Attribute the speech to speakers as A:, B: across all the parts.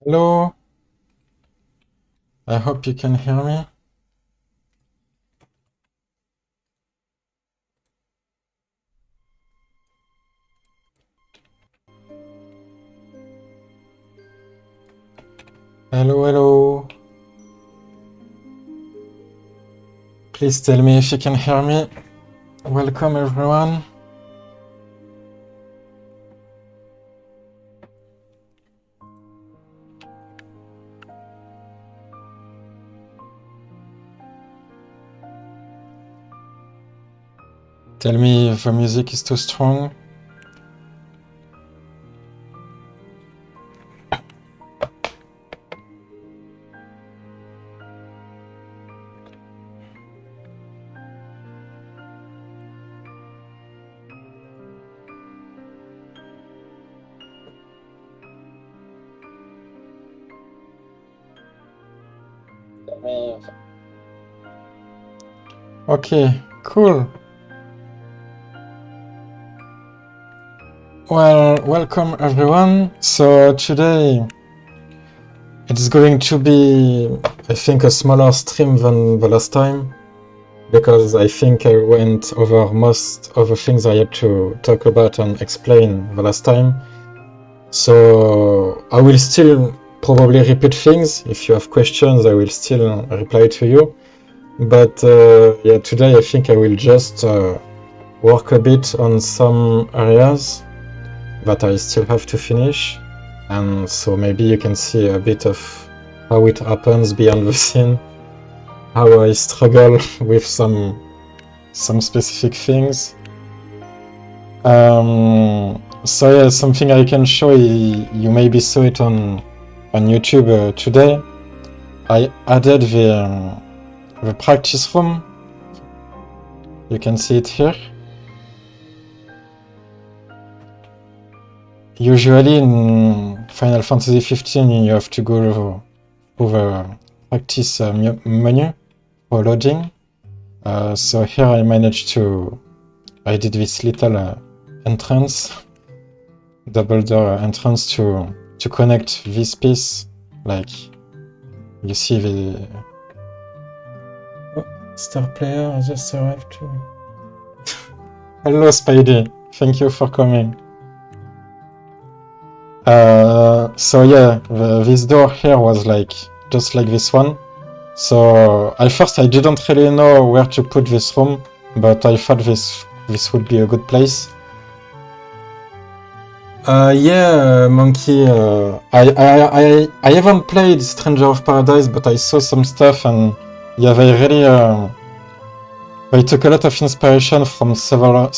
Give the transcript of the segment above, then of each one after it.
A: Hello, I hope you can hear me. Hello, hello. Please tell me if you can hear me. Welcome everyone. Tell me if the music is too strong. Okay, cool. Well, welcome everyone. So today it's going to be, I think, a smaller stream than the last time, because I think I went over most of the things I had to talk about and explain the last time. So I will still probably repeat things. If you have questions, I will still reply to you. But yeah, today I think I will just work a bit on some areas that I still have to finish. And so maybe you can see a bit of how it happens behind the scene, how I struggle with some specific things. So yeah, something I can show you maybe saw it on YouTube today. I added the practice room. You can see it here. Usually in Final Fantasy 15 you have to go through the practice menu for loading. So here I did this little entrance, double door entrance to connect this piece. Like you see the star player just arrived too. Hello Spidey, thank you for coming. So yeah, this door here was like just like this one. So at first I didn't really know where to put this room, but I thought this would be a good place. Yeah, Monkey. I haven't played Stranger of Paradise, but I saw some stuff, and yeah, they took a lot of inspiration from several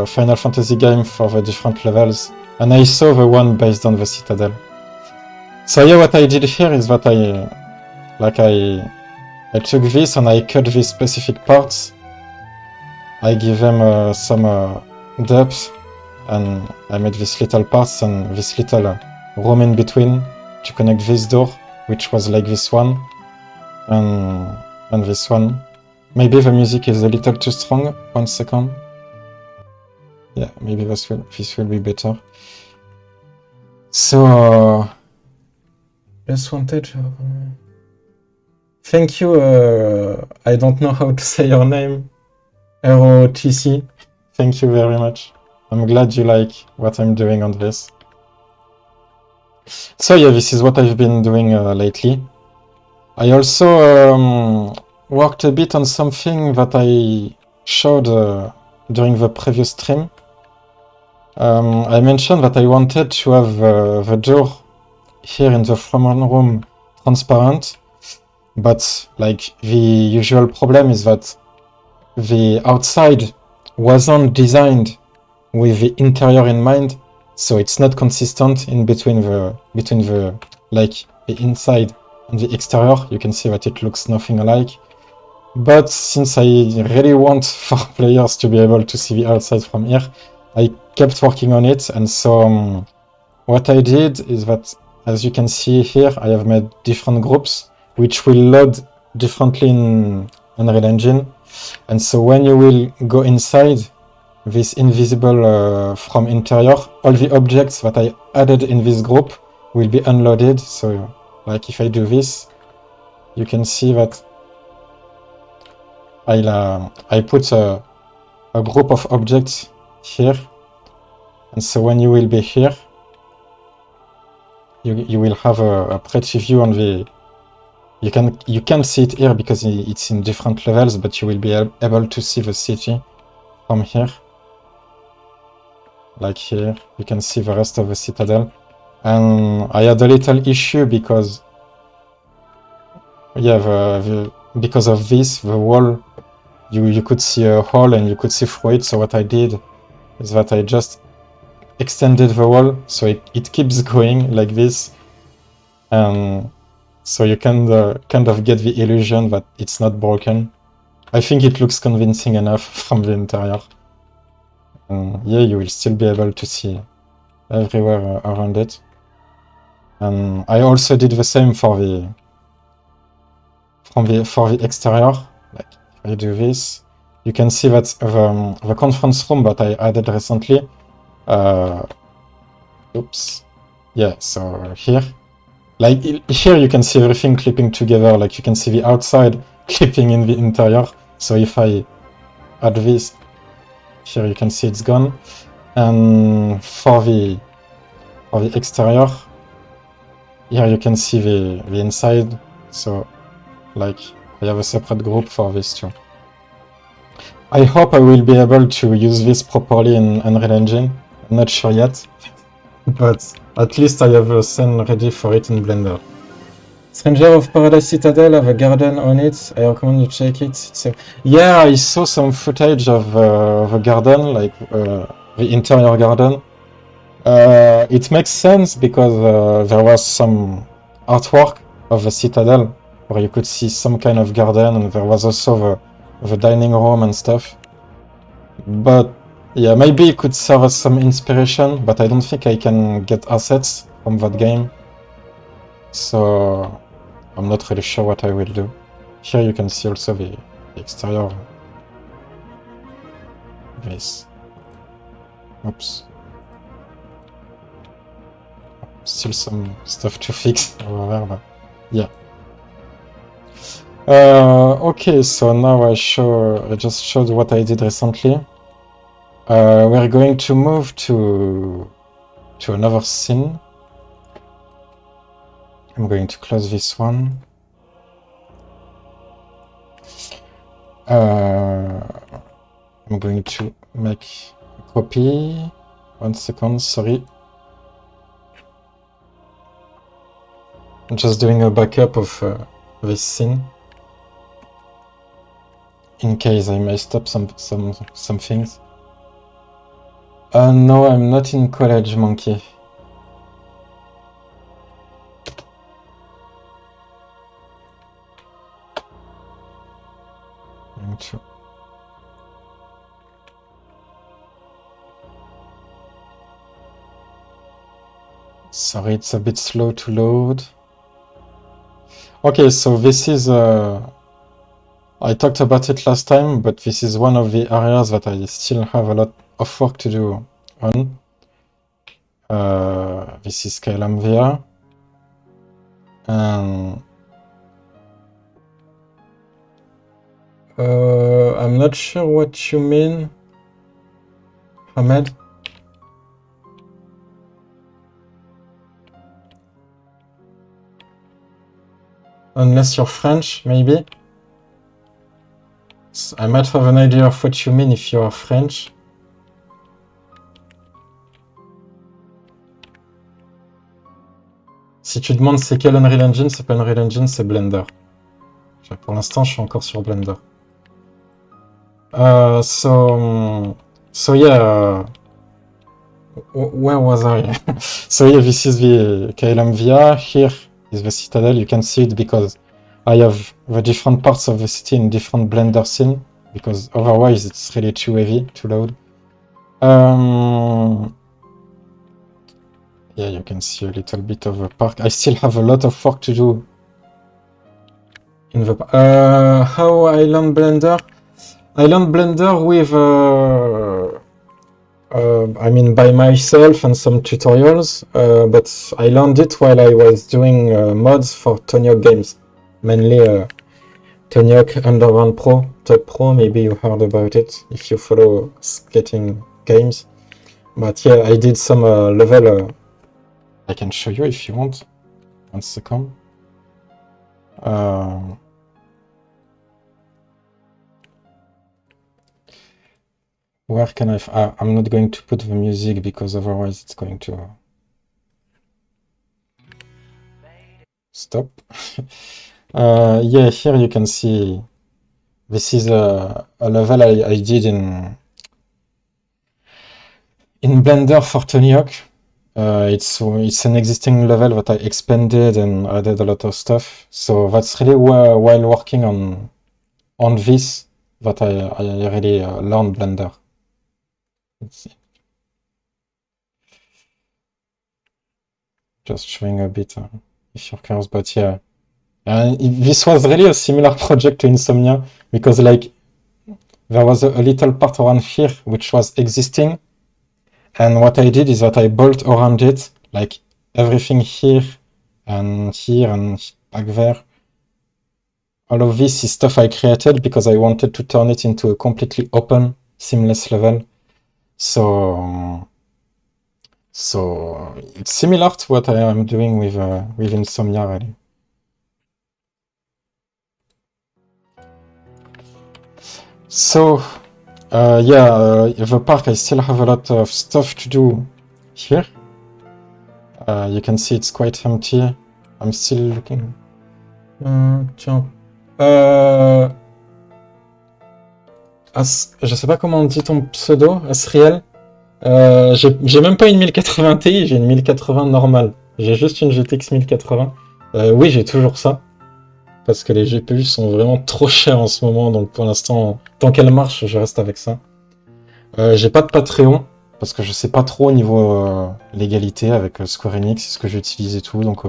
A: Final Fantasy games for the different levels, and I saw the one based on the Citadel. So yeah, what I did here is that I took this and I cut these specific parts. I give them some depth, and I made these little parts and this little room in between to connect this door, which was like this one, and this one. Maybe the music is a little too strong. 1 second. Yeah, maybe this will be better. So just wanted to... Thank you, I don't know how to say your name. ROTC. Thank you very much. I'm glad you like what I'm doing on this. So yeah, this is what I've been doing lately. I also worked a bit on something that I showed during the previous stream. I mentioned that I wanted to have the door here in the front room transparent, but like the usual problem is that the outside wasn't designed with the interior in mind, so it's not consistent in between the like the inside and the exterior. You can see that it looks nothing alike. But since I really want for players to be able to see the outside from here, I kept working on it. And so what I did is that, as you can see here, I have made different groups which will load differently in Unreal Engine. And so when you will go inside this invisible from interior, all the objects that I added in this group will be unloaded. So like if I do this, you can see that I put a group of objects here, and so when you will be here, you will have a pretty view on the. You can't see it here because it's in different levels, but you will be able to see the city from here. Like here, you can see the rest of the citadel. And I had a little issue because, yeah, because of this, the wall, you could see a hole and you could see through it. So what I did is that I just extended the wall so it keeps going like this. And so you can kind of get the illusion that it's not broken. I think it looks convincing enough from the interior. Yeah, you will still be able to see everywhere around it. And I also did the same for the exterior. Like if I do this, you can see that the conference room that I added recently. Oops. Yeah, so here. Like here you can see everything clipping together, like you can see the outside clipping in the interior. So if I add this, here you can see it's gone. And for the exterior, here you can see the inside. So like I have a separate group for this too. I hope I will be able to use this properly in Unreal Engine. I'm not sure yet, but at least I have a scene ready for it in Blender. Stranger of Paradise Citadel have a garden on it. I recommend you check it. Yeah, I saw some footage of the garden, like the interior garden. It makes sense because there was some artwork of the citadel where you could see some kind of garden, and there was also the dining room and stuff. But yeah, maybe it could serve as some inspiration, but I don't think I can get assets from that game. So I'm not really sure what I will do. Here you can see also the exterior. This. Oops. Still some stuff to fix over there, but yeah. Okay, so now I just showed what I did recently. We're going to move to another scene. I'm going to close this one. I'm going to make a copy. 1 second, sorry. I'm just doing a backup of this scene in case I messed up some things. No, I'm not in college, monkey. Sorry, it's a bit slow to load. Okay, so this is I talked about it last time, but this is one of the areas that I still have a lot of work to do on. This is caelum VR. I'm not sure what you mean, Ahmed. Unless you're French, maybe? I might have an idea of what you mean if you are French. Si tu demandes c'est quel Unreal Engine, c'est pas Unreal Engine, c'est Blender. Pour l'instant, je suis encore sur Blender. So yeah, where was I? So yeah, this is the caelum VR. Here is the citadel. You can see it because I have the different parts of the city in different Blender scene, because otherwise it's really too heavy to load. Yeah, you can see a little bit of a park. I still have a lot of work to do in the how I learned Blender. I learned Blender with I mean, by myself and some tutorials, but I learned it while I was doing mods for Tony Hawk games, mainly Tony Hawk Underground Pro, Top Pro. Maybe you heard about it if you follow skating games. But yeah, I did some level. I can show you if you want. 1 second. Where can I? I'm not going to put the music because otherwise it's going to stop. Yeah, here you can see this is a level I did in Blender for Tony Hawk. It's an existing level that I expanded and added a lot of stuff. So that's really while working on this that I really learned Blender. Let's see. Just showing a bit if you're curious, but yeah. This was really a similar project to Insomnia because like there was a little part around here which was existing, and what I did is that I built around it like everything here and back there. All of this is stuff I created because I wanted to turn it into a completely open, seamless level. So it's similar to what I am doing with Insomnia, really. So yeah, the park, I still have a lot of stuff to do here. You can see it's quite empty. I'm still looking. Tiens. Je sais pas comment on dit ton pseudo, Asriel. J'ai même pas une 1080 Ti, j'ai une 1080 normale. J'ai juste une GTX 1080. Oui, j'ai toujours ça. Parce que les GPU sont vraiment trop chers en ce moment, donc pour l'instant, tant qu'elle marche, je reste avec ça. J'ai pas de Patreon, parce que je sais pas trop au niveau légalité avec Square Enix, c'est ce que j'utilise et tout, donc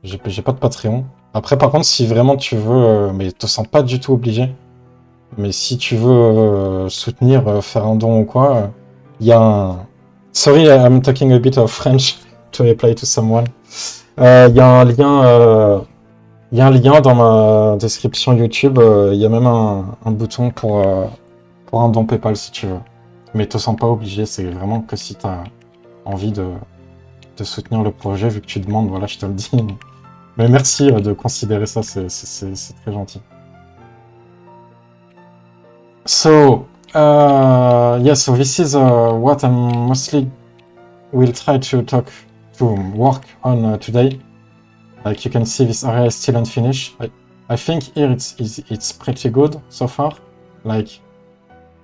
A: j'ai pas de Patreon. Après, par contre, si vraiment tu veux, mais te sens pas du tout obligé, mais si tu veux soutenir, faire un don ou quoi, il y a un... Sorry, I'm talking a bit of French to reply to someone. Il y a un lien... Il y a un lien dans ma description YouTube, il y a même un bouton pour un don PayPal si tu veux. Mais te sens pas obligé, c'est vraiment que si tu as envie de soutenir le projet, vu que tu demandes, voilà, je te le dis. Mais merci de considérer ça, c'est très gentil. So, yeah, so this is what I'm mostly will try to work on today. Like you can see, this area is still unfinished. I think here it's pretty good so far. Like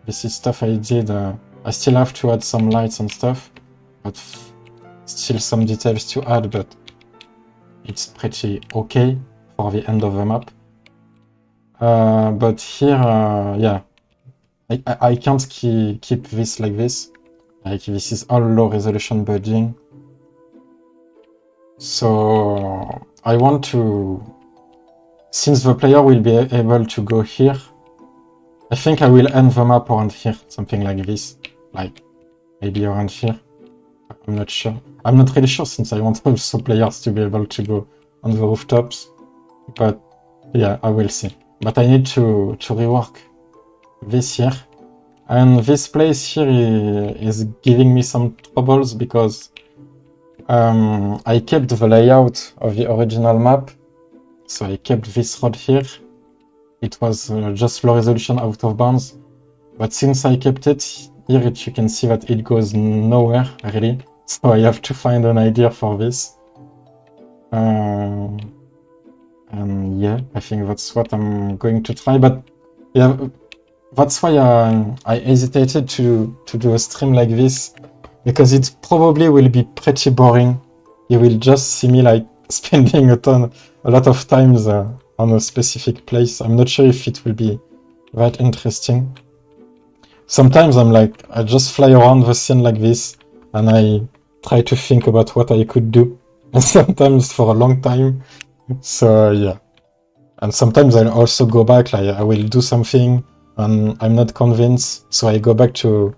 A: this is stuff I did. I still have to add some lights and stuff, but still some details to add. But it's pretty okay for the end of the map. But here, yeah, I can't keep this like this. Like this is all low resolution building. So I want to, since the player will be able to go here, I think I will end the map around here, something like this, like maybe around here. I'm not sure. I'm not really sure since I want also players to be able to go on the rooftops, but yeah, I will see. But I need to rework this here, and this place here is giving me some troubles because I kept the layout of the original map, so I kept this road here. It was just low resolution out of bounds, but since I kept it here, you can see that it goes nowhere really. So I have to find an idea for this. And yeah, I think that's what I'm going to try. But yeah, that's why I hesitated to do a stream like this. Because it probably will be pretty boring. You will just see me like spending a lot of times on a specific place. I'm not sure if it will be that interesting. Sometimes I'm like, I just fly around the scene like this and I try to think about what I could do. And sometimes for a long time. So yeah. And sometimes I'll also go back, like I will do something and I'm not convinced. So I go back to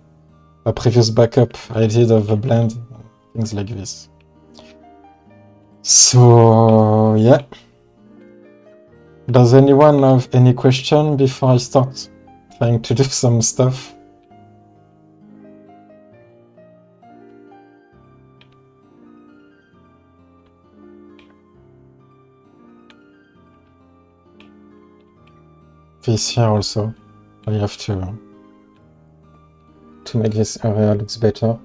A: a previous backup I did of the blend, things like this. So yeah. Does anyone have any question before I start trying to do some stuff? This here also, I have to make this area looks better.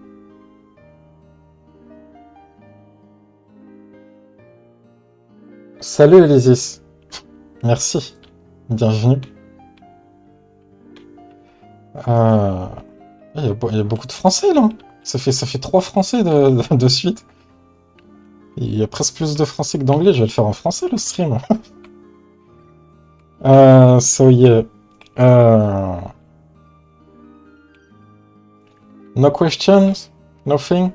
A: Salut Elysis, merci, bienvenue. Il y a beaucoup de français là, ça fait 3 français de suite. Il y a presque plus de français que d'anglais, je vais le faire en français le stream. So yeah, no questions, nothing.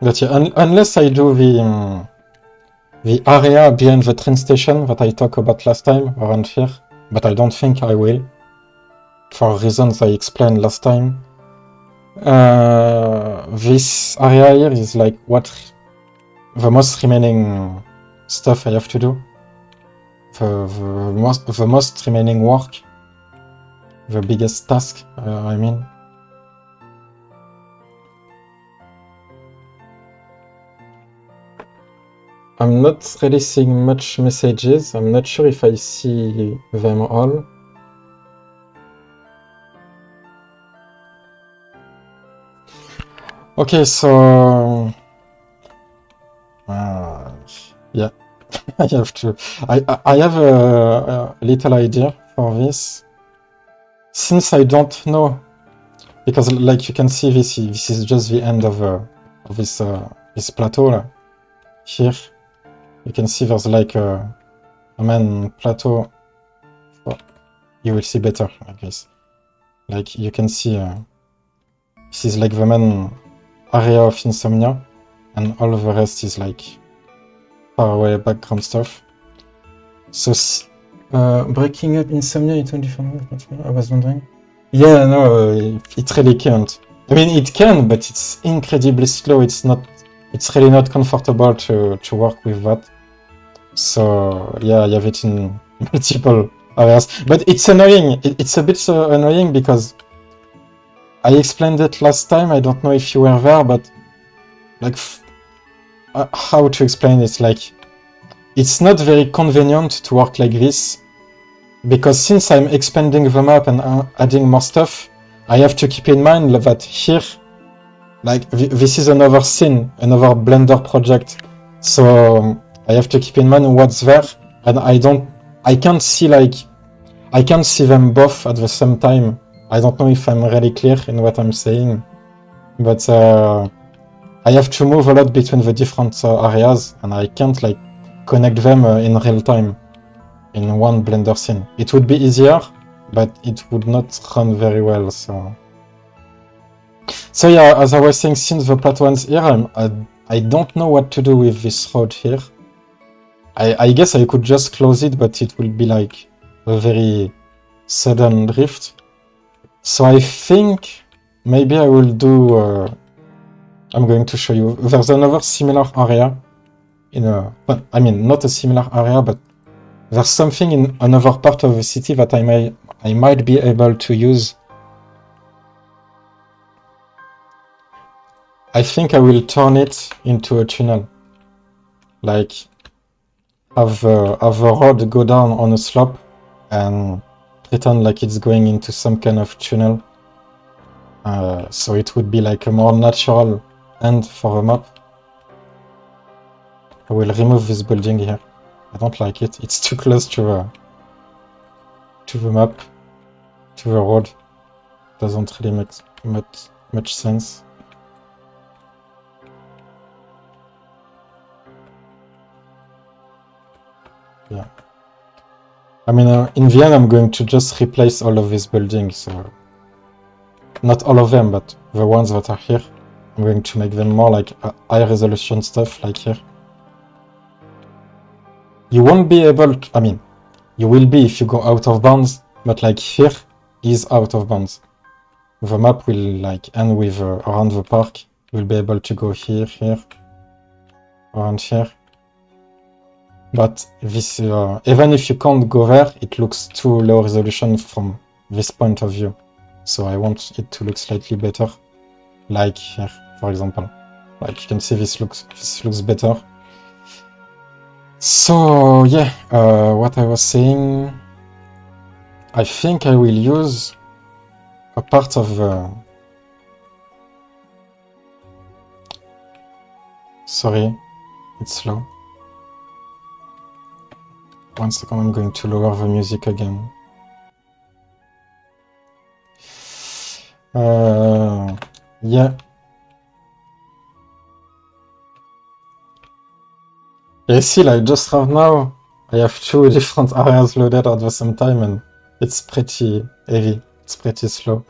A: But yeah, unless I do the area behind the train station that I talked about last time around here, but I don't think I will, for reasons I explained last time. This area here is like the most remaining stuff I have to do. The most remaining work. The biggest task, I mean. I'm not really seeing much messages. I'm not sure if I see them all. Okay, so yeah, I have to. I have a little idea for this. Since I don't know, because like you can see, this is just the end of this plateau here. You can see there's like a main plateau. Oh, you will see better, I guess. Like you can see, this is like the main area of Insomnia, and all the rest is like far away background stuff. So breaking up Insomnia in 24 hours, I was wondering. Yeah, no, it really can't. I mean, it can, but it's incredibly slow. It's really not comfortable to work with that. So yeah, you have it in multiple areas, but it's annoying. It's a bit annoying because I explained it last time. I don't know if you were there, but like how to explain it? Like it's not very convenient to work like this because since I'm expanding the map and adding more stuff, I have to keep in mind that here, like this is another scene, another Blender project, so I have to keep in mind what's there, and I can't see them both at the same time. I don't know if I'm really clear in what I'm saying, but I have to move a lot between the different areas, and I can't like connect them in real time in one Blender scene. It would be easier, but it would not run very well, so yeah, as I was saying, since the plateau ends here, I don't know what to do with this road here. I guess I could just close it, but it will be like a very sudden drift. So I think maybe I will do, I'm going to show you, there's another similar area I mean, not a similar area, but there's something in another part of the city that I might be able to use. I think I will turn it into a tunnel. Like, have a road go down on a slope and pretend like it's going into some kind of tunnel. So it would be like a more natural end for a map. I will remove this building here. I don't like it. It's too close to the map, to the road. Doesn't really make much sense. Yeah. I mean, in the end, I'm going to just replace all of these buildings. So not all of them, but the ones that are here. I'm going to make them more like high resolution stuff, like here. You won't be able to, I mean, You will be if you go out of bounds, but like here is out of bounds. The map will like end with around the park. You'll be able to go here, here, around here. But this, even if you can't go there, it looks too low resolution from this point of view. So I want it to look slightly better, like here, for example. Like you can see, this looks better. So yeah, what I was saying, I think I will use a part of sorry, it's slow. 1 second, I'm going to lower the music again. Yeah. You see, like just right now, I have 2 different areas loaded at the same time, and it's pretty heavy. It's pretty slow.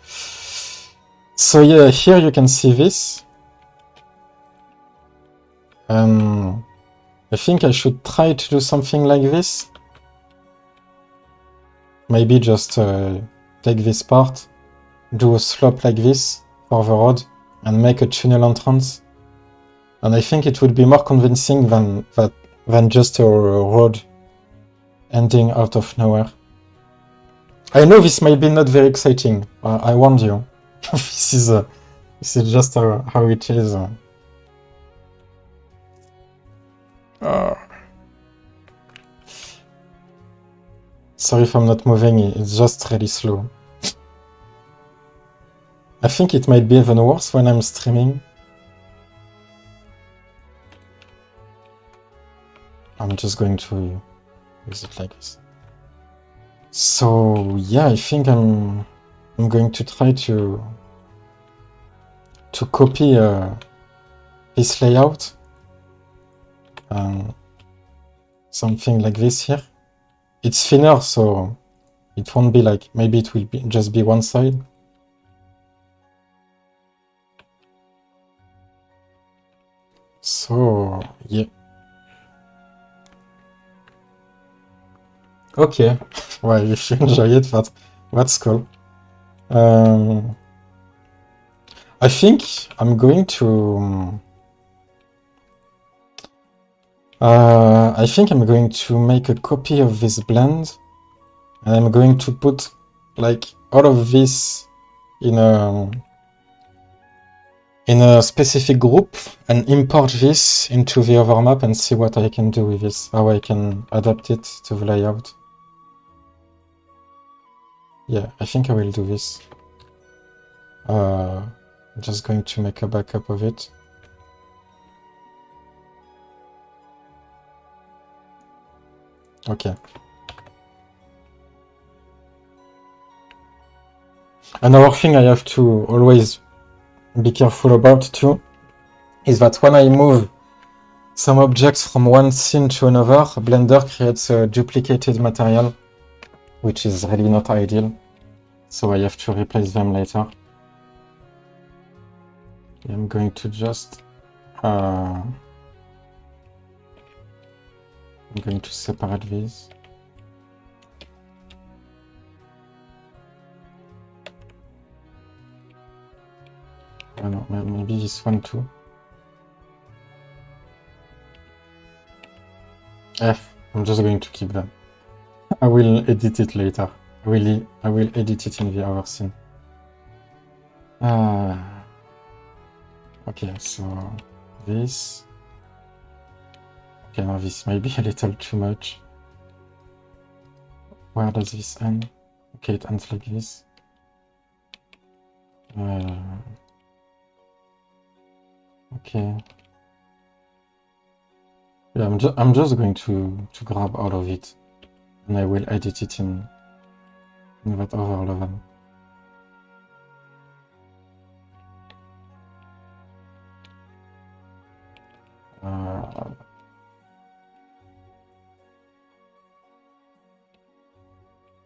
A: So yeah, here you can see this. I think I should try to do something like this. Maybe just take this part, do a slope like this for the road, and make a tunnel entrance. And I think it would be more convincing than just a road ending out of nowhere. I know this might be not very exciting. I warned you. This is just how it is. Sorry if I'm not moving, it's just really slow. I think it might be even worse when I'm streaming. I'm just going to use it like this. So yeah, I think I'm going to try to copy this layout. Something like this here. It's thinner, so it won't be like, maybe it will just be one side. So yeah. Okay, well, if you enjoy it, that's cool. I think I'm going to make a copy of this blend, and I'm going to put like all of this in a specific group and import this into the other map and see what I can do with this, how I can adapt it to the layout. Yeah, I think I will do this. I'm just going to make a backup of it. Okay. Another thing I have to always be careful about too is that when I move some objects from one scene to another, Blender creates a duplicated material, which is really not ideal. So I have to replace them later. I'm going to just I'm going to separate these. I don't know, maybe this one too. I'm just going to keep them. I will edit it later. I will edit it in the other scene. Okay, so this. Okay, now this may be a little too much. Where does this end? Okay, it ends like this. Okay. Yeah, I'm just going to grab all of it, and I will edit it in that other level.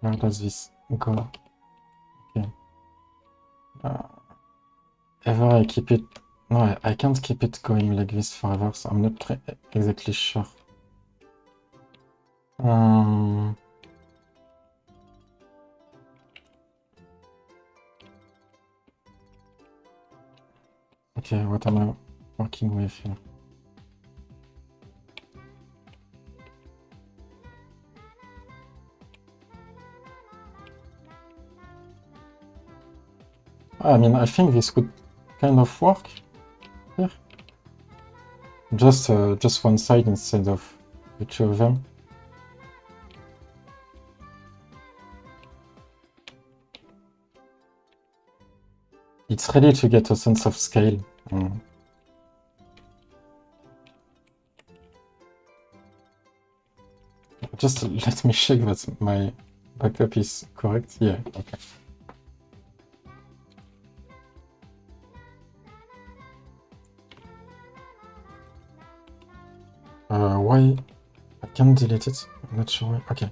A: Where does this go? Okay. Ever I keep it... No, I can't keep it going like this forever, so I'm not exactly sure. Okay, what am I working with here? I mean, I think this could kind of work here. Just one side instead of the two of them. It's ready to get a sense of scale. Just let me check that my backup is correct. Yeah, okay. Why I can't delete it? I'm not sure why. Okay.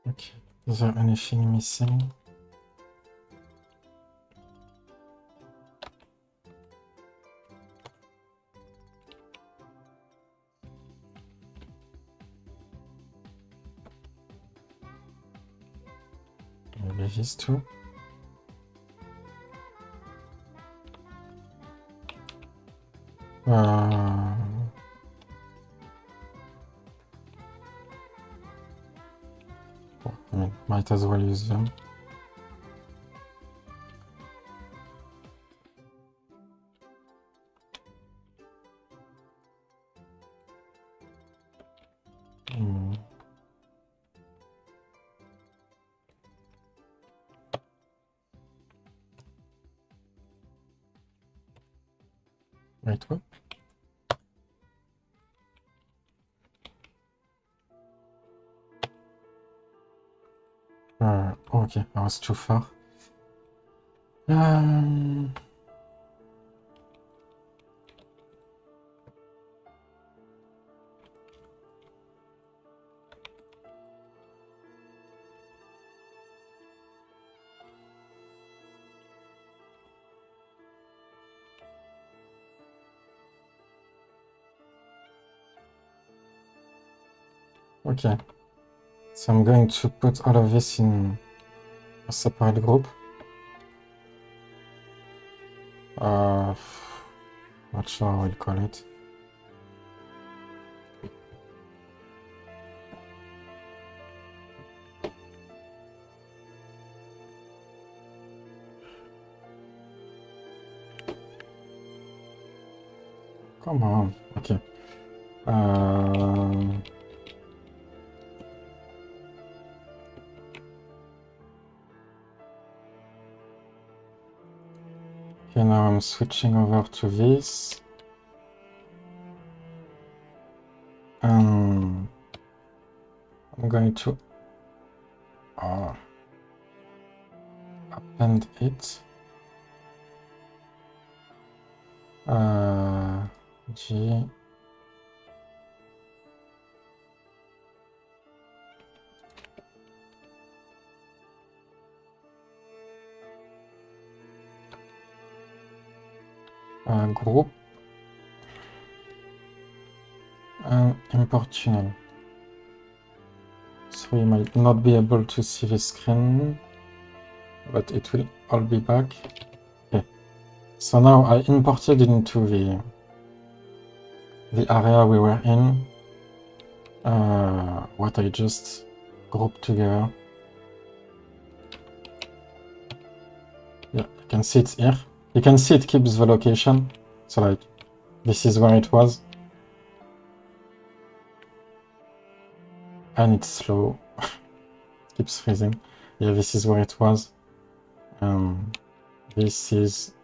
A: Okay. Is there anything missing? Maybe these two. I mean, might as well use them. Wait, what? Okay, I was too far. Okay, so I'm going to put all of this in a separate group. Not sure how I'll call it. Come on, okay. Okay, now I'm switching over to this. I'm going to append it. G. Group and import tunnel. So you might not be able to see the screen, but it will all be back. Okay. So now I imported into the area we were in what I just grouped together. Yeah, you can see it here. You can see it keeps the location. So like, this is where it was. And it's slow. It keeps freezing. Yeah, this is where it was. and this is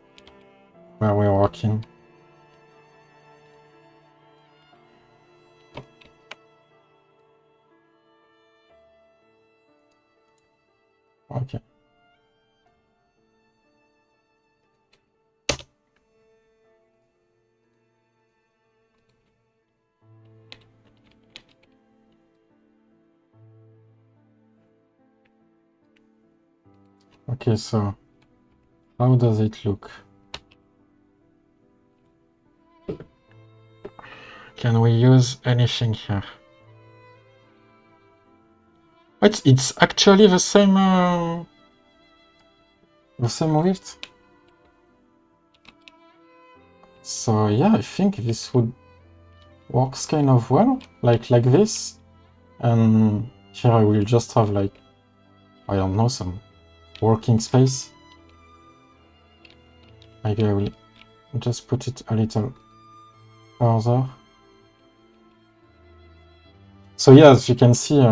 A: where we're working. Okay. Okay, so how does it look? Can we use anything here? It's actually the same width. So yeah, I think this would works kind of well, like this. And here I will just have like, I don't know, some working space. Maybe I will just put it a little further. So yeah, as you can see,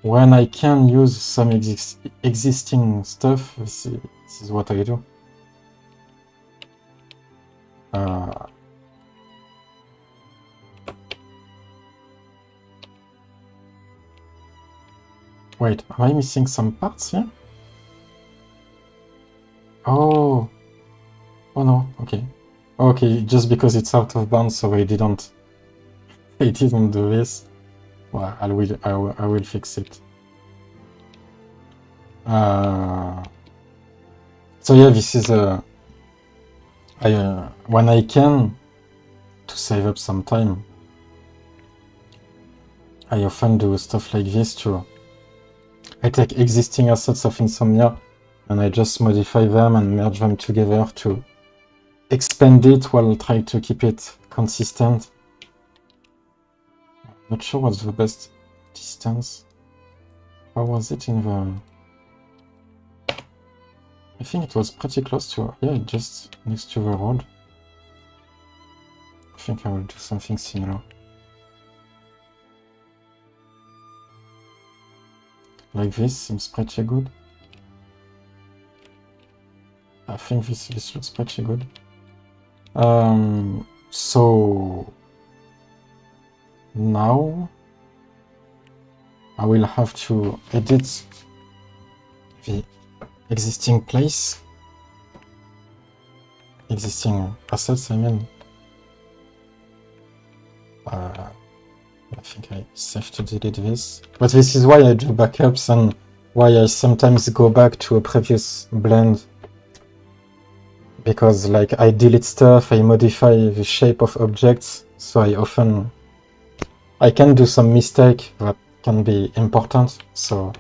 A: when I can use some existing stuff, this is what I do. Wait, am I missing some parts here? Oh no, okay. Okay, just because it's out of bounds, so I didn't do this. Well, I will fix it. So yeah, this is when I can, to save up some time, I often do stuff like this too. I take existing assets of Insomnia and I just modify them and merge them together to expand it while trying to keep it consistent. Not sure what's the best distance. How was it in the... I think it was pretty close to... Yeah, just next to the road. I think I will do something similar. Like this seems pretty good. I think this looks pretty good. So now I will have to edit the existing place, existing assets, I mean. I think it's safe to delete this. But this is why I do backups and why I sometimes go back to a previous blend. Because like I delete stuff, I modify the shape of objects, so I can do some mistake that can be important, so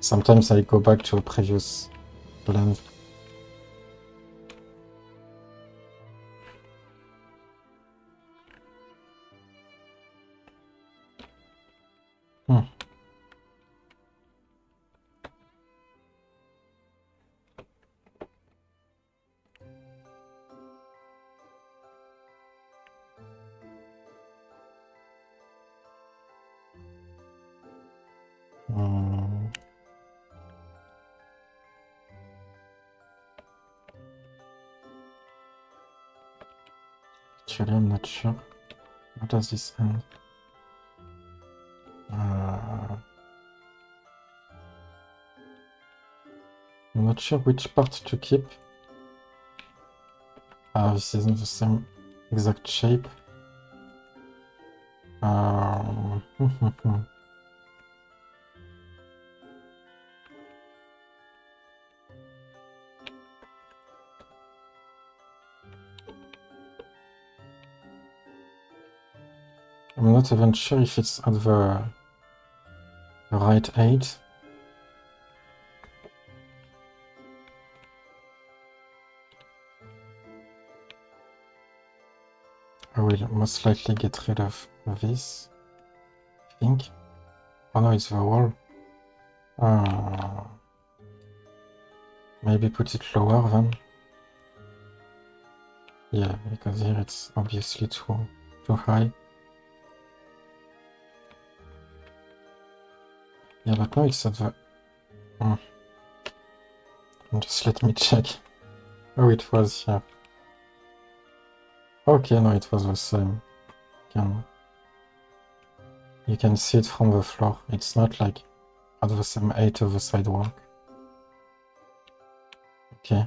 A: sometimes I go back to a previous blend. Actually, I'm not sure. What does this end? I'm not sure which part to keep. This isn't the same exact shape. I'm not even sure if it's at the right height. I will most likely get rid of this, I think. Oh no, it's the wall. Maybe put it lower then. Yeah, because here it's obviously too high. Yeah, but now it's at the... Just let me check. Oh, it was here. Okay, no, it was the same. You can see it from the floor. It's not like at the same height of the sidewalk. Okay.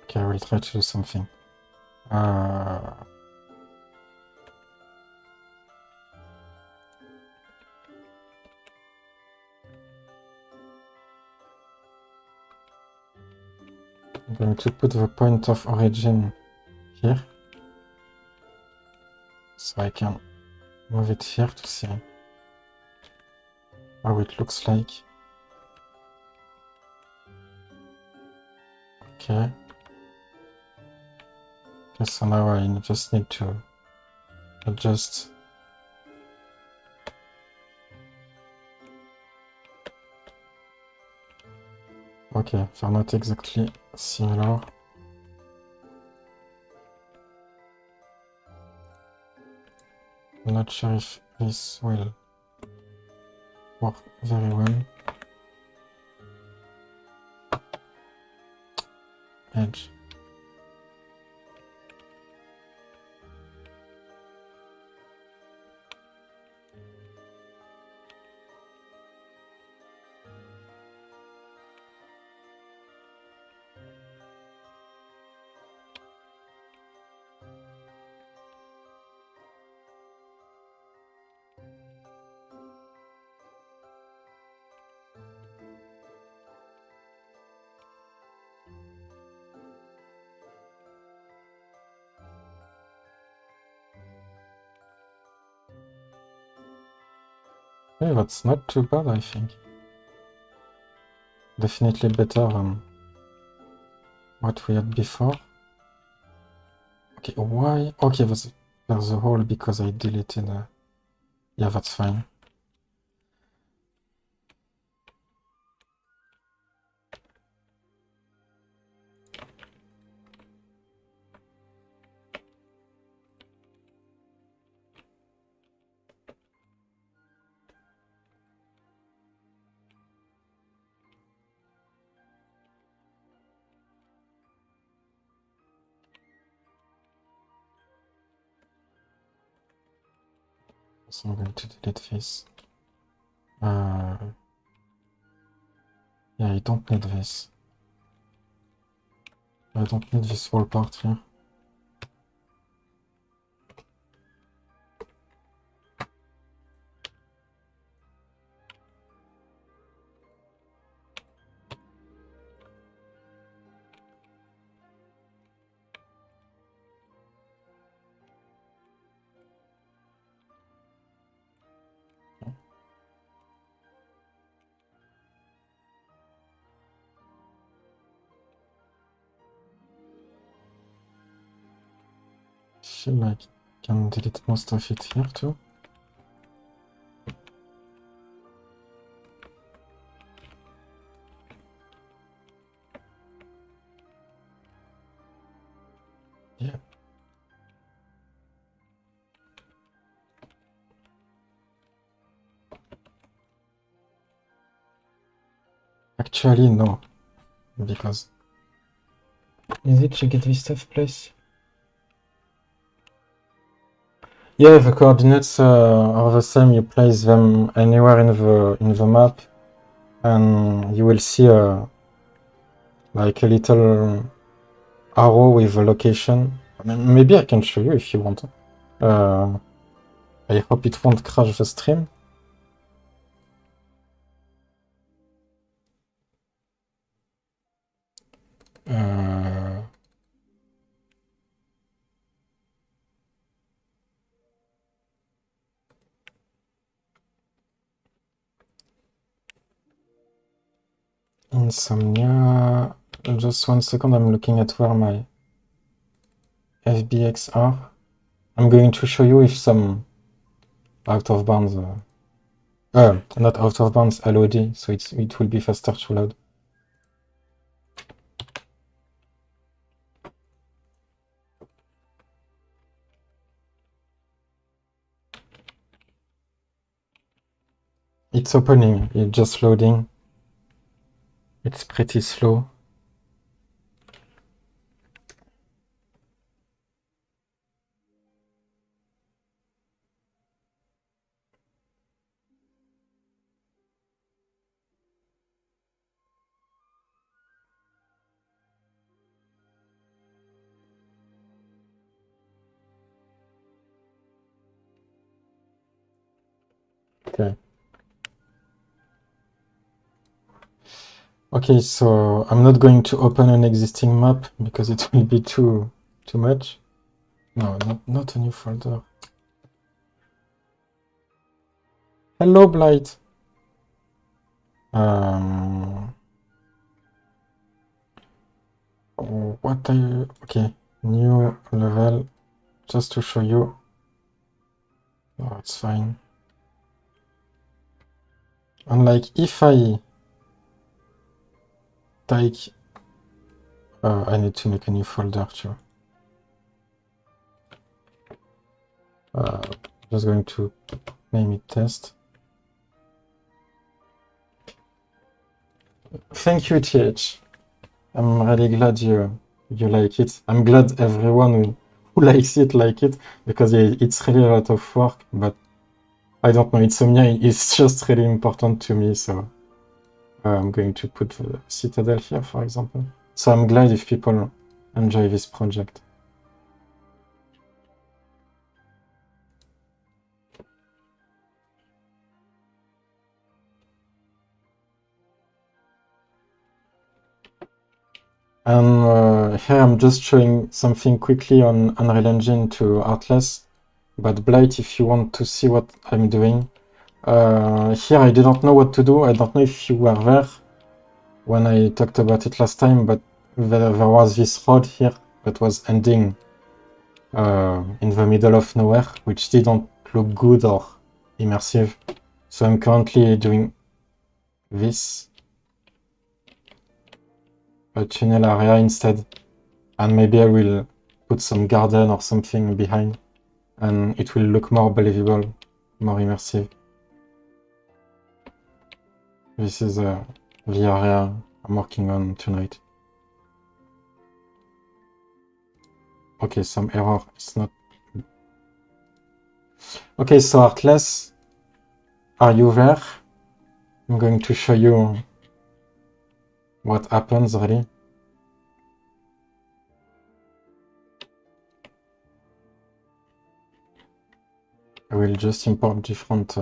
A: Okay, I will try to do something. I'm going to put the point of origin here, so I can move it here to see how it looks like. Okay. Okay, so now I just need to adjust. Okay, they're not exactly similar. I'm not sure if this will work very well. Edge. Okay, that's not too bad, I think. Definitely better than what we had before. Okay, why? Okay, there's a hole because I deleted. Yeah, that's fine. So I'm going to delete this. Yeah, I don't need this. I don't need this whole part here. I feel like I can delete most of it here too. Yeah. Actually, no. Because... Is it to get this stuff place? Yeah, the coordinates are the same. You place them anywhere in the map, and you will see like a little arrow with a location. I mean, maybe I can show you if you want. I hope it won't crash the stream. Insomnia. Just 1 second, I'm looking at where my FBX are. I'm going to show you if some out of bounds. Not out of bounds, LOD, so it will be faster to load. It's opening, it's just loading. It's pretty slow. Okay. Okay, so I'm not going to open an existing map because it will be too much. No, not a new folder. Hello, Blight. What are you? Okay, new level, just to show you. Oh, it's fine. And like if I take, I need to make a new folder too. Just going to name it test. Thank you, TH. I'm really glad you like it. I'm glad everyone who likes it like it, because yeah, it's really a lot of work, but I don't know, Insomnia is just really important to me, so I'm going to put the Citadel here, for example. So I'm glad if people enjoy this project. And here I'm just showing something quickly on Unreal Engine to Artless. But Blight, if you want to see what I'm doing, here I didn't know what to do. I don't know if you were there when I talked about it last time, but there was this road here that was ending in the middle of nowhere, which didn't look good or immersive. So I'm currently doing this, a tunnel area instead, and maybe I will put some garden or something behind, and it will look more believable, more immersive. This is the area I'm working on tonight. Okay, some error, it's not... Okay, so Artless, are you there? I'm going to show you what happens really. I will just import different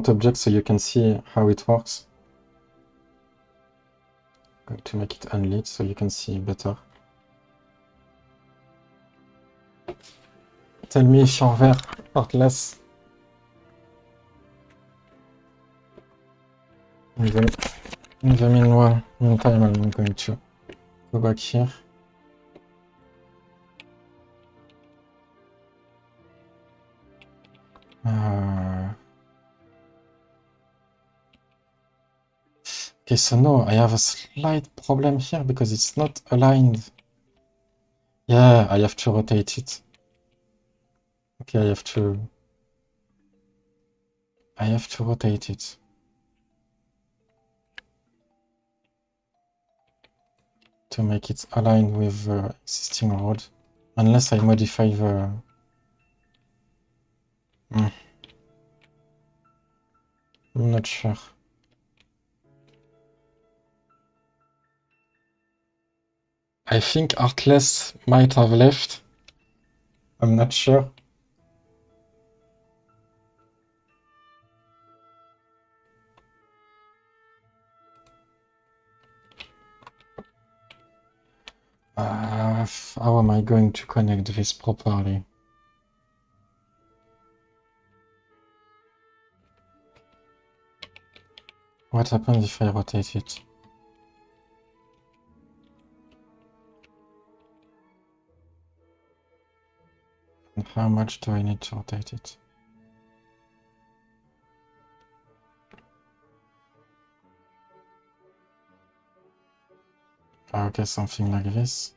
A: objects so you can see how it works. I'm going to make it unlit so you can see better. Tell me if you're there, Artless. In the meantime, I'm going to go back here. Okay, so no, I have a slight problem here because it's not aligned. Yeah, I have to rotate it. Okay, I have to rotate it. To make it align with the existing road. Unless I modify the... I'm not sure. I think Artless might have left. I'm not sure. How am I going to connect this properly? What happens if I rotate it? And how much do I need to rotate it? Okay, something like this.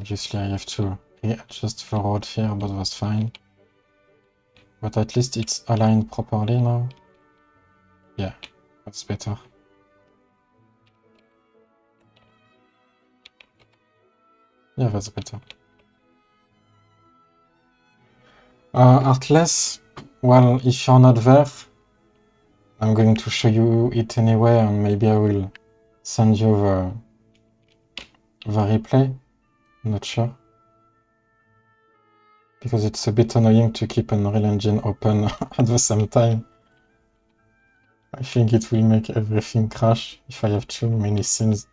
A: obviously I have to readjust the road here, but that's fine. But at least it's aligned properly now. Yeah, that's better. Yeah, that's better. Artless, well, if you're not there, I'm going to show you it anyway, and maybe I will send you the replay. I'm not sure. Because it's a bit annoying to keep Unreal Engine open at the same time. I think it will make everything crash if I have too many scenes.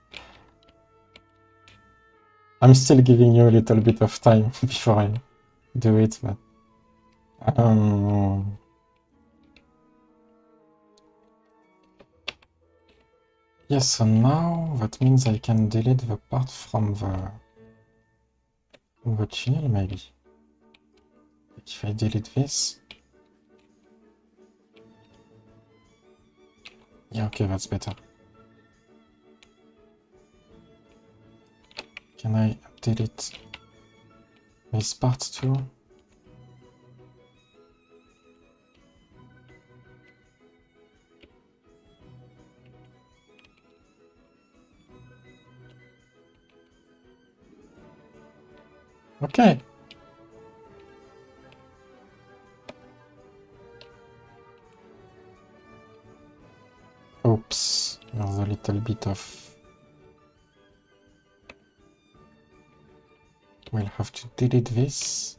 A: I'm still giving you a little bit of time before I do it, but... Yes, so now that means I can delete the part from the channel, maybe. If I delete this... Yeah, okay, that's better. Can I delete this part too? Okay. Oops, there's a little bit of... We'll have to delete this.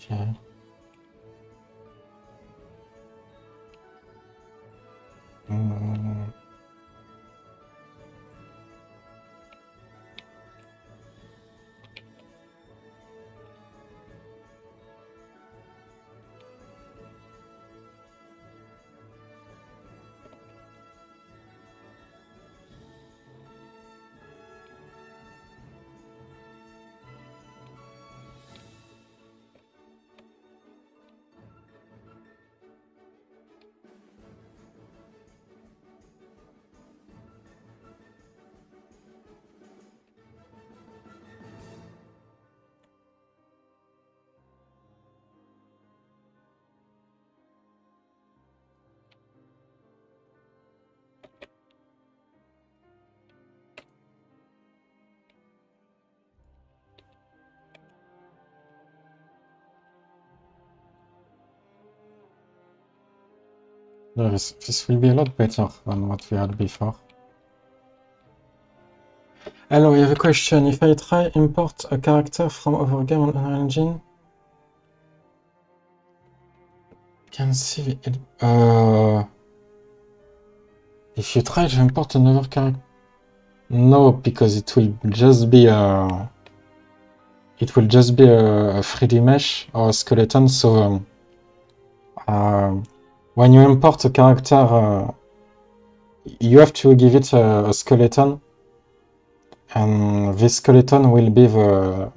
A: Okay. This will be a lot better than what we had before. Hello, I have a question. If I try import a character from other game on Unreal Engine, can see it. If you try to import another character, no, because it will just be a 3D mesh or a skeleton. So when you import a character, you have to give it a skeleton, and this skeleton will be the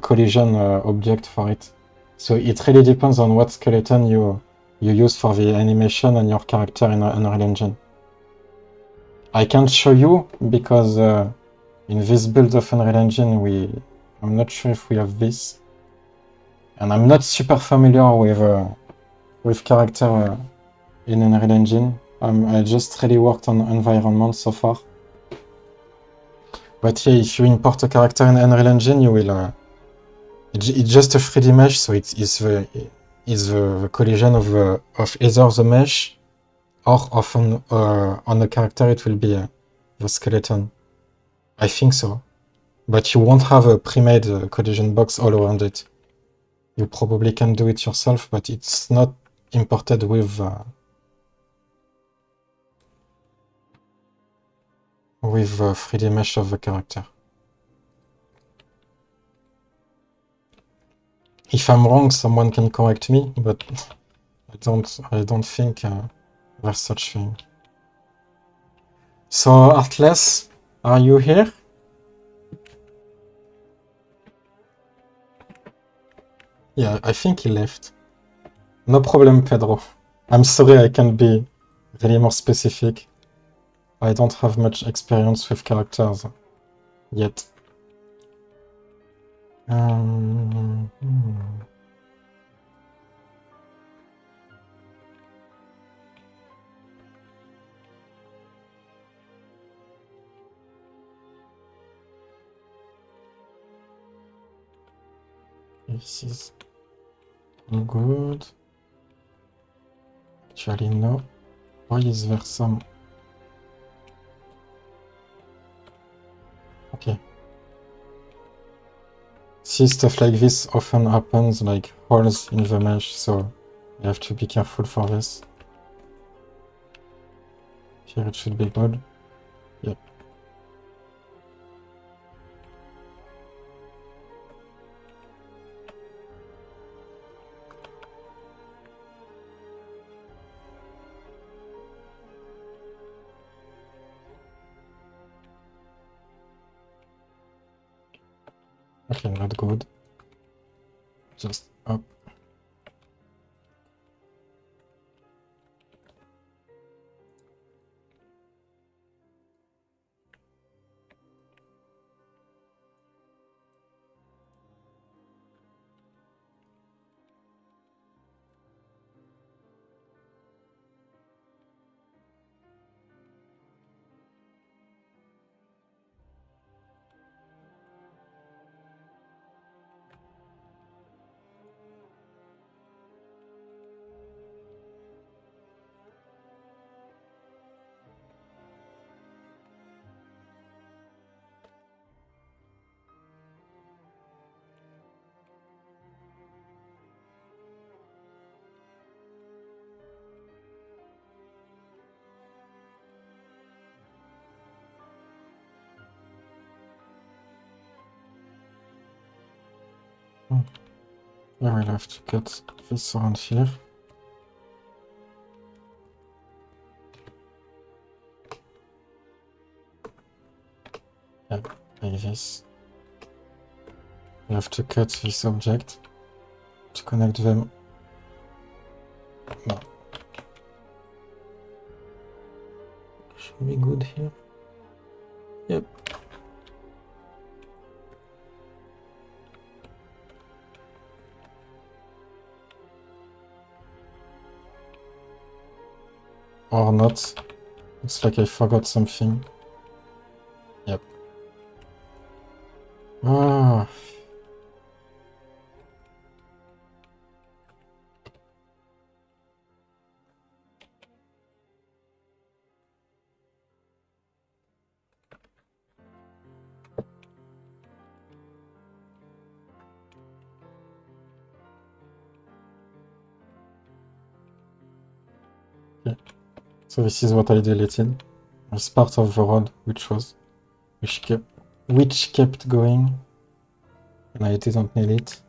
A: collision object for it. So it really depends on what skeleton you use for the animation and your character in Unreal Engine. I can't show you because in this build of Unreal Engine I'm not sure if we have this, and I'm not super familiar with character in Unreal Engine. I just really worked on environment so far. But yeah, if you import a character in Unreal Engine, you will. It's just a 3D mesh, so it's the collision of either the mesh or often on the character it will be the skeleton. I think so. But you won't have a pre-made collision box all around it. You probably can do it yourself, but it's not imported with 3D mesh of the character. If I'm wrong, someone can correct me, but I don't think there's such thing. So, Artless, are you here? Yeah, I think he left. No problem, Pedro. I'm sorry I can't be really more specific. I don't have much experience with characters yet. Hmm. This is good. Actually, no. Why is there some... Okay. See, stuff like this often happens, like holes in the mesh, so you have to be careful for this. Here it should be good. Yep. Okay, not good. Just up. I will have to cut this around here. Yeah, like this. You have to cut this object to connect them. No. Should be good here. Yep. Or not. Looks like I forgot something. Yep. Ah. Okay. So this is what I deleted. It's part of the road which kept going, and I didn't need it.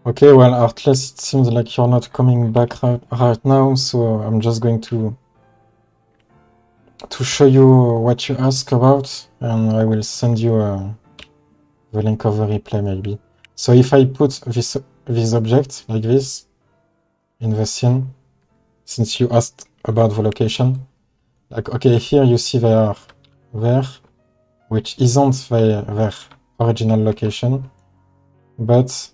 A: Okay, well, Artless, it seems like you're not coming back right now, so I'm just going to show you what you ask about, and I will send you the link of the replay maybe. So if I put this object like this in the scene, since you asked about the location, like, okay, here you see they are there, which isn't their original location, but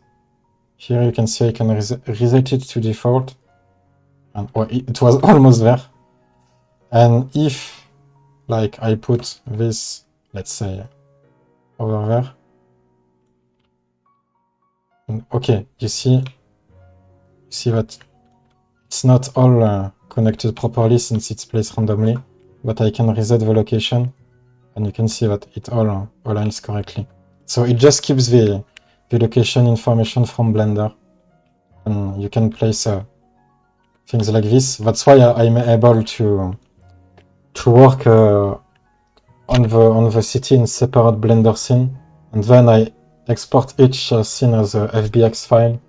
A: here you can see I can reset it to default, and well, it was almost there. And if, like, I put this, let's say, over there, and okay, you see that it's not all connected properly since it's placed randomly, but I can reset the location, and you can see that it all aligns correctly. So it just keeps the location information from Blender, and you can place things like this. That's why I'm able to work on the city in separate Blender scene, and then I export each scene as a FBX file,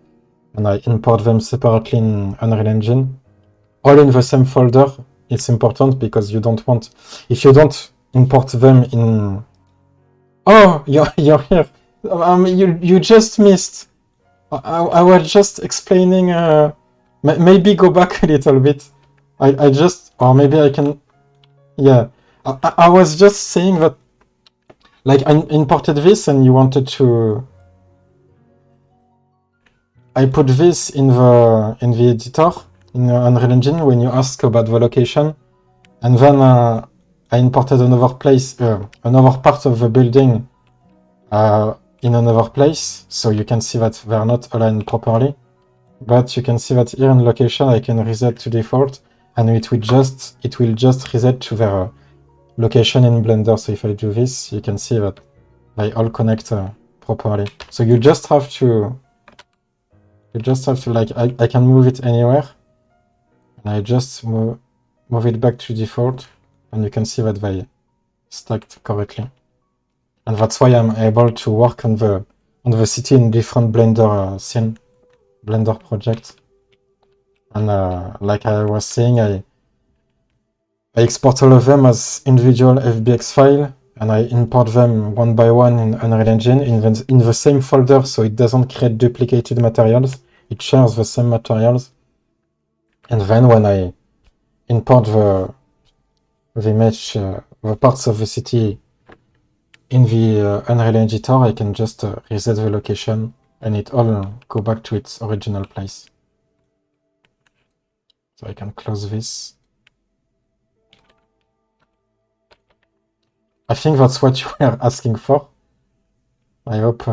A: and I import them separately in Unreal Engine. All in the same folder. It's important because you don't want, if you don't import them in. Oh, you're here. You just missed. I was just explaining. Maybe go back a little bit. I just, or maybe I can. Yeah, I was just saying that, like, I imported this and you wanted to. I put this in the editor in Unreal Engine when you ask about the location, and then I imported another place, another part of the building in another place, so you can see that they are not aligned properly. But you can see that here in location I can reset to default, and it will just reset to their location in Blender. So if I do this, you can see that they all connect properly. So you just have to like, I can move it anywhere, and I just move it back to default, and you can see that they stacked correctly. And that's why I'm able to work on the city in different Blender scene, Blender projects. And like I was saying, I export all of them as individual FBX file, and I import them one by one in Unreal Engine in the same folder, so it doesn't create duplicated materials. It shares the same materials. And then when I import the image, the parts of the city in the Unreal Engine, I can just reset the location, and it all go back to its original place. So I can close this. I think that's what you were asking for. I hope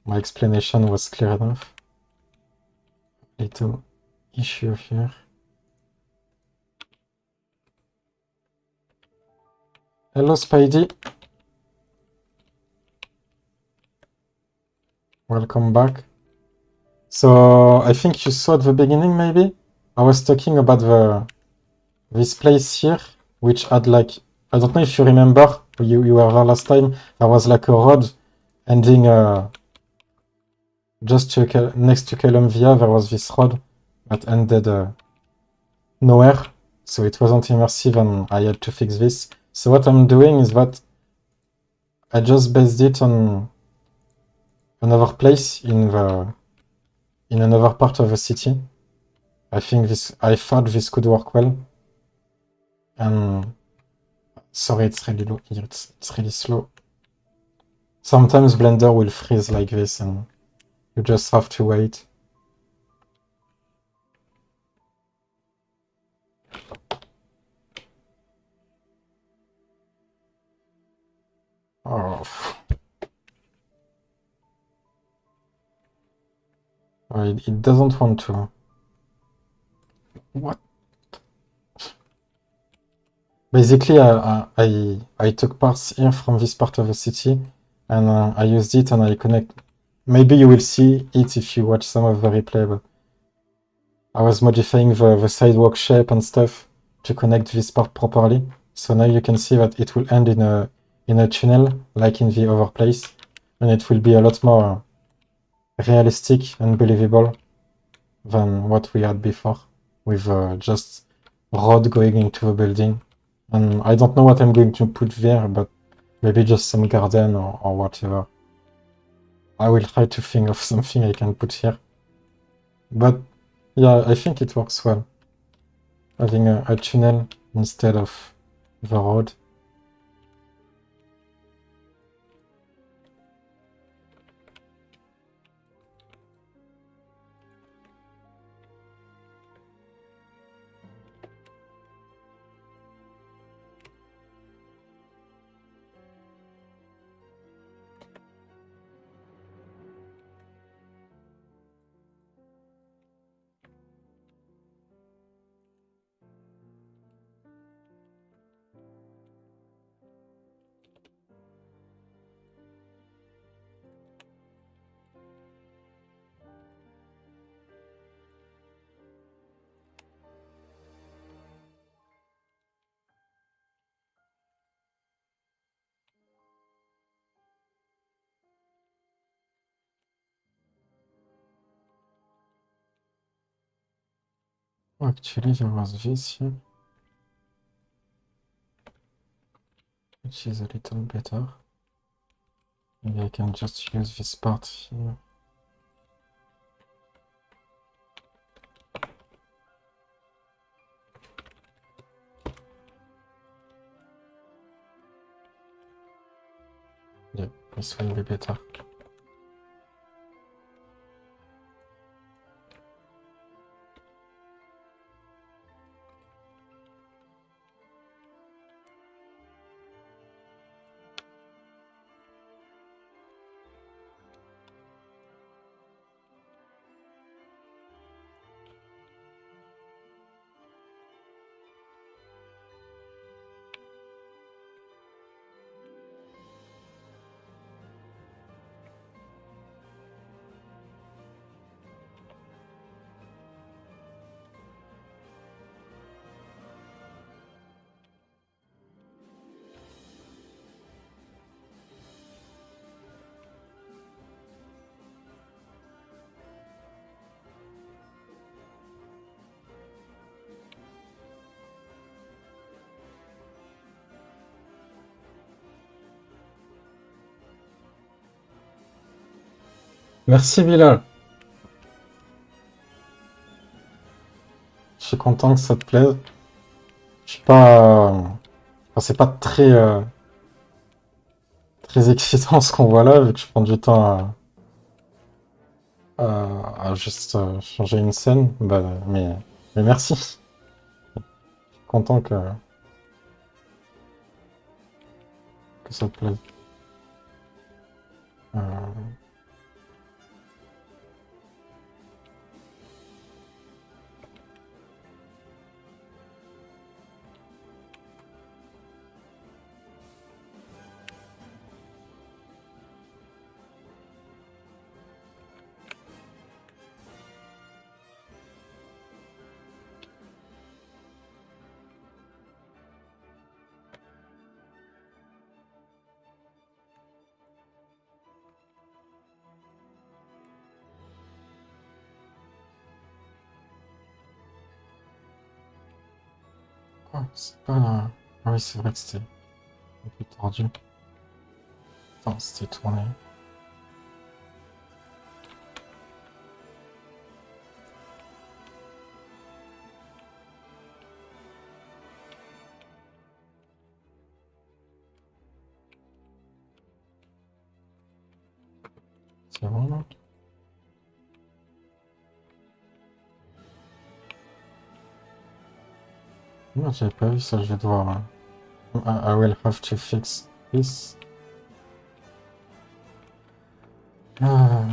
A: my explanation was clear enough. Little issue here. Hello, Spidey. Welcome back. So I think you saw at the beginning, maybe? I was talking about this place here, which had like, I don't know if you remember, you were there last time, there was like a road ending just next to caelum Via, there was this road that ended nowhere, so it wasn't immersive and I had to fix this. So what I'm doing is that I just based it on another place in another part of the city. I thought this could work well. And sorry, it's really low here. It's really slow. Sometimes Blender will freeze like this, and you just have to wait. Oh, it doesn't want to. What? Basically, I took parts here from this part of the city, and I used it and I connect. Maybe you will see it if you watch some of the replay, but I was modifying the sidewalk shape and stuff to connect this part properly. So now you can see that it will end in a tunnel, like in the other place, and it will be a lot more realistic and believable than what we had before, with just road going into the building. And I don't know what I'm going to put there, but maybe just some garden or whatever. I will try to think of something I can put here. But yeah, I think it works well, having a tunnel instead of the road. Oh, actually, there was this here, which is a little better. Maybe I can just use this part here. Yeah, this will be better. Merci Bilal. Je suis content que ça te plaise. Je suis pas. Enfin, c'est pas très excitant ce qu'on voit là, vu que je prends du temps à juste changer une scène. Bah, mais merci. Je suis content que ça te plaise. Euh, Oh, c'est pas. Ah oui, c'est vrai que c'était un peu tordu. Attends, c'était tourné. C'est bon là? Non, j'avais pas vu ça, je vais devoir. I will have to fix this. Euh,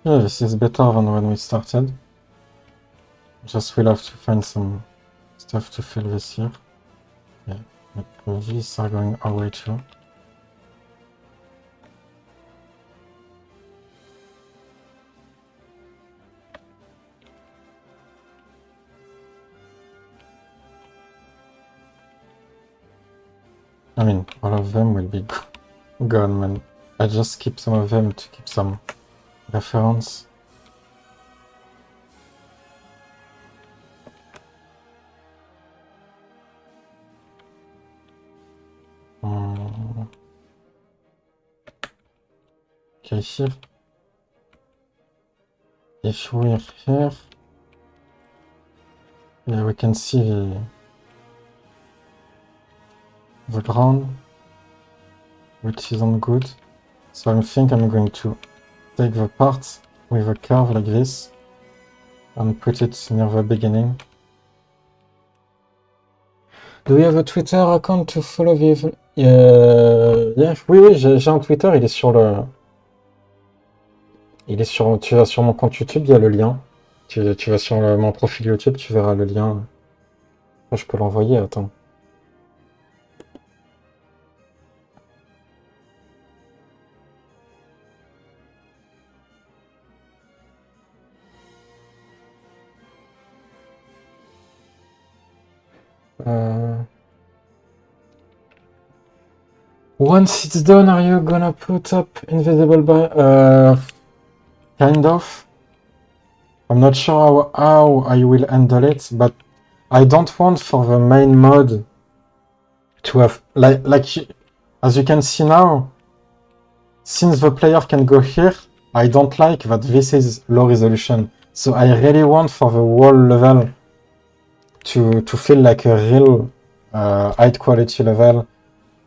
A: Yeah, this is better than when we started. Just we'll have to find some stuff to fill this here. Yeah, these are going away too. I mean, all of them will be gone, man. I just keep some of them to keep some reference. Okay, here. If we're here, yeah, we can see the ground, which isn't good. So I think I'm going to take the part with a curve like this and put it near the beginning. Do we have a Twitter account to follow the... Yeah, oui, j'ai un Twitter, il est sur le... Tu vas sur mon compte YouTube, il y a le lien. Tu vas sur mon profil YouTube, tu verras le lien. Je peux l'envoyer, attends. Once it's done, are you gonna put up invisible bar? Kind of. I'm not sure how I will handle it, but I don't want for the main mode to have as you can see now, since the player can go here, I don't like that this is low resolution. So I really want for the whole level to feel like a real high quality level.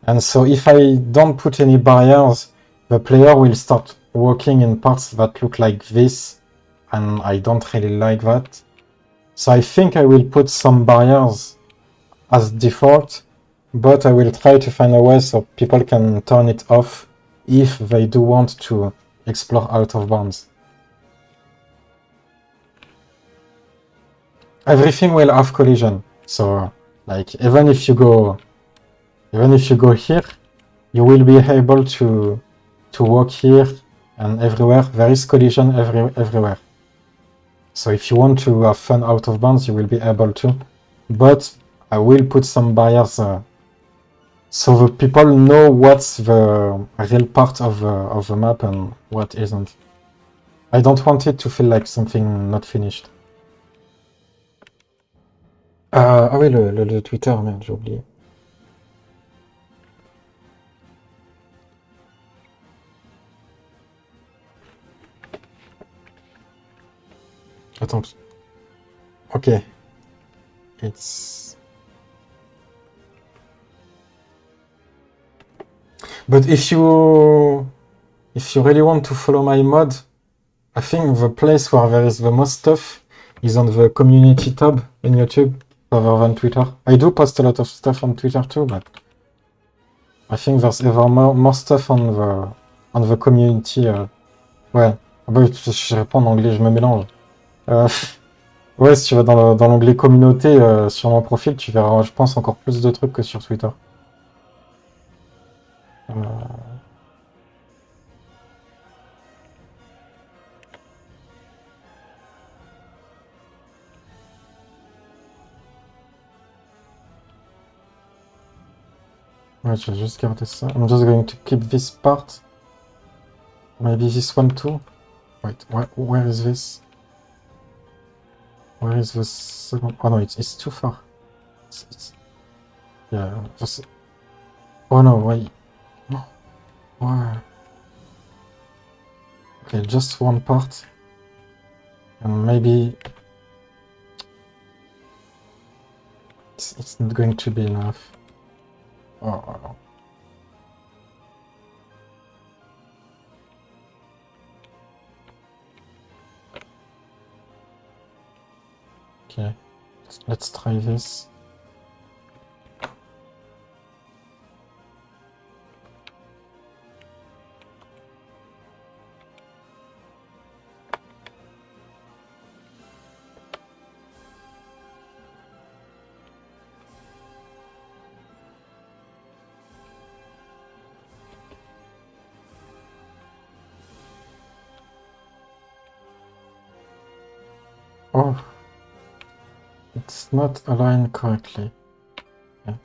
A: And so if I don't put any barriers, the player will start walking in parts that look like this, and I don't really like that. So I think I will put some barriers as default, but I will try to find a way so people can turn it off if they do want to explore out of bounds. Everything will have collision, so like even if you go here, you will be able to walk here and everywhere. There is collision everywhere. So if you want to have fun out of bounds, you will be able to. But I will put some barriers so the people know what's the real part of the map and what isn't. I don't want it to feel like something not finished. Ah oui, le Twitter, merde, j'ai oublié. Attends. Okay. It's... But if you really want to follow my mod, I think the place where there is the most stuff is on the community tab in YouTube rather than Twitter. I do post a lot of stuff on Twitter too, but I think there's ever more stuff on the community. Ouais, ah bah, je réponds en anglais, je me mélange. Ouais, si tu vas dans l'onglet communauté sur mon profil, tu verras, je pense, encore plus de trucs que sur Twitter. Ouais, je vais juste garder ça. I'm just going to keep this part. Maybe this one too. Wait, where is this? Where is the second? Oh no, it's too far. Yeah, oh no, wait. No. Why? Okay, just one part. And maybe it's not going to be enough. Oh. Okay, let's try this. It's not aligned correctly. Yeah.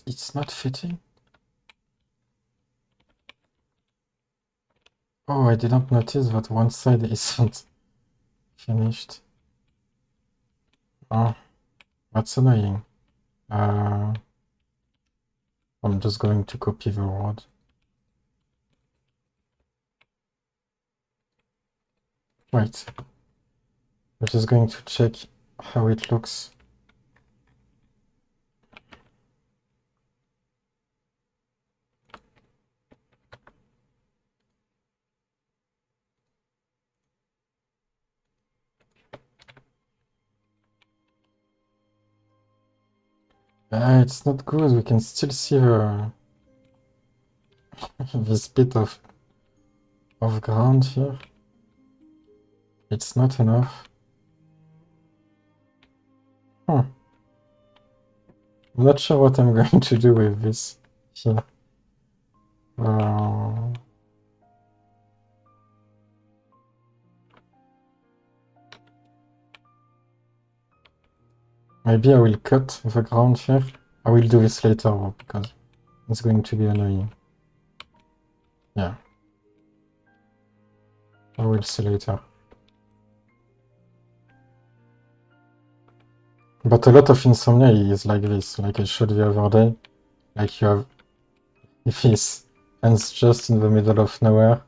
A: It's not fitting. Oh, I didn't notice that one side isn't finished. Oh, that's annoying. I'm just going to copy the word. Right. We're just going to check how it looks. It's not good. We can still see this bit of ground here. It's not enough. I'm not sure what I'm going to do with this here. Maybe I will cut the ground here. I will do this later because it's going to be annoying. Yeah. I will see later. But a lot of Insomnia is like this, like I showed the other day. Like you have this ends just in the middle of nowhere,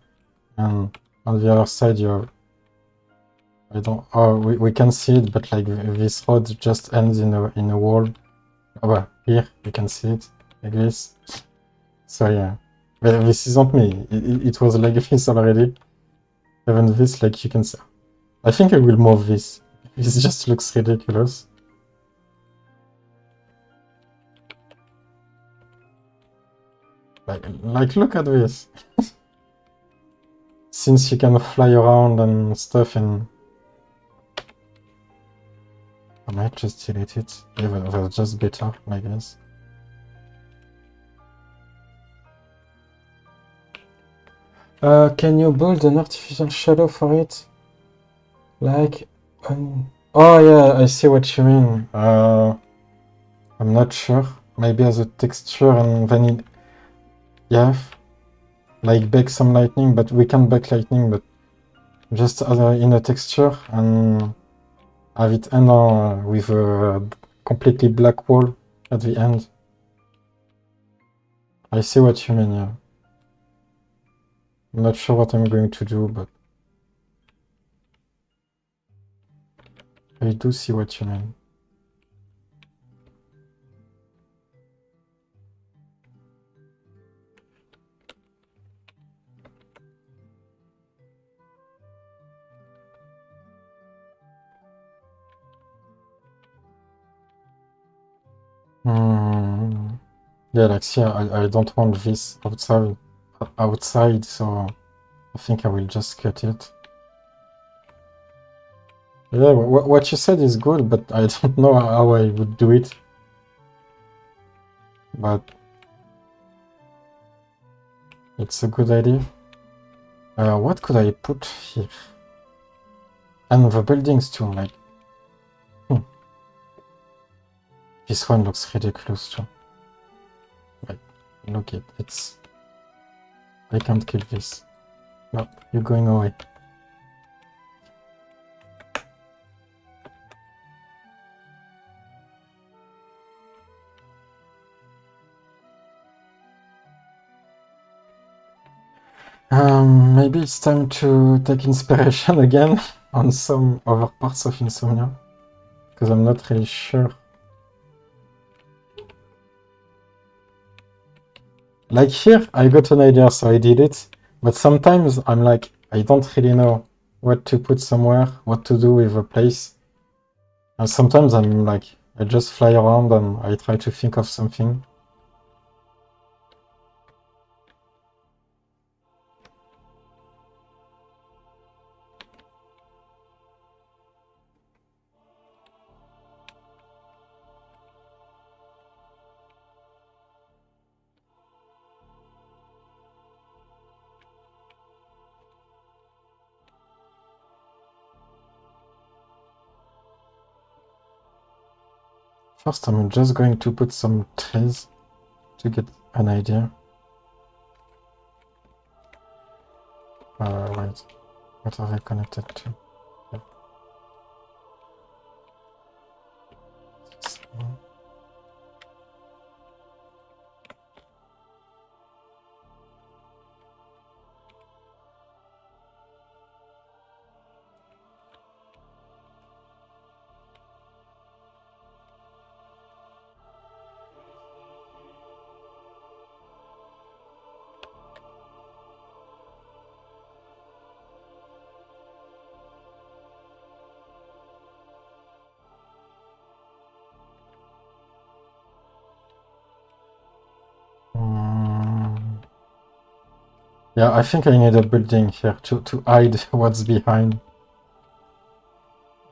A: and on the other side you have, I don't, oh, we can see it, but like this road just ends in a wall. Oh, well, here you can see it, like this. So yeah, but this isn't me, it was like this already. Even this, like you can see. I think I will move this. This just looks ridiculous. Like look at this. Since you can fly around and stuff, and I might just delete it. Yeah, that's just better, I guess. Can you build an artificial shadow for it? Like, oh yeah, I see what you mean. I'm not sure. Maybe as a texture, and then it, yeah, like bake some lightning, but we can bake lightning, but just in a texture, and have it end with a completely black wall at the end. I see what you mean, yeah. I'm not sure what I'm going to do, but I do see what you mean. Yeah, like see, I don't want this outside, so I think I will just cut it. Yeah, what you said is good, but I don't know how I would do it. But it's a good idea. What could I put here? And the buildings too, like... This one looks ridiculous too. Like, look it, it's... I can't kill this. No, you're going away. Maybe it's time to take inspiration again on some other parts of Insomnia, because I'm not really sure. Like here, I got an idea, so I did it, but sometimes I'm like, I don't really know what to put somewhere, what to do with a place. And sometimes I'm like, I just fly around and I try to think of something. First, I'm just going to put some trees to get an idea. Wait, what are they connected to? Yeah, I think I need a building here to hide what's behind.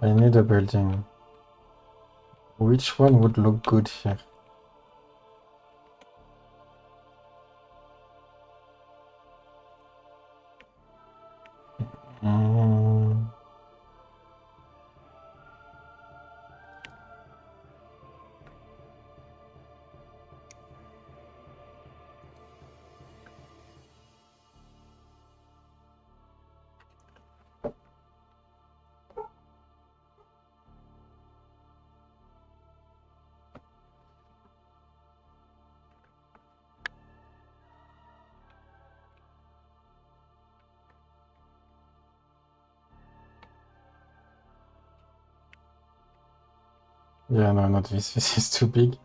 A: I need a building. Which one would look good here? Yeah, no, not this. This is too big.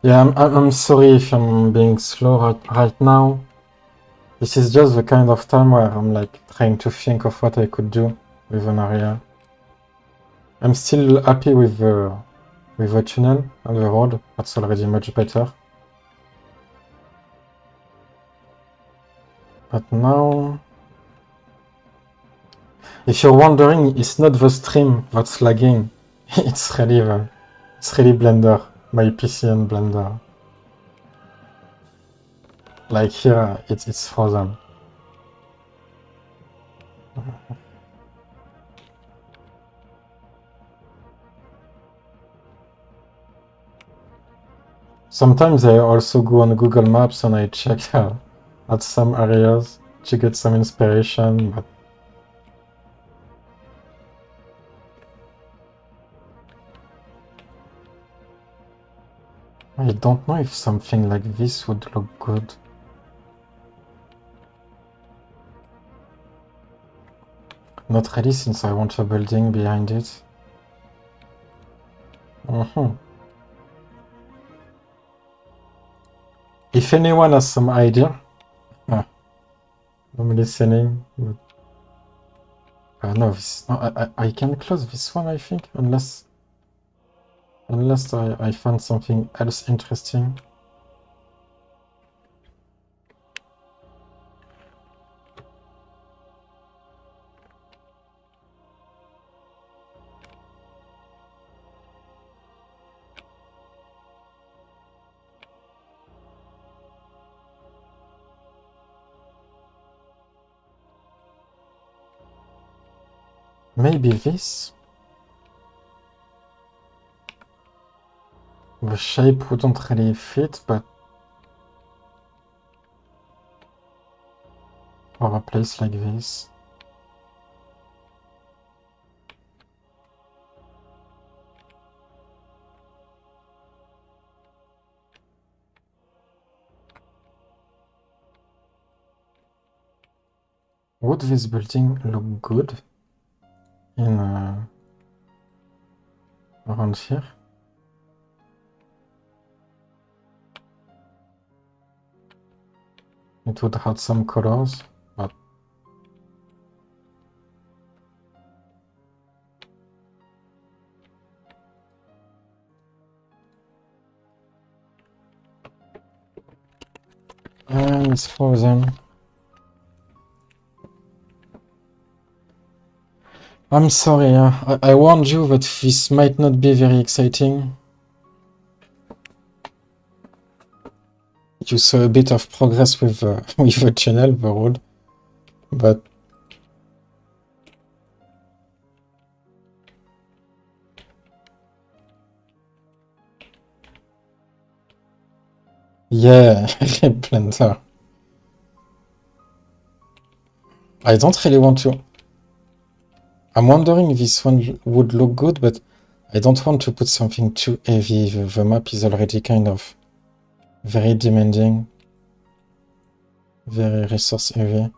A: Yeah, I'm sorry if I'm being slow right now. This is just the kind of time where I'm like trying to think of what I could do with an area. I'm still happy with the tunnel and the road. That's already much better. But now, if you're wondering, it's not the stream that's lagging. It's really Blender, my PC and Blender. Like here, it's frozen. Sometimes I also go on Google Maps and I check at some areas to get some inspiration, but I don't know if something like this would look good. Not really, since I want a building behind it. If anyone has some idea, I'm listening. No, I can close this one, I think, unless I find something else interesting. Maybe this? The shape wouldn't really fit, but for a place like this. Would this building look good in around here? It would have some colors, but and it's frozen. I'm sorry, I warned you that this might not be very exciting. you saw a bit of progress with with the channel, the road, but yeah, Blender. I don't really want to. I'm wondering if this one would look good, but I don't want to put something too heavy. The map is already kind of very demanding, very resource heavy.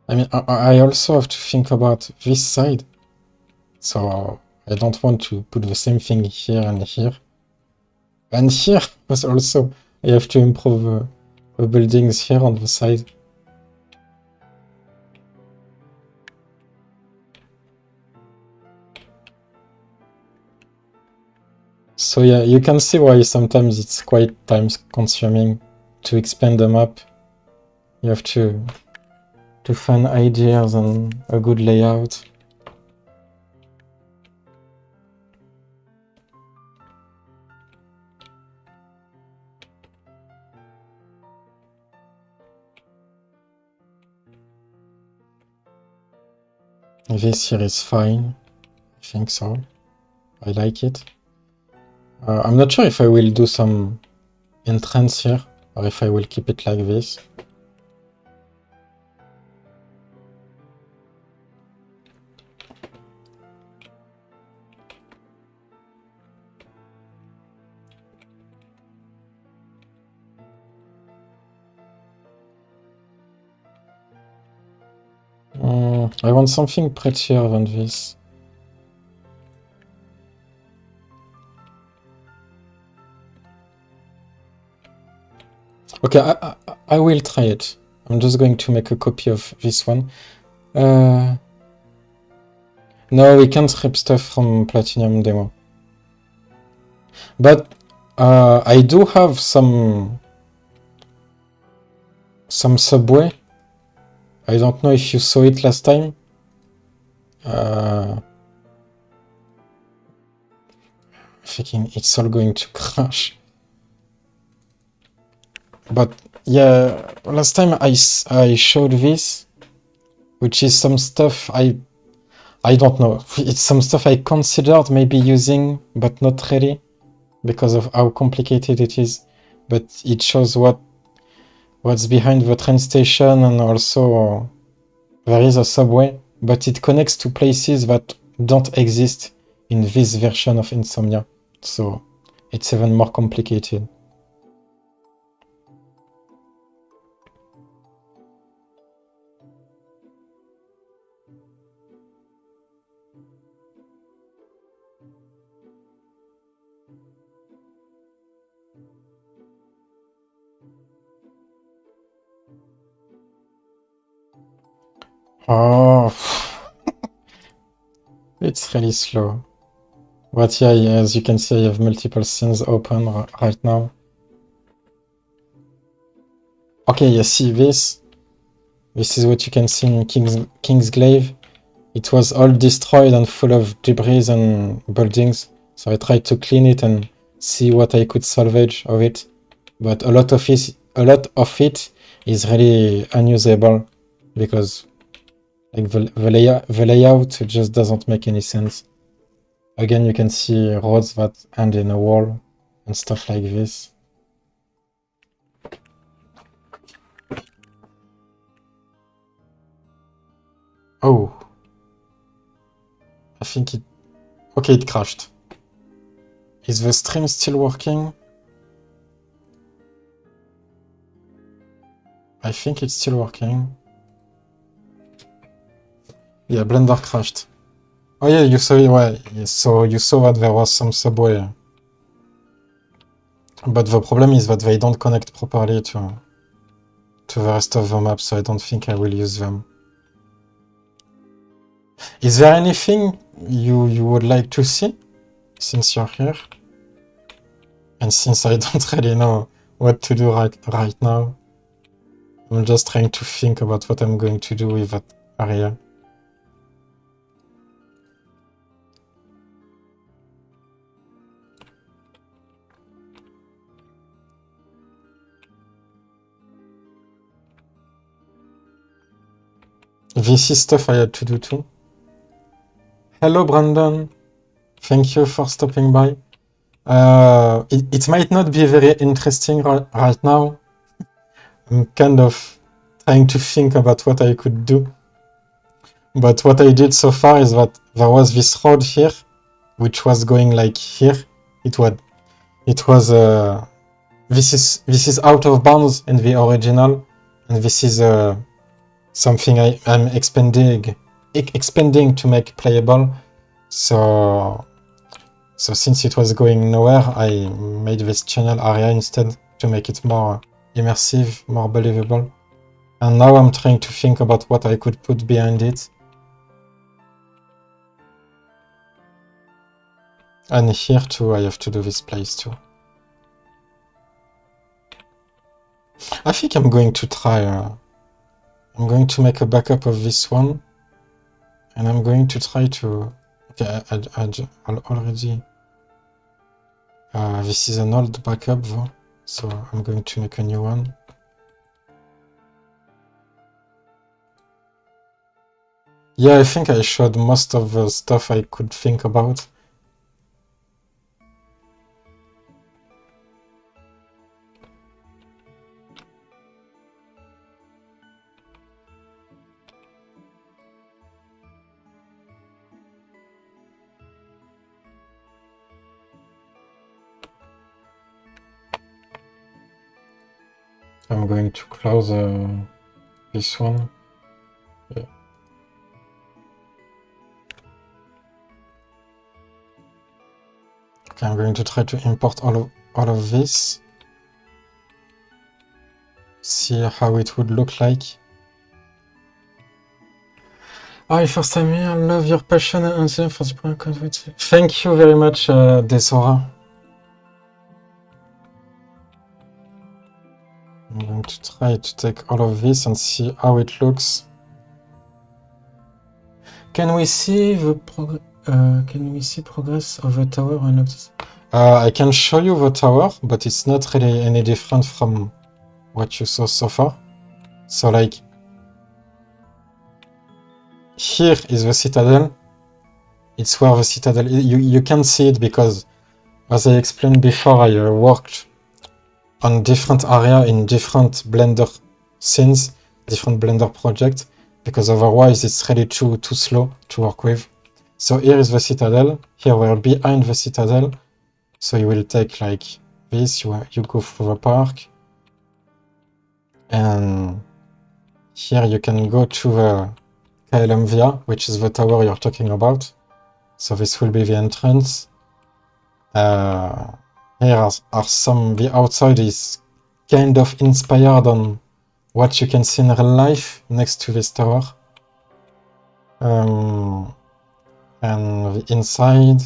A: I mean, I also have to think about this side, so I don't want to put the same thing here and here. And here, but also I have to improve the buildings here on the side. So yeah, you can see why sometimes it's quite time consuming to expand the map. You have to find ideas and a good layout. This here is fine. I think so. I like it. I'm not sure if I will do some entrance here or if I will keep it like this. I want something prettier than this. Okay, I will try it. I'm just going to make a copy of this one. No, we can't rip stuff from Platinum demo. But I do have some subway. I don't know if you saw it last time. Thinking it's all going to crash. But yeah, last time I showed this, which is some stuff I don't know. It's some stuff I considered maybe using, but not really, because of how complicated it is. But it shows what's behind the train station, and also there is a subway, but it connects to places that don't exist in this version of Insomnia. So it's even more complicated. Oh, it's really slow. But yeah, as you can see, I have multiple scenes open right now. Okay, you see this? This is what you can see in Kingsglaive. It was all destroyed and full of debris and buildings. So I tried to clean it and see what I could salvage of it. But a lot of it is really unusable because like the layout just doesn't make any sense. Again, you can see roads that end in a wall and stuff like this. Oh. I think it... Okay, it crashed. Is the stream still working? I think it's still working. Yeah, Blender crashed. Oh yeah, you saw it, ouais. So you saw that there was some subway. But the problem is that they don't connect properly to the rest of the map, so I don't think I will use them. Is there anything you would like to see, since you're here? And since I don't really know what to do right now. I'm just trying to think about what I'm going to do with that area. This is stuff I had to do too. Hello, Brandon. Thank you for stopping by. It might not be very interesting right now. I'm kind of trying to think about what I could do. But what I did so far is that there was this road here, which was going like here. This is out of bounds in the original, and this is something I'm expanding to make playable. So since it was going nowhere, I made this channel area instead to make it more immersive, more believable. And now I'm trying to think about what I could put behind it. And here too, I have to do this place too. I think I'm going to try... I'm going to make a backup of this one. And I'm going to try to... Okay, I'll already... this is an old backup though, so I'm going to make a new one. Yeah, I think I showed most of the stuff I could think about. I'm going to close this one. Yeah. Okay, I'm going to try to import all of this. See how it would look like. Hi, first time here. I love your passion and answer for the program. Thank you very much, Desora. I'm going to try to take all of this and see how it looks. Can we see the progress of the tower or not? I can show you the tower, but it's not really any different from what you saw so far. So like, here is the citadel. It's where the citadel, you can see it because, as I explained before, I worked on different area in different Blender scenes, different Blender projects, because otherwise it's really too slow to work with. So here is the citadel. Here we're behind the citadel. So you will take like this, you go through the park. And here you can go to the caelum via, which is the tower you're talking about. So this will be the entrance. Here are some, the outside is kind of inspired on what you can see in real life next to this tower. And the inside.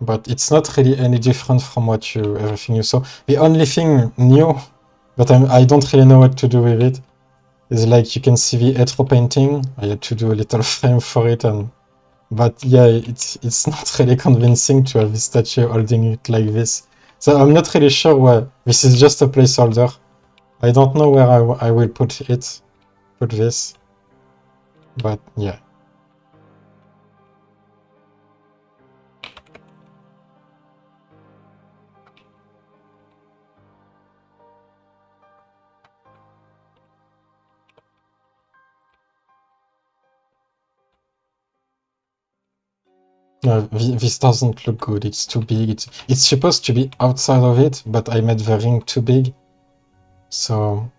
A: But it's not really any different from everything you saw. The only thing new, but I don't really know what to do with it, is like you can see the etro painting. I had to do a little frame for it, but yeah, it's not really convincing to have this statue holding it like this. So I'm not really sure where. This is just a placeholder. I don't know where I will put this, but yeah. No, this doesn't look good. It's too big. It's supposed to be outside of it, but I made the ring too big. So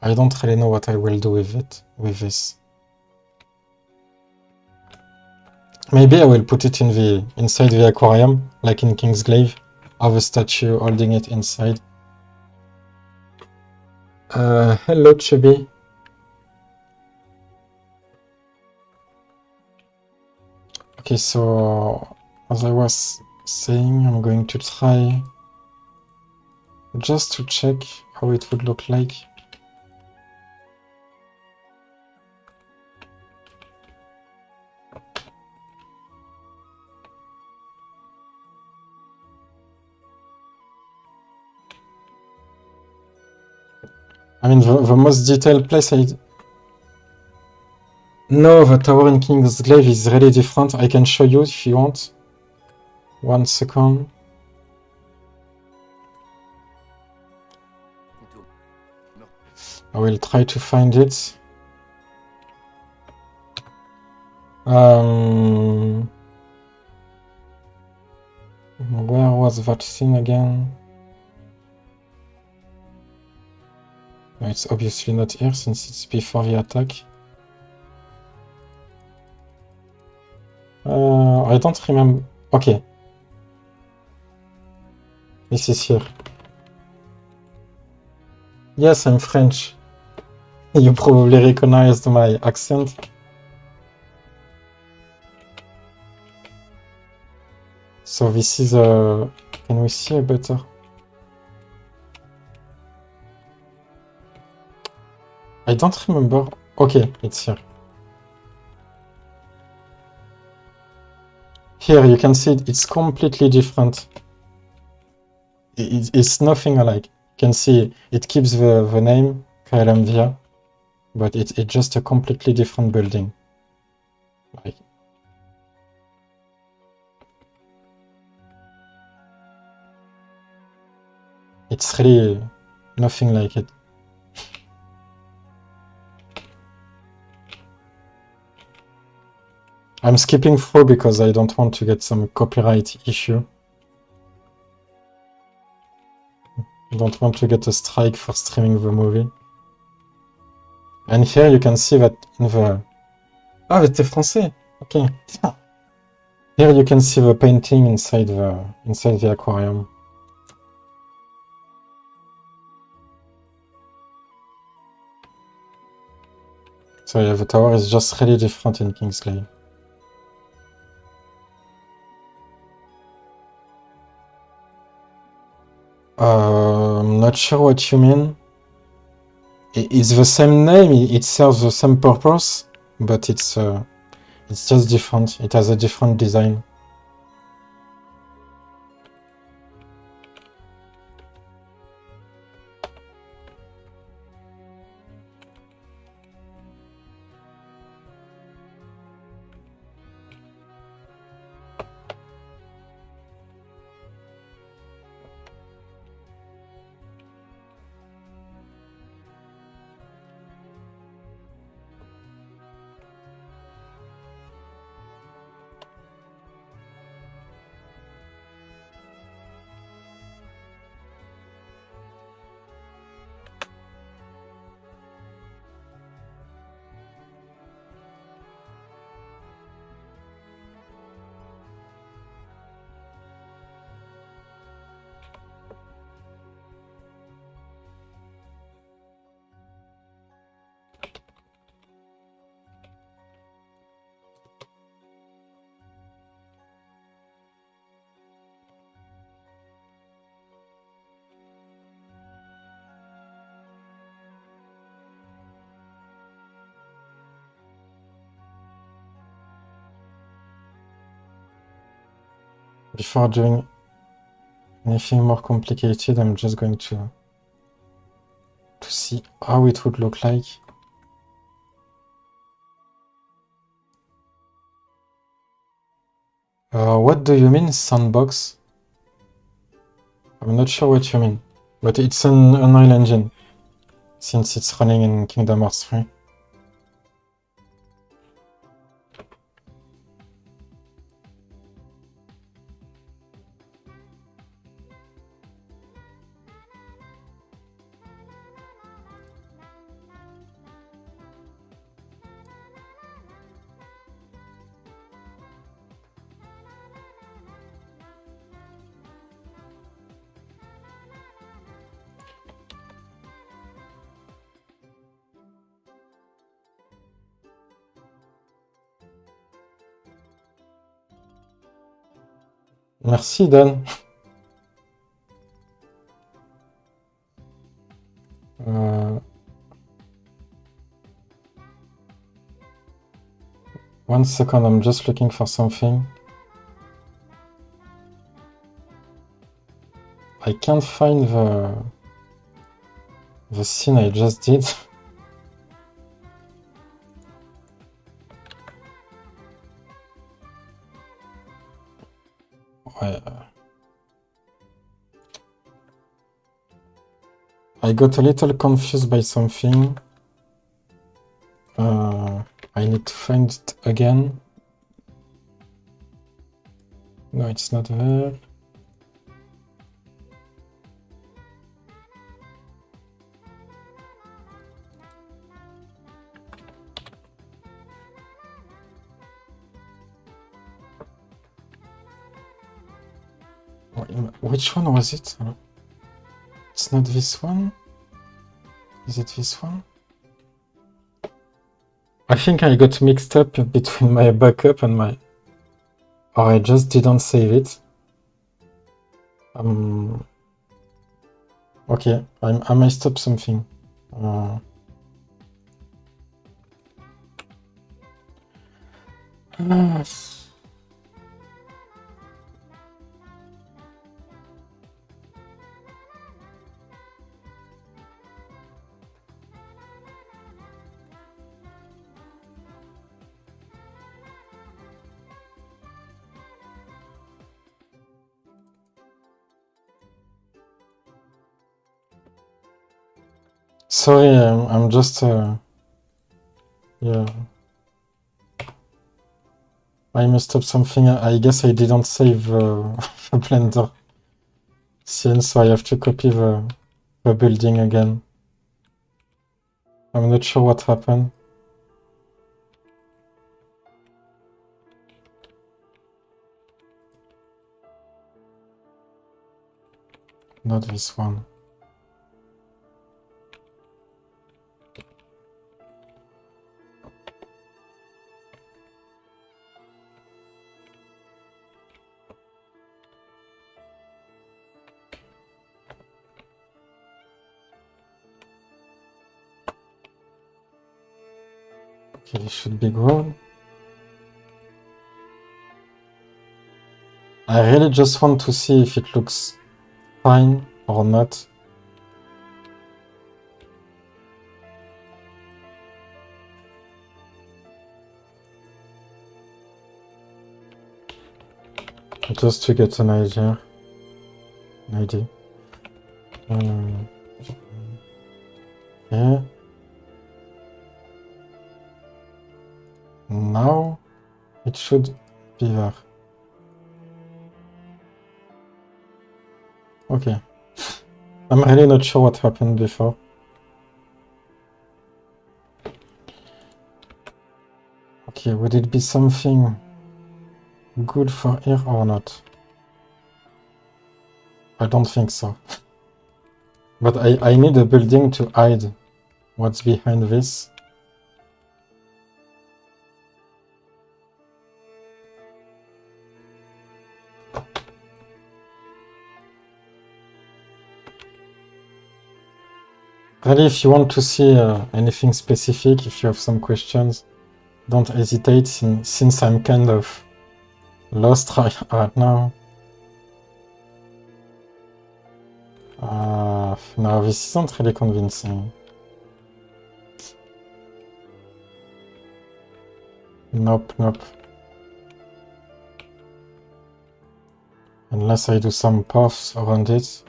A: I don't really know what I will do with it, with this. Maybe I will put it inside the aquarium, like in Kingsglaive. Have a statue holding it inside. Hello, Chubby. Okay, so as I was saying, I'm going to try just to check how it would look like. I mean, the most detailed place I... No, the tower in Kingsglaive is really different. I can show you if you want. 1 second. I will try to find it. Where was that thing again? No, it's obviously not here since it's before the attack. I don't remember. Okay. This is here. Yes, I'm French. You probably recognized my accent. So this is a... Can we see a better? I don't remember. Okay, it's here. Here you can see it's completely different. It's nothing alike. You can see it keeps the name caelum, but it's just a completely different building. Like, it's really nothing like it. I'm skipping through because I don't want to get some copyright issue. I don't want to get a strike for streaming the movie. And here you can see that in the... Ah, but t'es français! Okay. Here you can see the painting inside the aquarium. So yeah, the tower is just really different in Kingsglaive. I'm not sure what you mean. It's the same name, it serves the same purpose, but it's just different. It has a different design. Before doing anything more complicated, I'm just going to see how it would look like. What do you mean, sandbox? I'm not sure what you mean, but it's an Unreal Engine, since it's running in Kingdom Hearts 3. Merci, Dan. Euh, 1 second, I'm just looking for something. I can't find the scene I just did. Ouais. I got a little confused by something. I need to find it again. No, it's not there. Which one was it? It's not this one? Is it this one? I think I got mixed up between my backup and my... Or I just didn't save it. Okay, I messed up something. Sorry, I'm just... yeah. I messed up something. I guess I didn't save the Blender scene, so I have to copy the building again. I'm not sure what happened. Not this one. Okay, this should be good. I really just want to see if it looks fine or not. Just to get an idea. Yeah. Now it should be there. Okay. I'm really not sure what happened before. Okay, would it be something good for here or not? I don't think so. But I need a building to hide what's behind this. Really, if you want to see anything specific, if you have some questions, don't hesitate, since I'm kind of lost right now. No, this isn't really convincing. Nope. Unless I do some paths around it.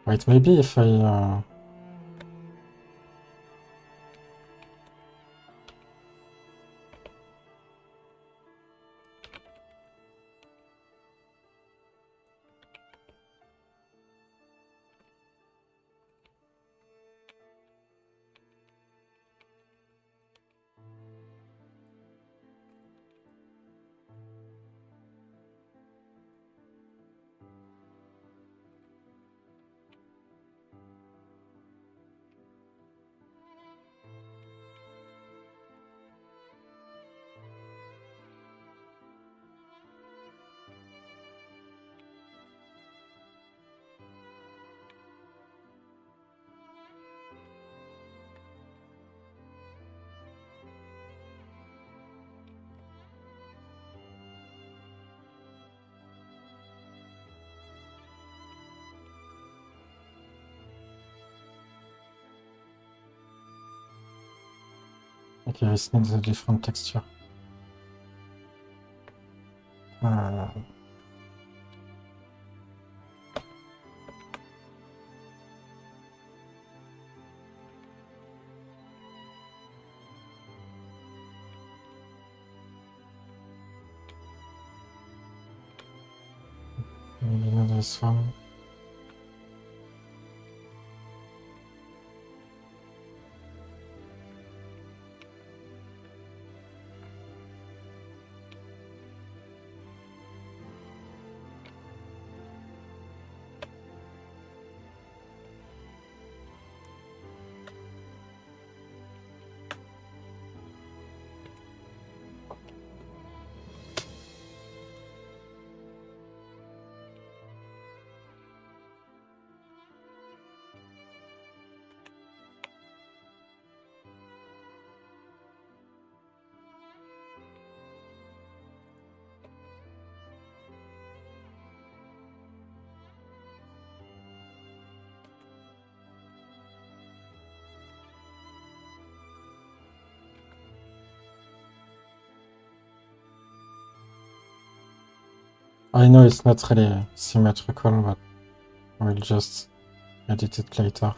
A: Wait, maybe if I... Okay, this needs a different texture. Maybe not this one. I know it's not really symmetrical, but I will just edit it later.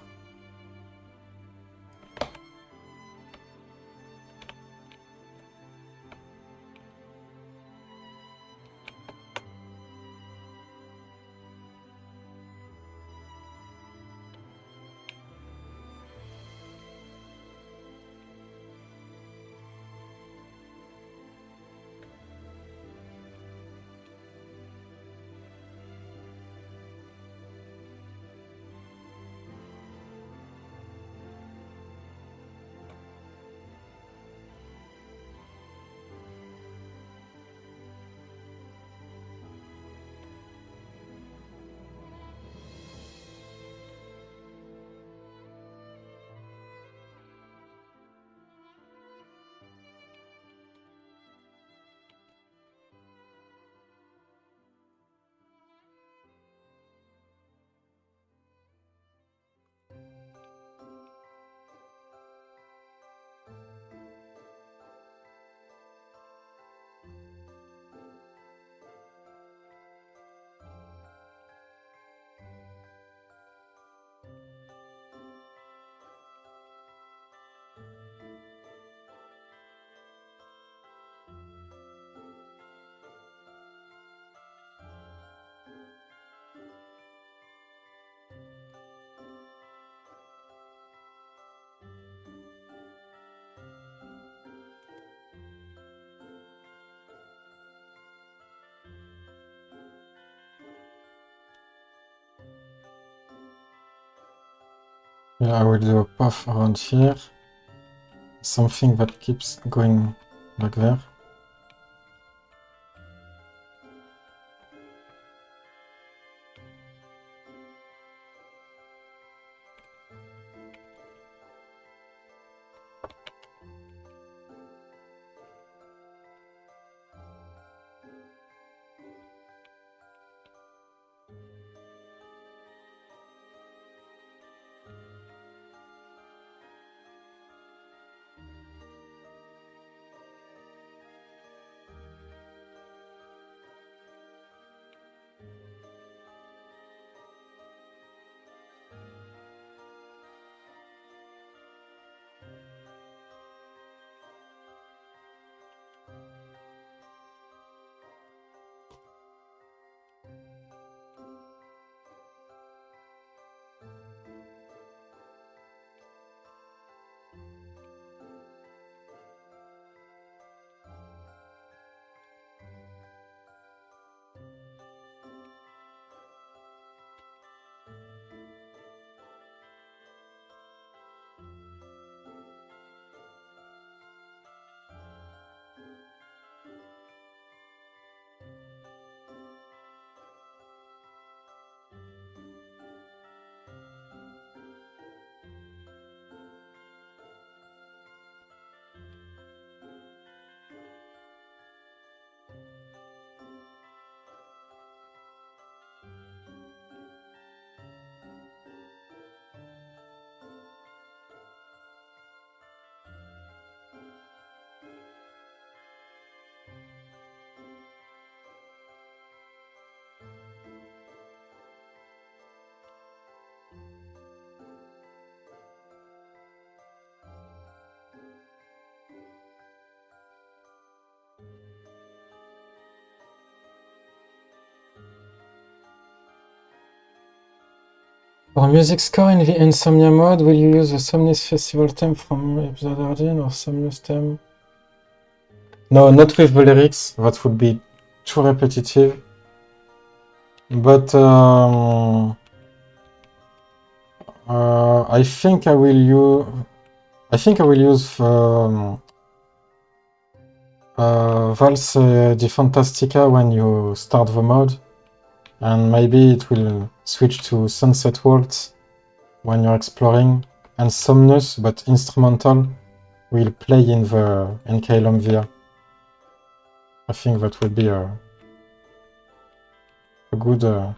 A: Yeah, I will do a puff around here. Something that keeps going like there. For music score in the Insomnia mode, will you use the Somnius Festival theme from episode 13 or Somnius theme? No, not with the lyrics, that would be too repetitive. But I think I will use Valse di Fantastica when you start the mode, and maybe it will switch to Sunset Waltz when you're exploring, and Somnus, but instrumental, will play in caelum via. I think that would be a good. I'm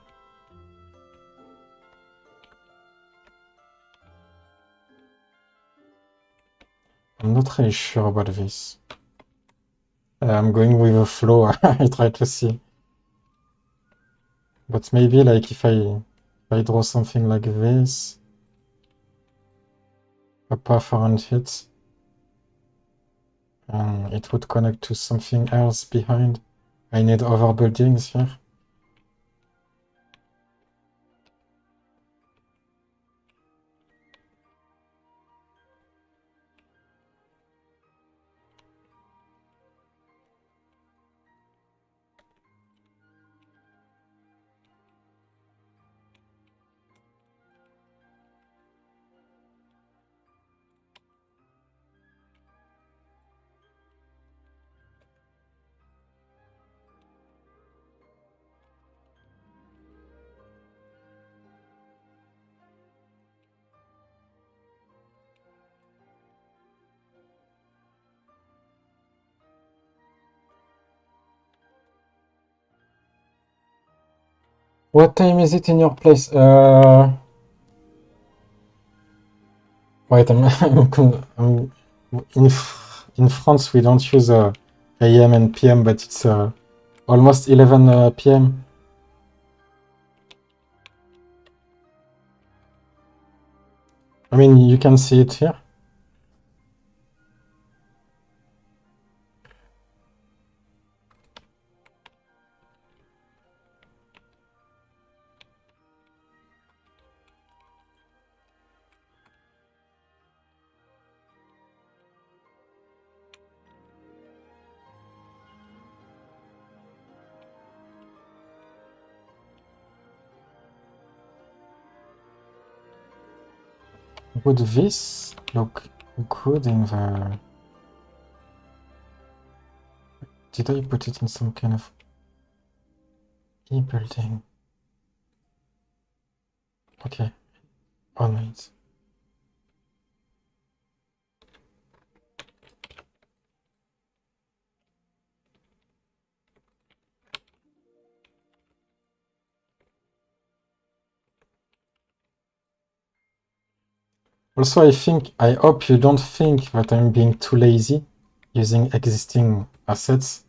A: not really sure about this. I'm going with the flow. I try to see. But maybe like if I draw something like this, a perforant hit, and it would connect to something else behind. I need other buildings here. What time is it in your place? Wait, I'm in France. We don't use AM and PM, but it's almost 11 PM. I mean, you can see it here. Would this look good in the... Did I put it in some kind of e-building? Okay, all right. Also, I hope you don't think that I'm being too lazy using existing assets,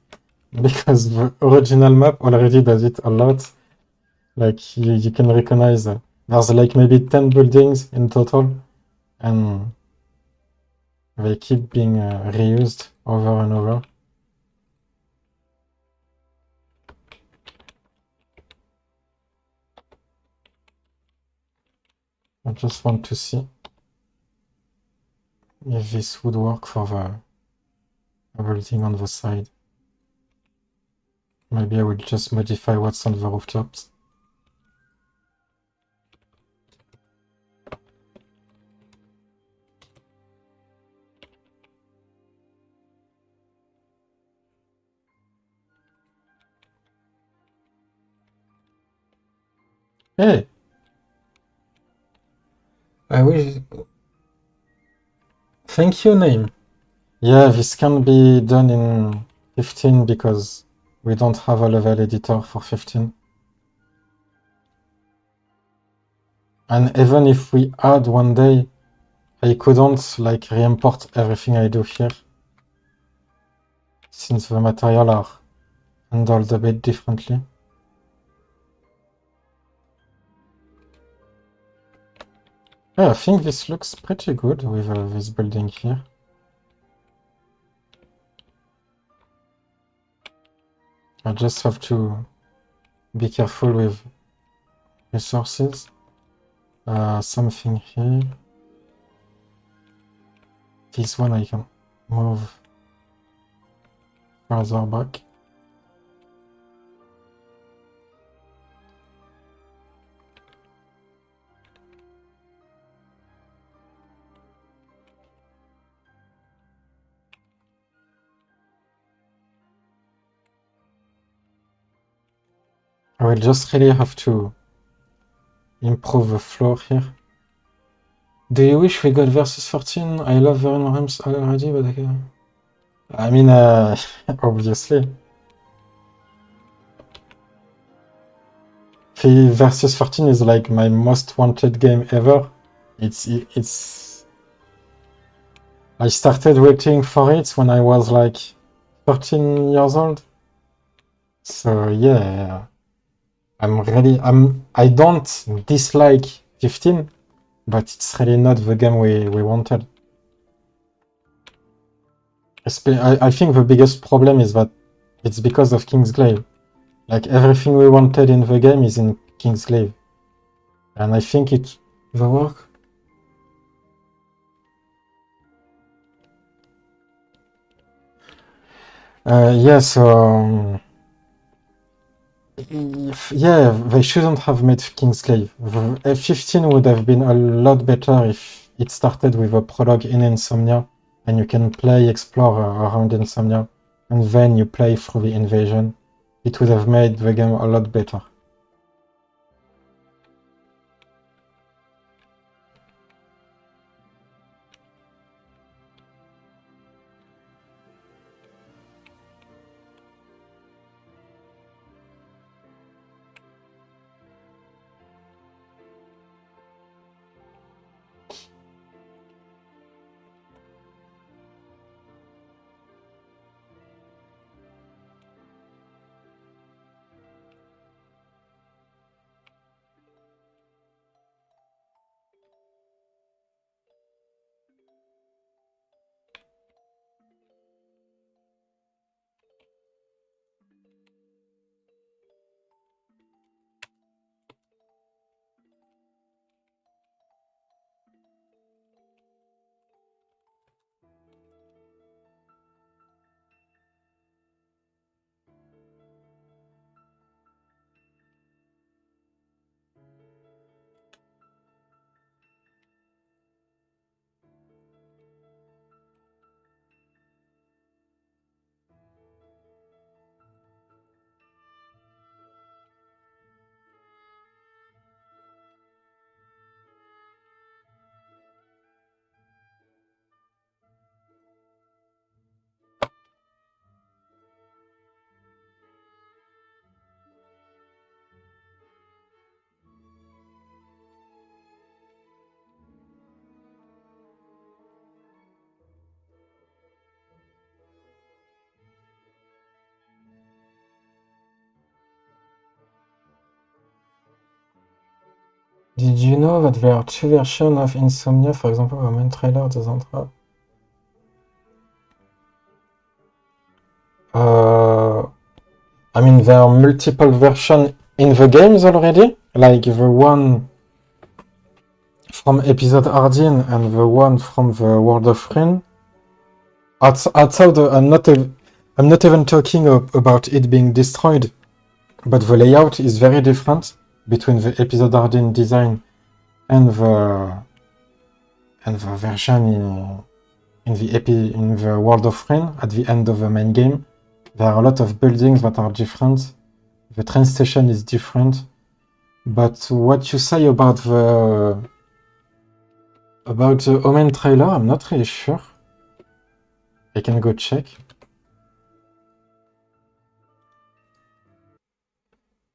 A: because the original map already does it a lot. Like, you can recognize there's like maybe 10 buildings in total, and they keep being reused over and over. I just want to see if this would work for the building on the side. Maybe I will just modify what's on the rooftops. Hey! I wish... Thank you, name. Yeah, this can be done in 15 because we don't have a level editor for 15. And even if we add one day, I couldn't like re-import everything I do here, since the material are handled a bit differently. Yeah, I think this looks pretty good with this building here. I just have to be careful with resources. Something here. This one I can move further back. I will just really have to improve the floor here. Do you wish we got versus 14? I love Veren Rams already, but I mean, obviously. Versus 14 is like my most wanted game ever. It's. I started waiting for it when I was like 13 years old. So yeah, I don't dislike 15, but it's really not the game we wanted. I think the biggest problem is that it's because of Kingsglaive. Like everything we wanted in the game is in Kingsglaive. And I think it will work. Yeah, so yeah, they shouldn't have made Kingsglaive. The 15 would have been a lot better if it started with a prologue in Insomnia, and you can explore around Insomnia, and then you play through the invasion. It would have made the game a lot better. Did you know that there are two versions of Insomnia? For example, the main trailer doesn't have. I mean, there are multiple versions in the games already, like the one from episode Ardeen and the one from the World of Rin. Outside, I'm not even talking about it being destroyed, but the layout is very different between the episode Ardeen design and the version in the World of Rin at the end of the main game. There are a lot of buildings that are different. The train station is different. But what you say about the Omen trailer, I'm not really sure. I can go check.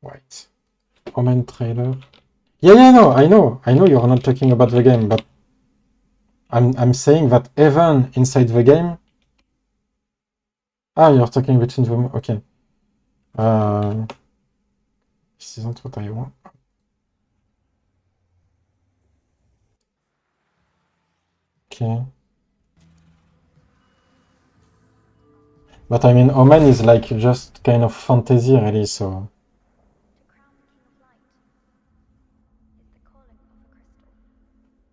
A: Wait. Omen trailer. Yeah, no, I know you're not talking about the game, but I'm saying that even inside the game. Ah, you're talking between them. Okay. This isn't what I want. Okay. But I mean, Omen is like just kind of fantasy, really, so.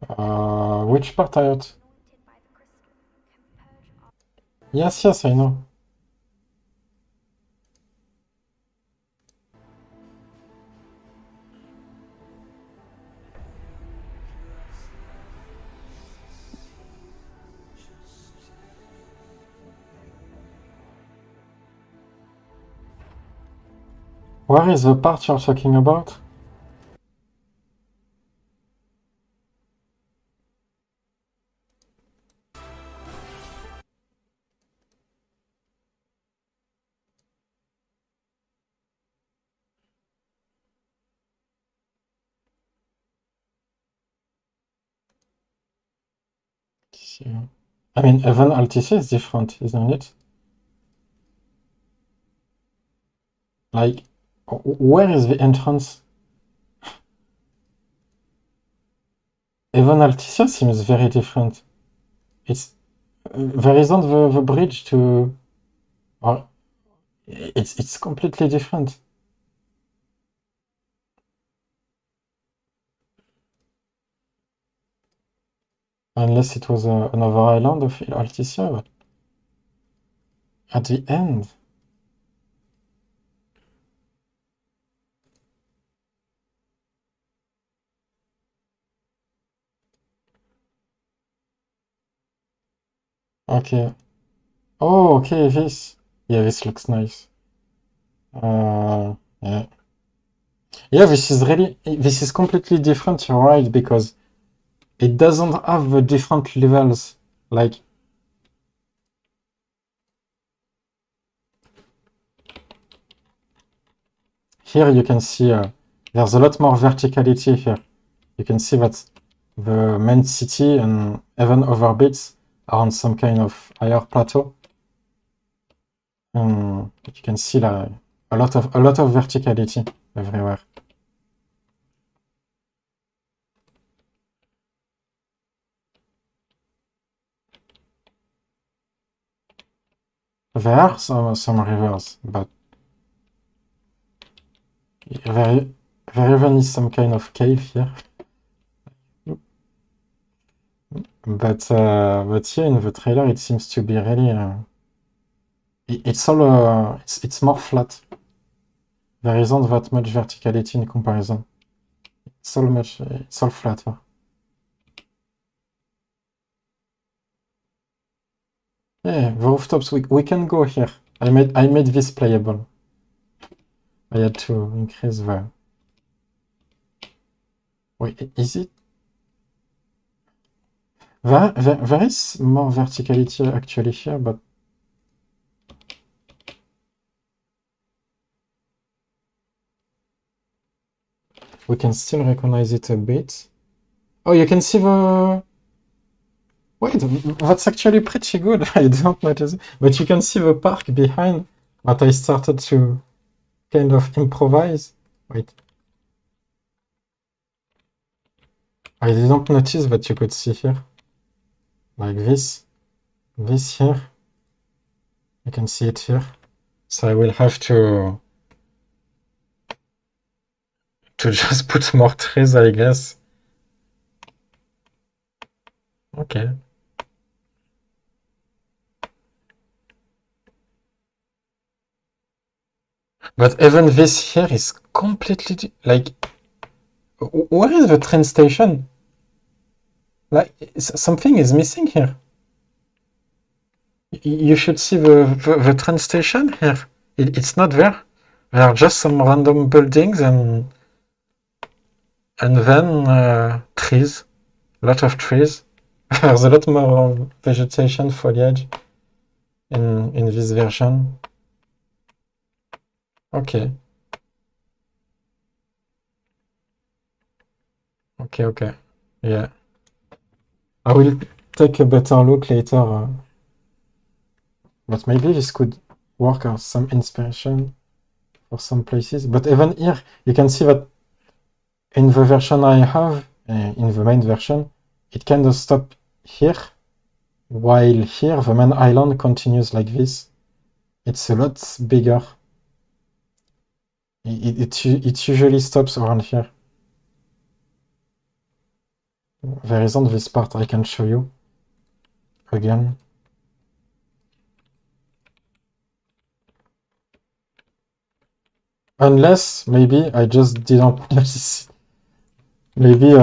A: Which part are you at? Yes, yes, I know. Where is the part you're talking about? Yeah. I mean, even LTC is different, isn't it? Like, where is the entrance? Even LTC seems very different. It's there isn't the bridge to, or it's completely different. Unless it was another island of Alticia, but at the end. Okay. Oh, okay, this. Yeah, this looks nice. Yeah. Yeah, this is completely different, you're right, because it doesn't have the different levels. Like, here you can see there's a lot more verticality here. You can see that the main city and even other bits are on some kind of higher plateau. You can see like a lot of verticality everywhere. There are some rivers, but there even is some kind of cave here. But yeah, in the trailer it seems to be really it's more flat. There isn't that much verticality in comparison. It's all flatter. Yeah, the rooftops we can go here. I made this playable. I had to increase the. Wait, is it? There is more verticality actually here, but we can still recognize it a bit. Oh, you can see the. Wait, that's actually pretty good. I don't notice it. But you can see the park behind that I started to kind of improvise. Wait, I didn't notice that you could see here. Like this here. You can see it here. So I will have to just put more trees, I guess. Okay. But even this here is completely like, where is the train station? Like, something is missing here. You should see the train station here. It's not there. There are just some random buildings and then trees. A lot of trees. There's a lot more vegetation, foliage in this version. Okay. Okay. Yeah. I will take a better look later. But maybe this could work as some inspiration for some places. But even here, you can see that in the version I have, in the main version, it kind of stops here, while here the main island continues like this. It's a lot bigger. It usually stops around here. There isn't this part I can show you again. Unless maybe I just didn't notice. Maybe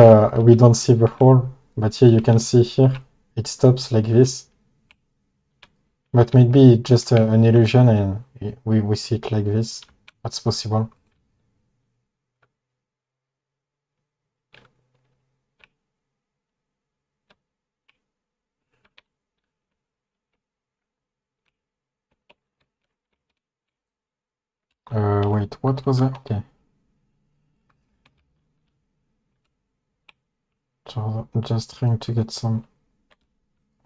A: we don't see the hole, but here you can see here it stops like this. But maybe it's just an illusion and we see it like this. That's possible. Wait, what was that? Okay. So just trying to get some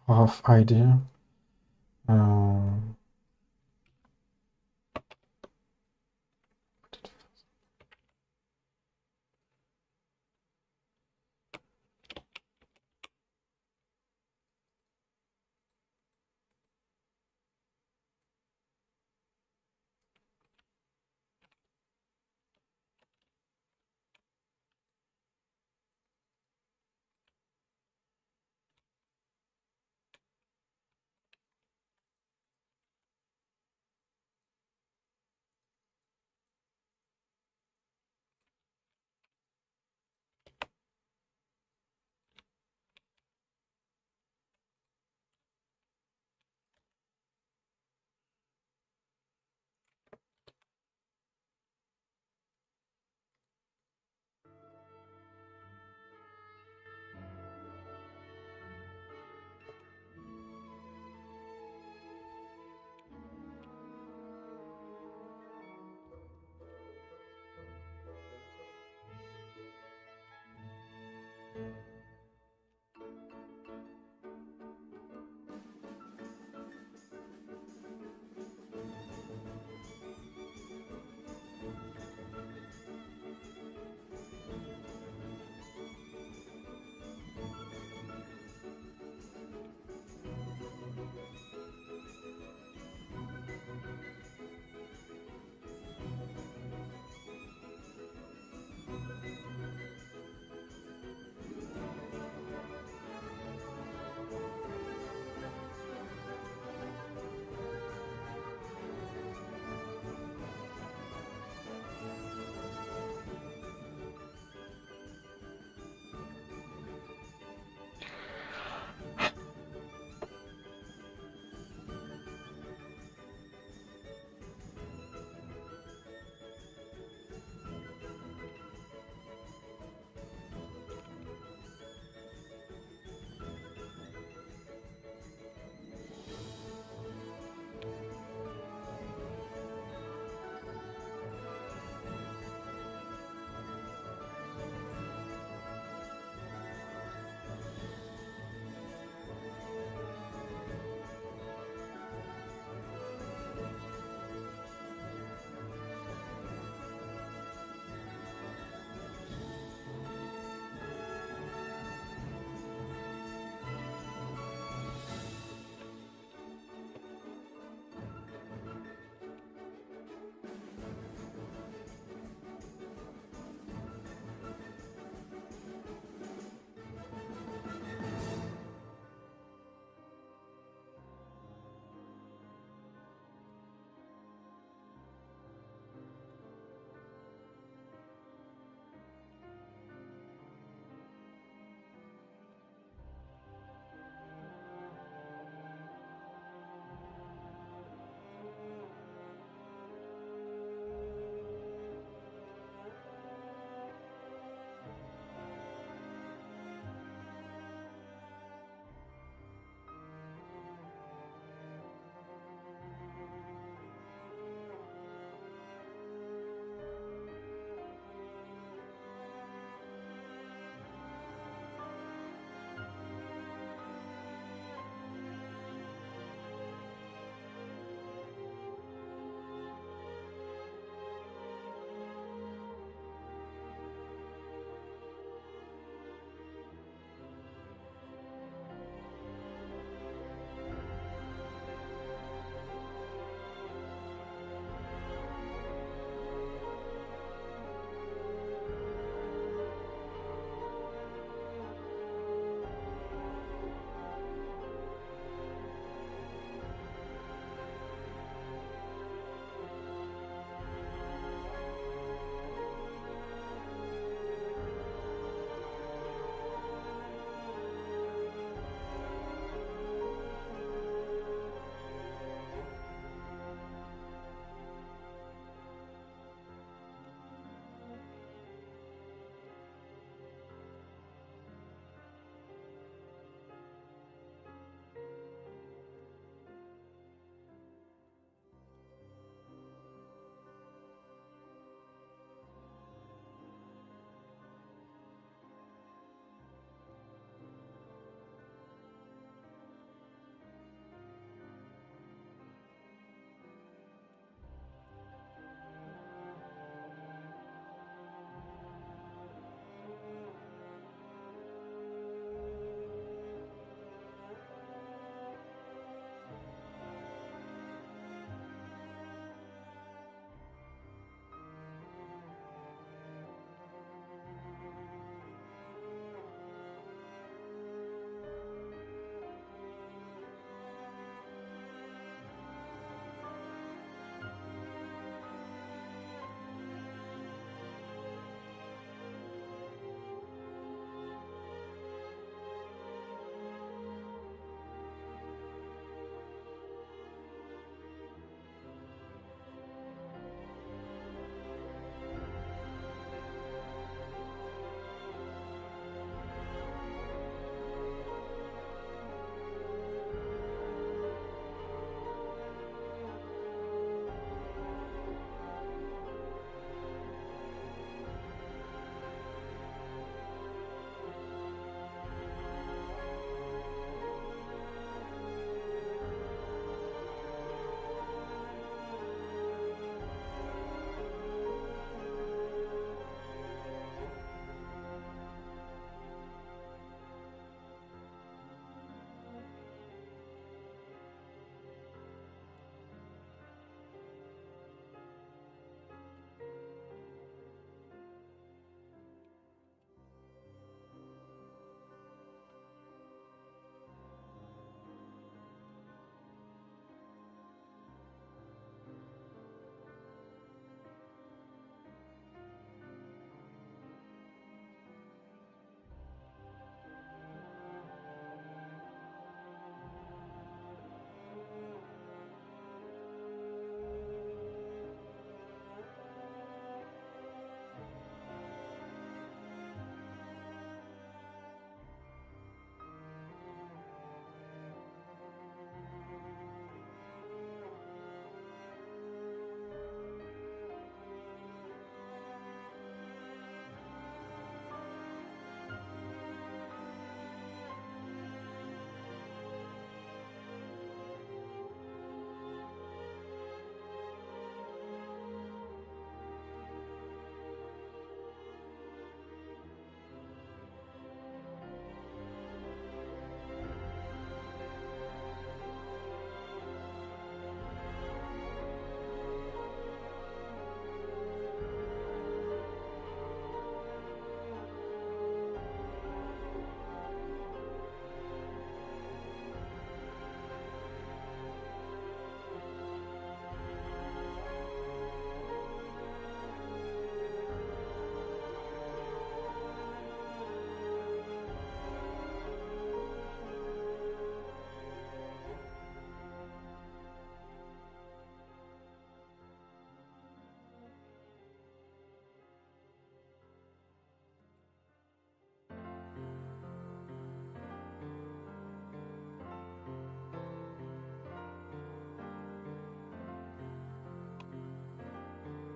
A: rough idea. Um,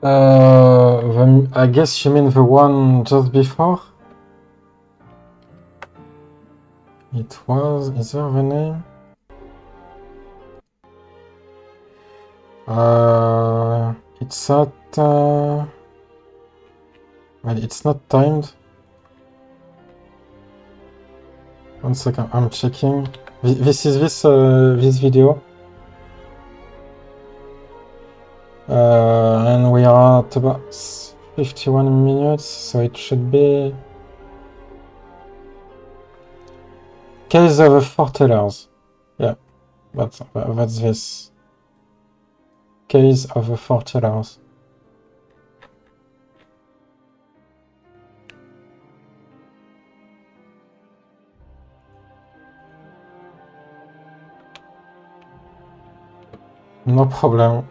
A: I guess you mean the one just before? It was... Is there the name? It's at... Well, it's not timed. One second, I'm checking. This is this video. And we are at about 51 minutes, so it should be... Case of the Foretellers. Yeah, that's this. Case of the Foretellers. No problem.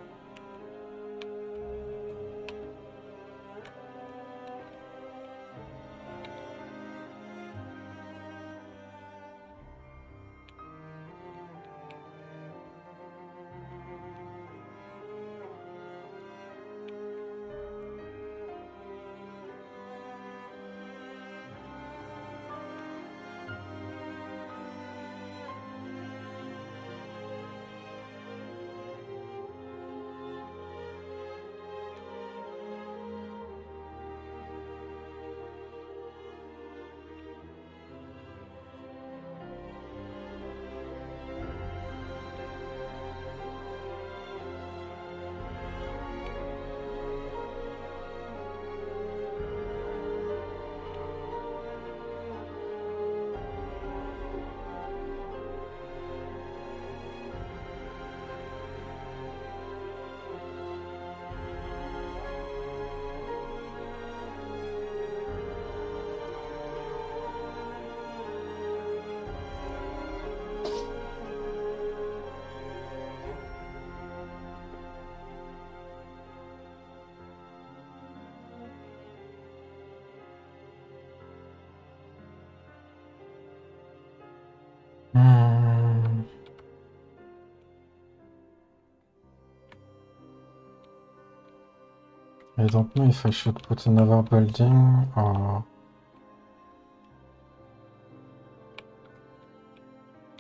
A: I don't know if I should put another building or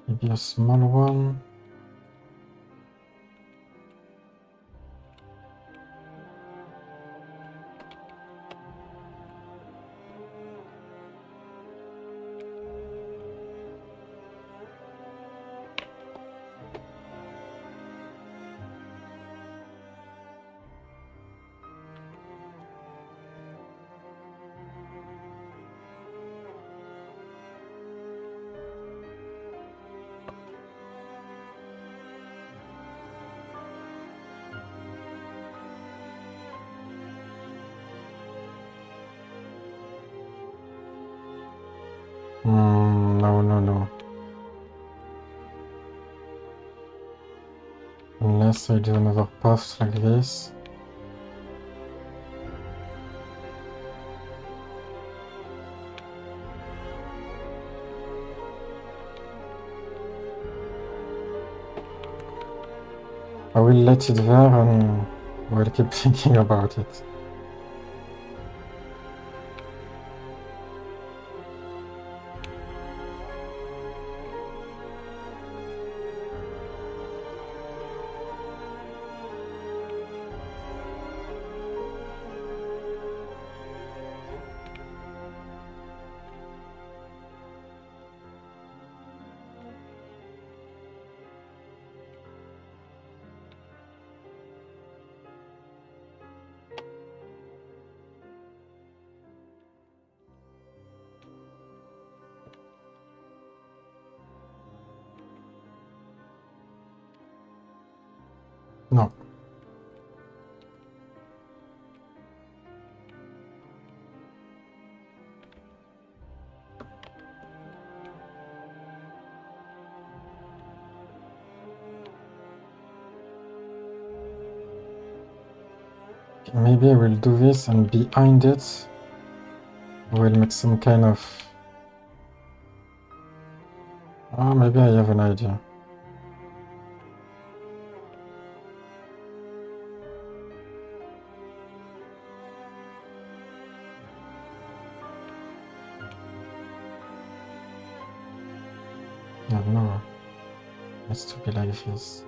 A: maybe a small one. No. Unless I do another path like this. I will let it there and we'll keep thinking about it. No. Maybe I will do this and behind it we'll make some kind of... Oh, maybe I have an idea. Yeah, no. It's to be like this.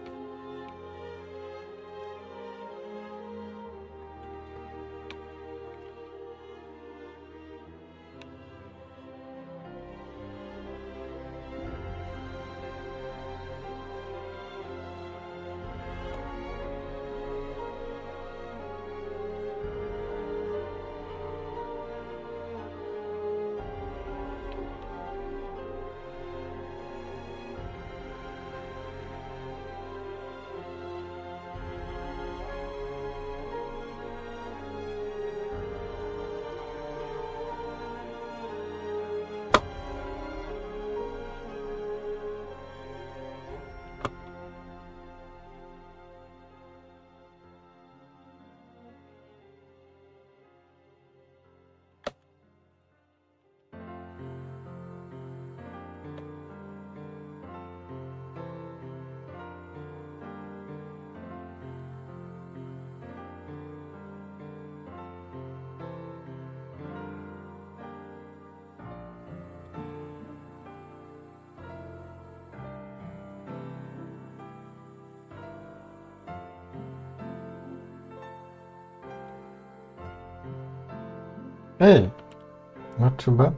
A: Hey, not too bad.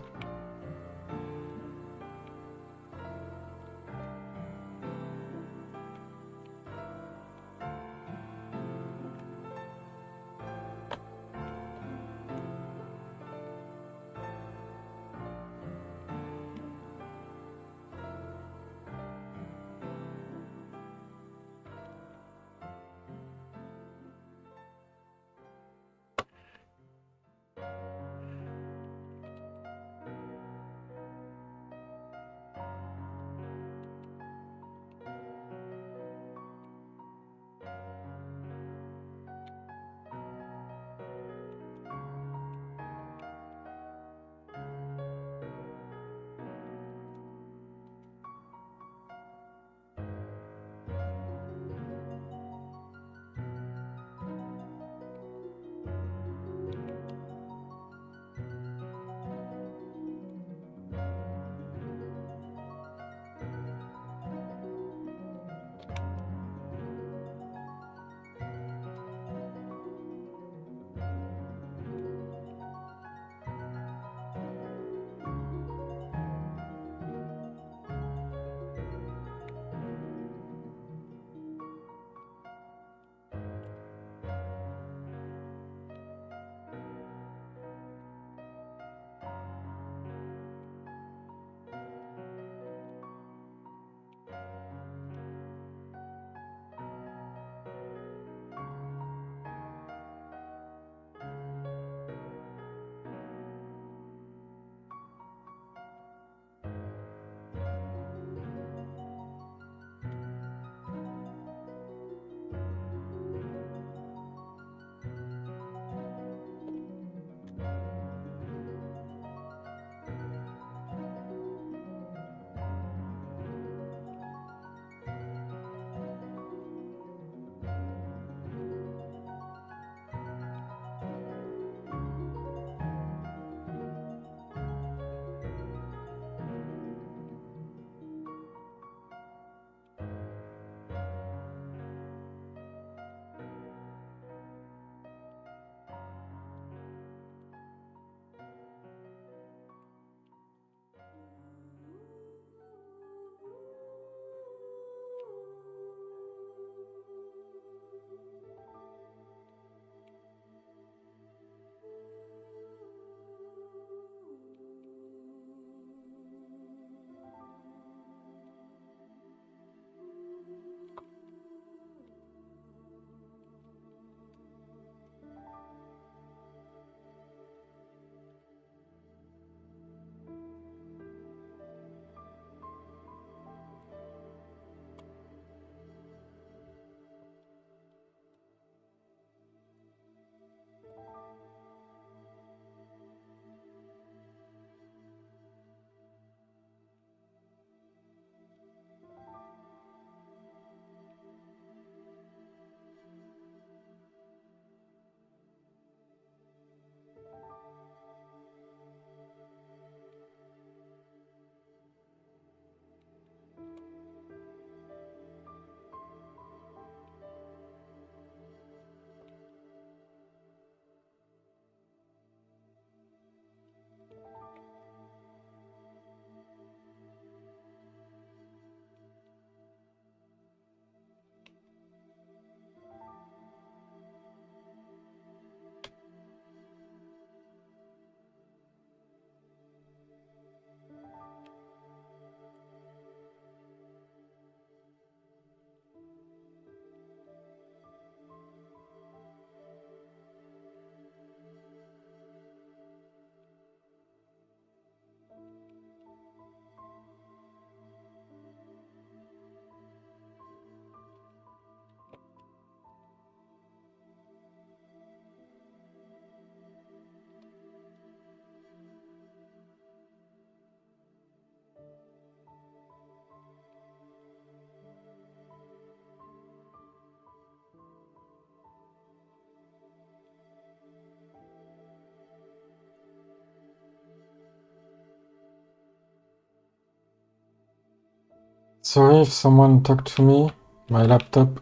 A: Sorry if someone talked to me. My laptop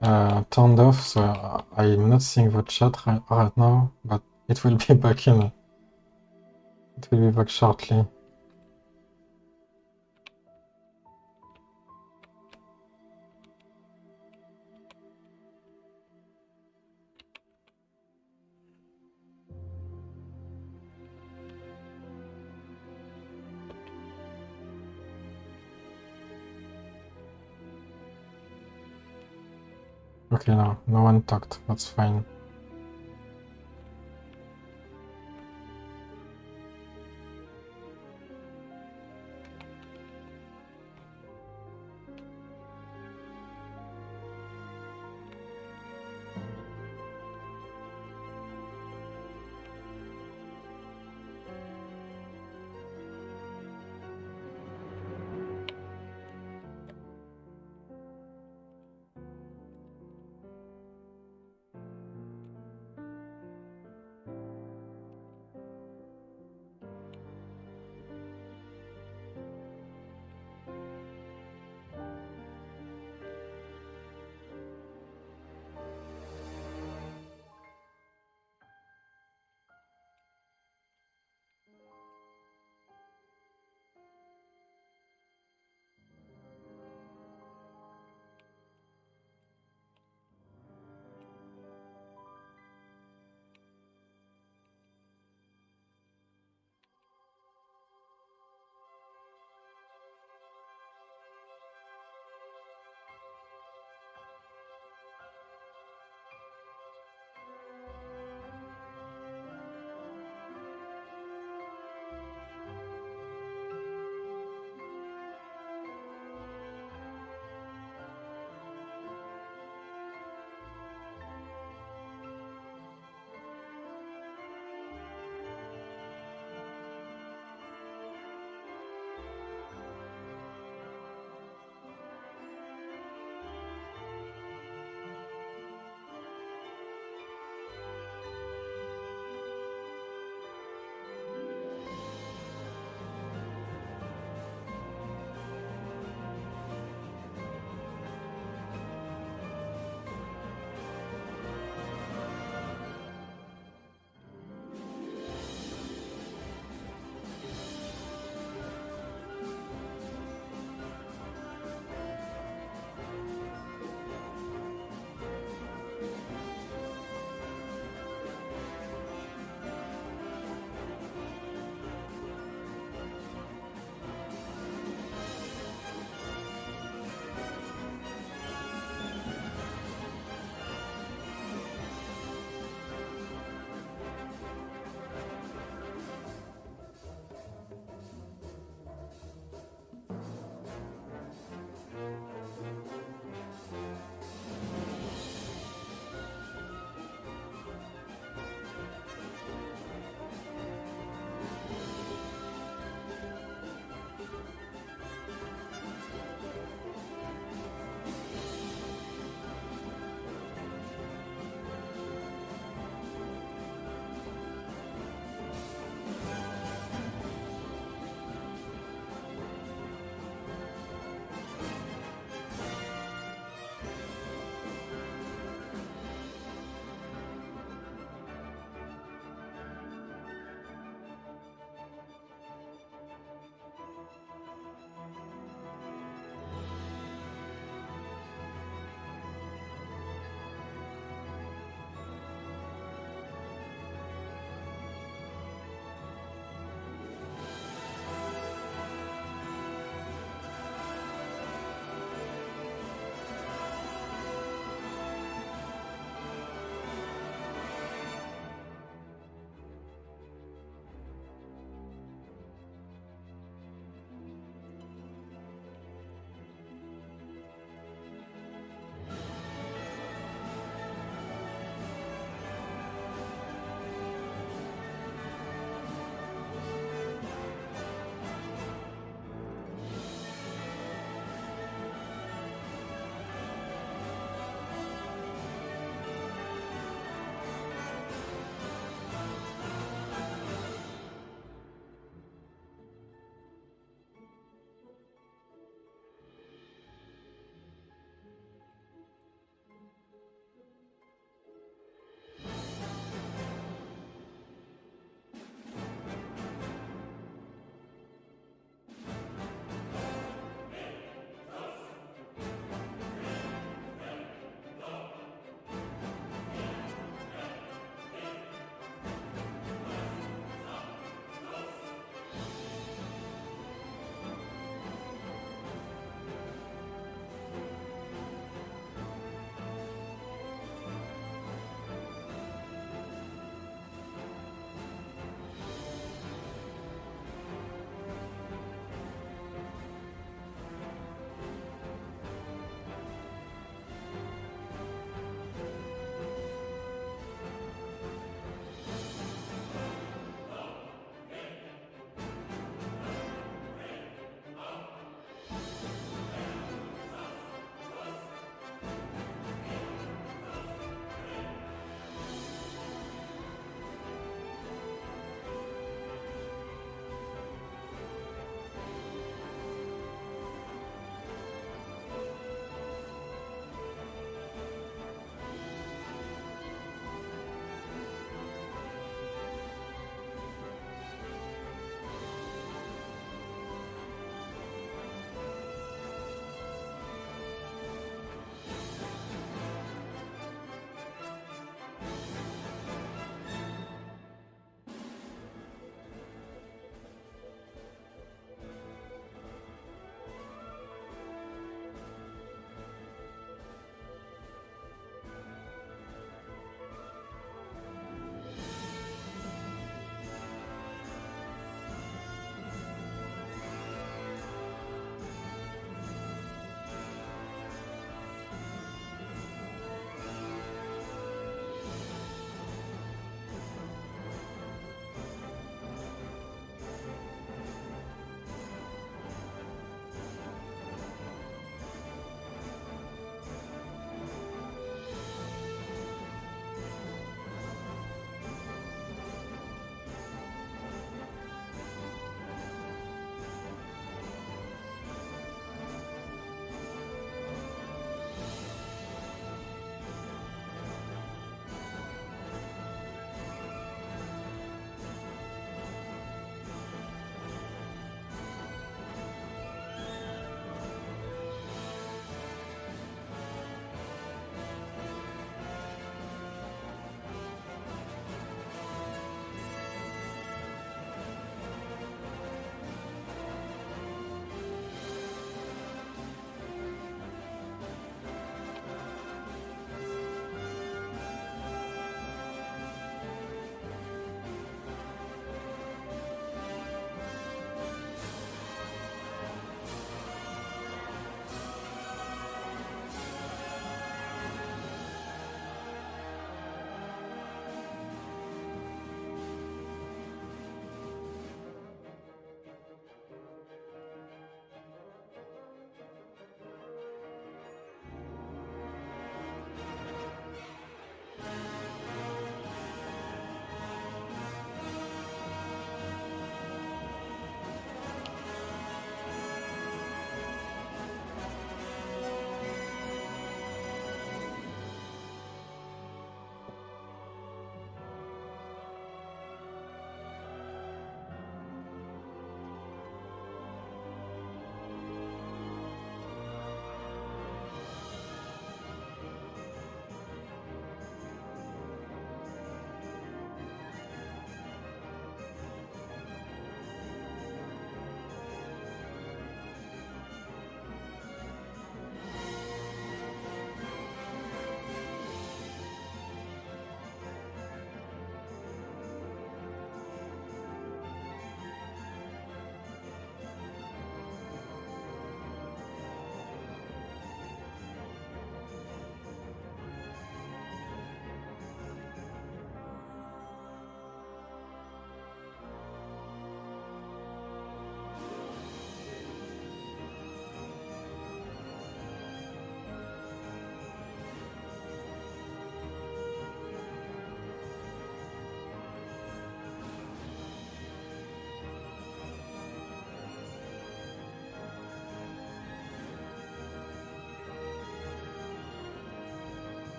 A: turned off, so I'm not seeing the chat right now, but it will be back in. It will be back shortly. Okay, no one talked. That's fine.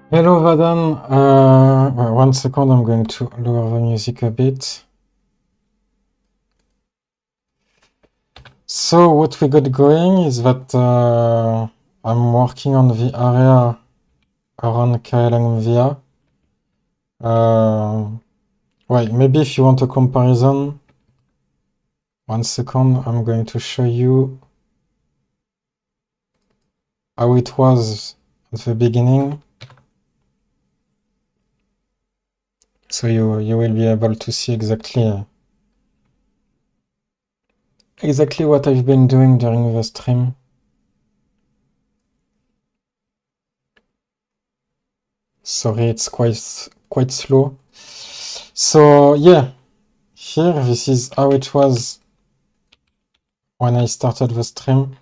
A: Hello Vadan, one second, I'm going to lower the music a bit. So what we got going is that I'm working on the area around caelum via. Wait, maybe if you want a comparison, one second, I'm going to show you how it was at the beginning. So you will be able to see exactly what I've been doing during the stream. Sorry, it's quite slow. So yeah, here this is how it was when I started the stream.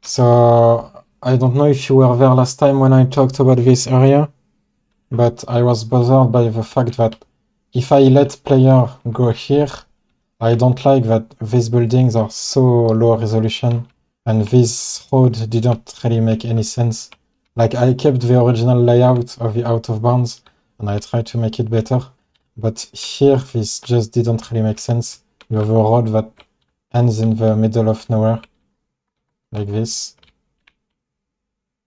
A: So I don't know if you were there last time when I talked about this area, but I was bothered by the fact that if I let player go here, I don't like that these buildings are so low resolution and this road didn't really make any sense. Like I kept the original layout of the out of bounds and I tried to make it better, but here this just didn't really make sense. You have a road that ends in the middle of nowhere, like this,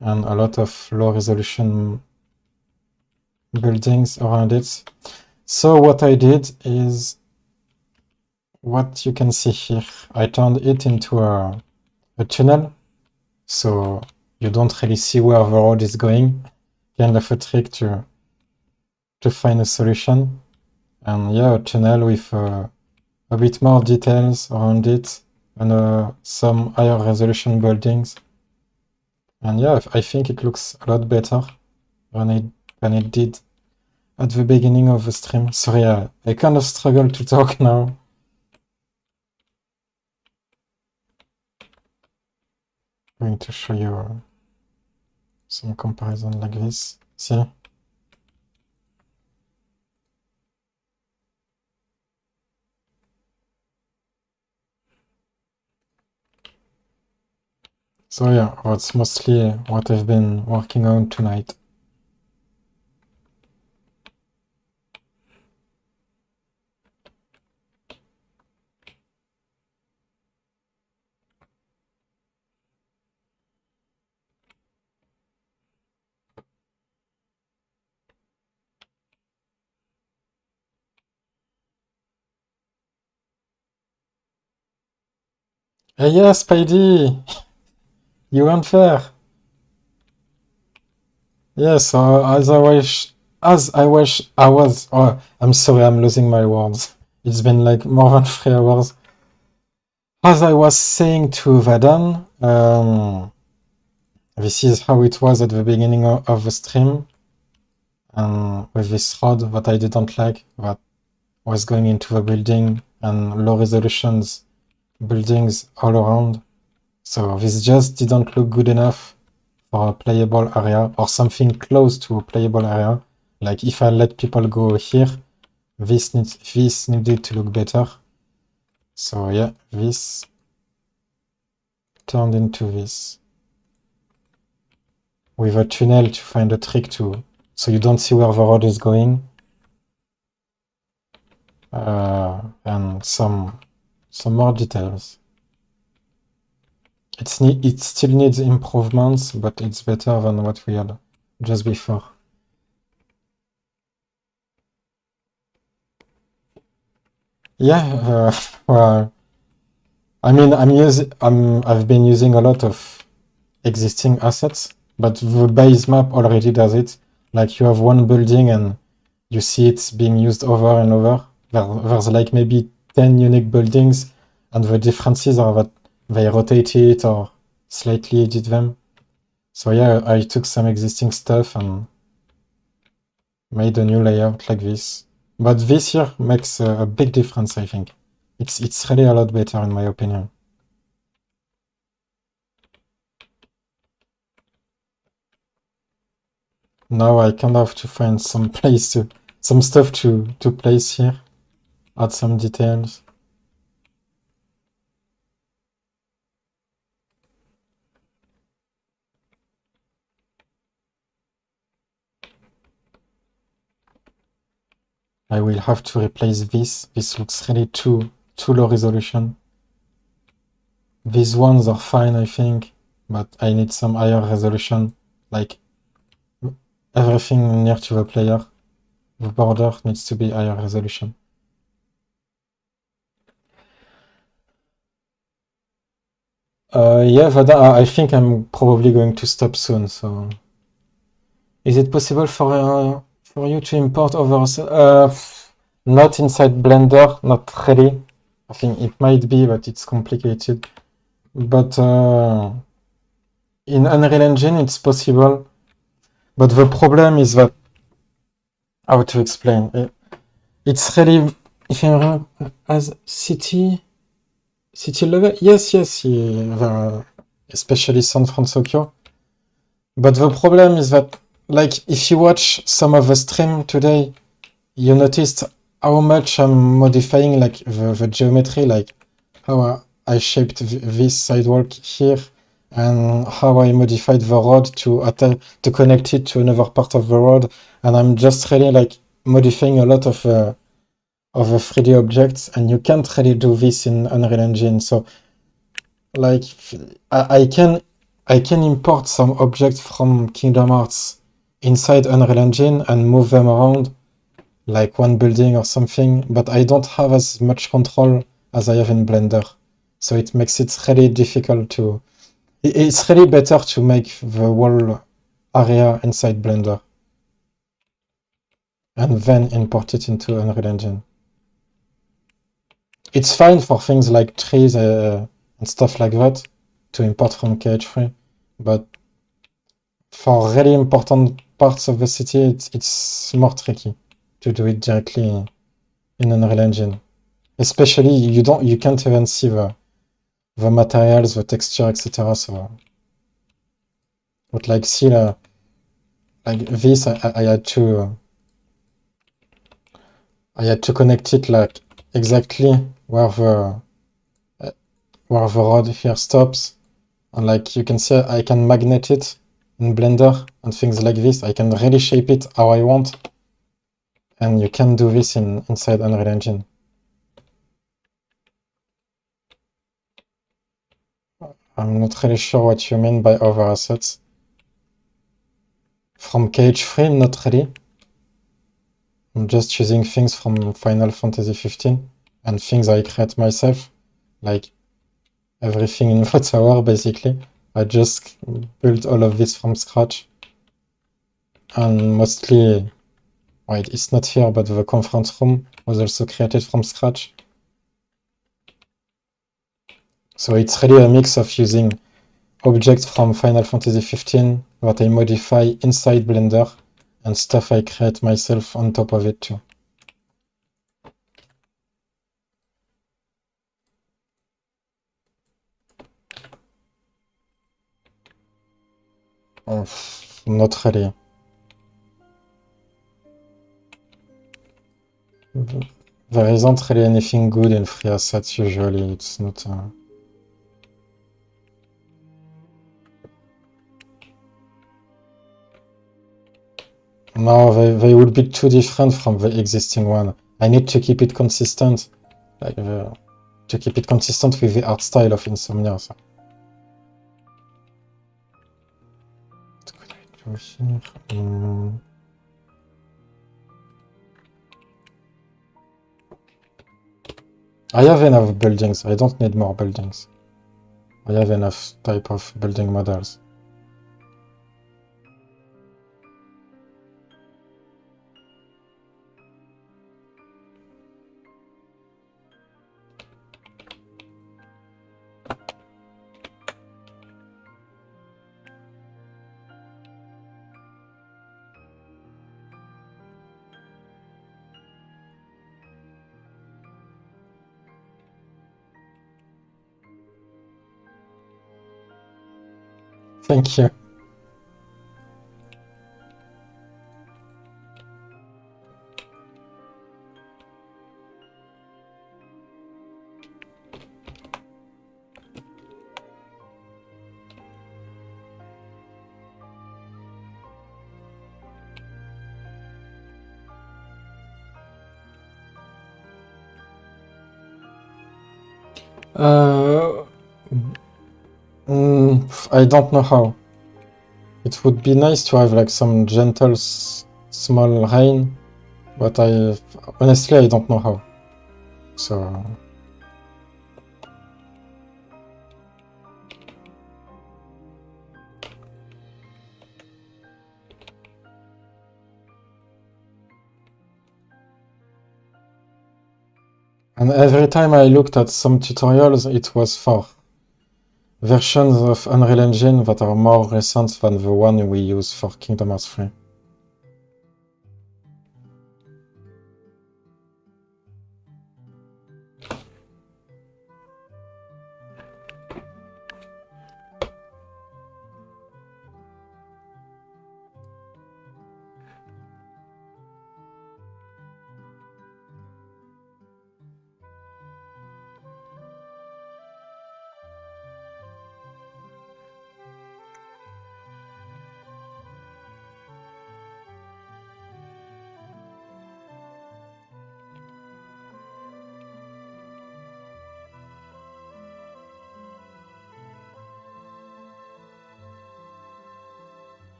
A: and a lot of low resolution buildings around it. So what I did is what you can see here. I turned it into a tunnel, so you don't really see where the road is going. Kind of a trick to find a solution. And yeah, a tunnel with a bit more details around it and some higher resolution buildings. And yeah, I think it looks a lot better than it did at the beginning of the stream. Sorry, I kind of struggle to talk now. I'm going to show you some comparison like this. See? So yeah, that's mostly what I've been working on tonight. Hey, yeah, Spidey! You weren't there! Yes, as I wish I was. Oh, I'm sorry, I'm losing my words. It's been like more than 3 hours. As I was saying to Vadan, this is how it was at the beginning of the stream, with this rod that I didn't like, that was going into the building, and low resolutions buildings all around. So this just didn't look good enough for a playable area, or something close to a playable area. Like if I let people go here, this needed to look better. So yeah, this turned into this. With a tunnel to find a trick so you don't see where the road is going. And some more details. It still needs improvements, but it's better than what we had just before. Yeah, well, I mean, I've been using a lot of existing assets, but the base map already does it. Like you have one building and you see it being used over and over. There's like maybe 10 unique buildings, and the differences are that they rotate it or slightly edit them. So yeah, I took some existing stuff and made a new layout like this. But this here makes a big difference, I think. It's really a lot better in my opinion. Now I kind of have to find some stuff to place here, add some details. I will have to replace this. This looks really too low resolution. These ones are fine, I think, but I need some higher resolution. Like everything near to the player. The border needs to be higher resolution. Yeah, but I think I'm probably going to stop soon. So, is it possible for you to import over? Not inside Blender, not really. I think it might be, but it's complicated. But in Unreal Engine, it's possible. But the problem is that how to explain it? It's really, if I remember, as city level. Yes, especially San Francisco. But the problem is that, like, if you watch some of the stream today, you noticed how much I'm modifying, like, the geometry, like, how I shaped this sidewalk here, and how I modified the road to connect it to another part of the road, and I'm just really, like, modifying a lot of the 3D objects, and you can't really do this in Unreal Engine, so, like, I can import some objects from Kingdom Hearts inside Unreal Engine and move them around, like one building or something, but I don't have as much control as I have in Blender. So it makes it really difficult to... It's really better to make the whole area inside Blender and then import it into Unreal Engine. It's fine for things like trees and stuff like that to import from KH3, but for really important parts of the city, it's more tricky to do it directly in Unreal Engine. Especially you can't even see the materials, the texture, etc. So, but like see like this, I had to connect it like exactly where the road here stops, and like you can see, I can magnet it in Blender and things like this. I can really shape it how I want, and you can do this inside Unreal Engine. I'm not really sure what you mean by over assets. From KH3, not really. I'm just using things from Final Fantasy 15 and things I create myself, like everything in the tower, basically. I just built all of this from scratch. And mostly, wait, it's not here, but the conference room was also created from scratch. So it's really a mix of using objects from Final Fantasy 15 that I modify inside Blender and stuff I create myself on top of it too. Not really. There isn't really anything good in free assets usually. It's not. No, they would be too different from the existing one. I need to keep it consistent, like to keep it consistent with the art style of Insomnia. So. What could I do here? I have enough buildings. I don't need more buildings. I have enough type of building models. Thank you. Uh, I don't know how. It would be nice to have like some gentle, small rain, but honestly I don't know how. So and every time I looked at some tutorials, it was for versions of Unreal Engine that are more recent than the one we use for Kingdom Hearts 3.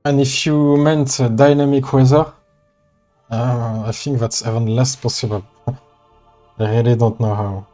A: And if you meant dynamic weather, I think that's even less possible. I really don't know how.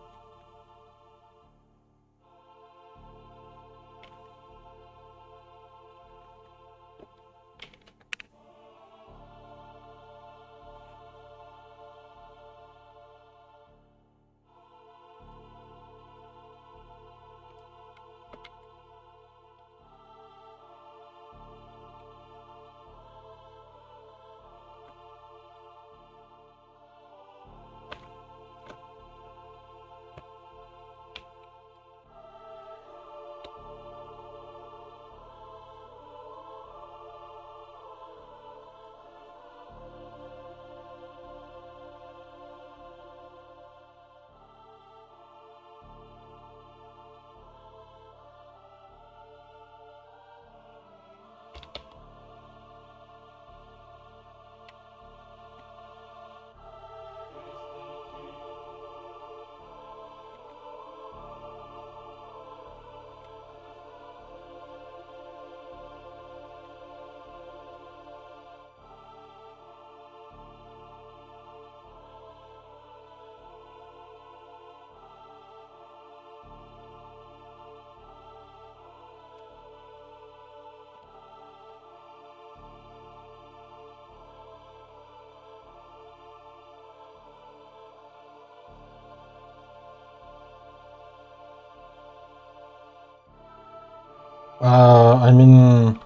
A: I mean,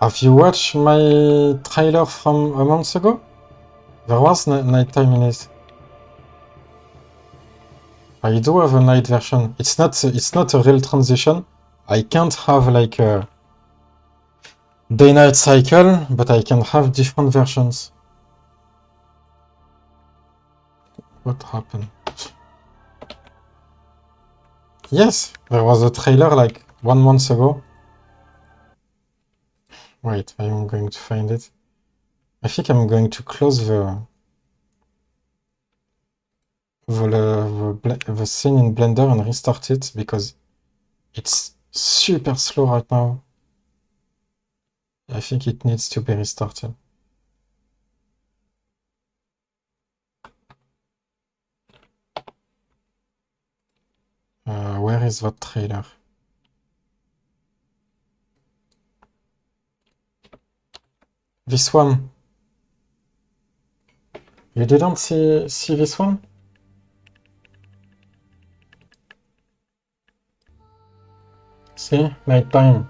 A: have you watched my trailer from a month ago? There was nighttime in it. I do have a night version. It's not a real transition. I can't have like a day-night cycle, but I can have different versions. What happened? Yes, there was a trailer like 1 month ago. Wait, I'm going to find it. I think I'm going to close the scene in Blender and restart it because it's super slow right now. I think it needs to be restarted. Where is that trailer? This one. You didn't see this one? See? Night time.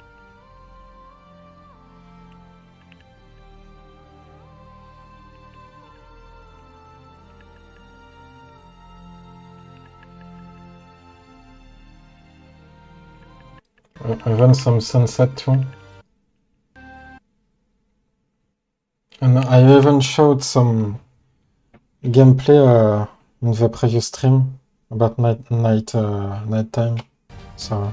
A: Even some sunset too. And I even showed some gameplay in the previous stream about night time. So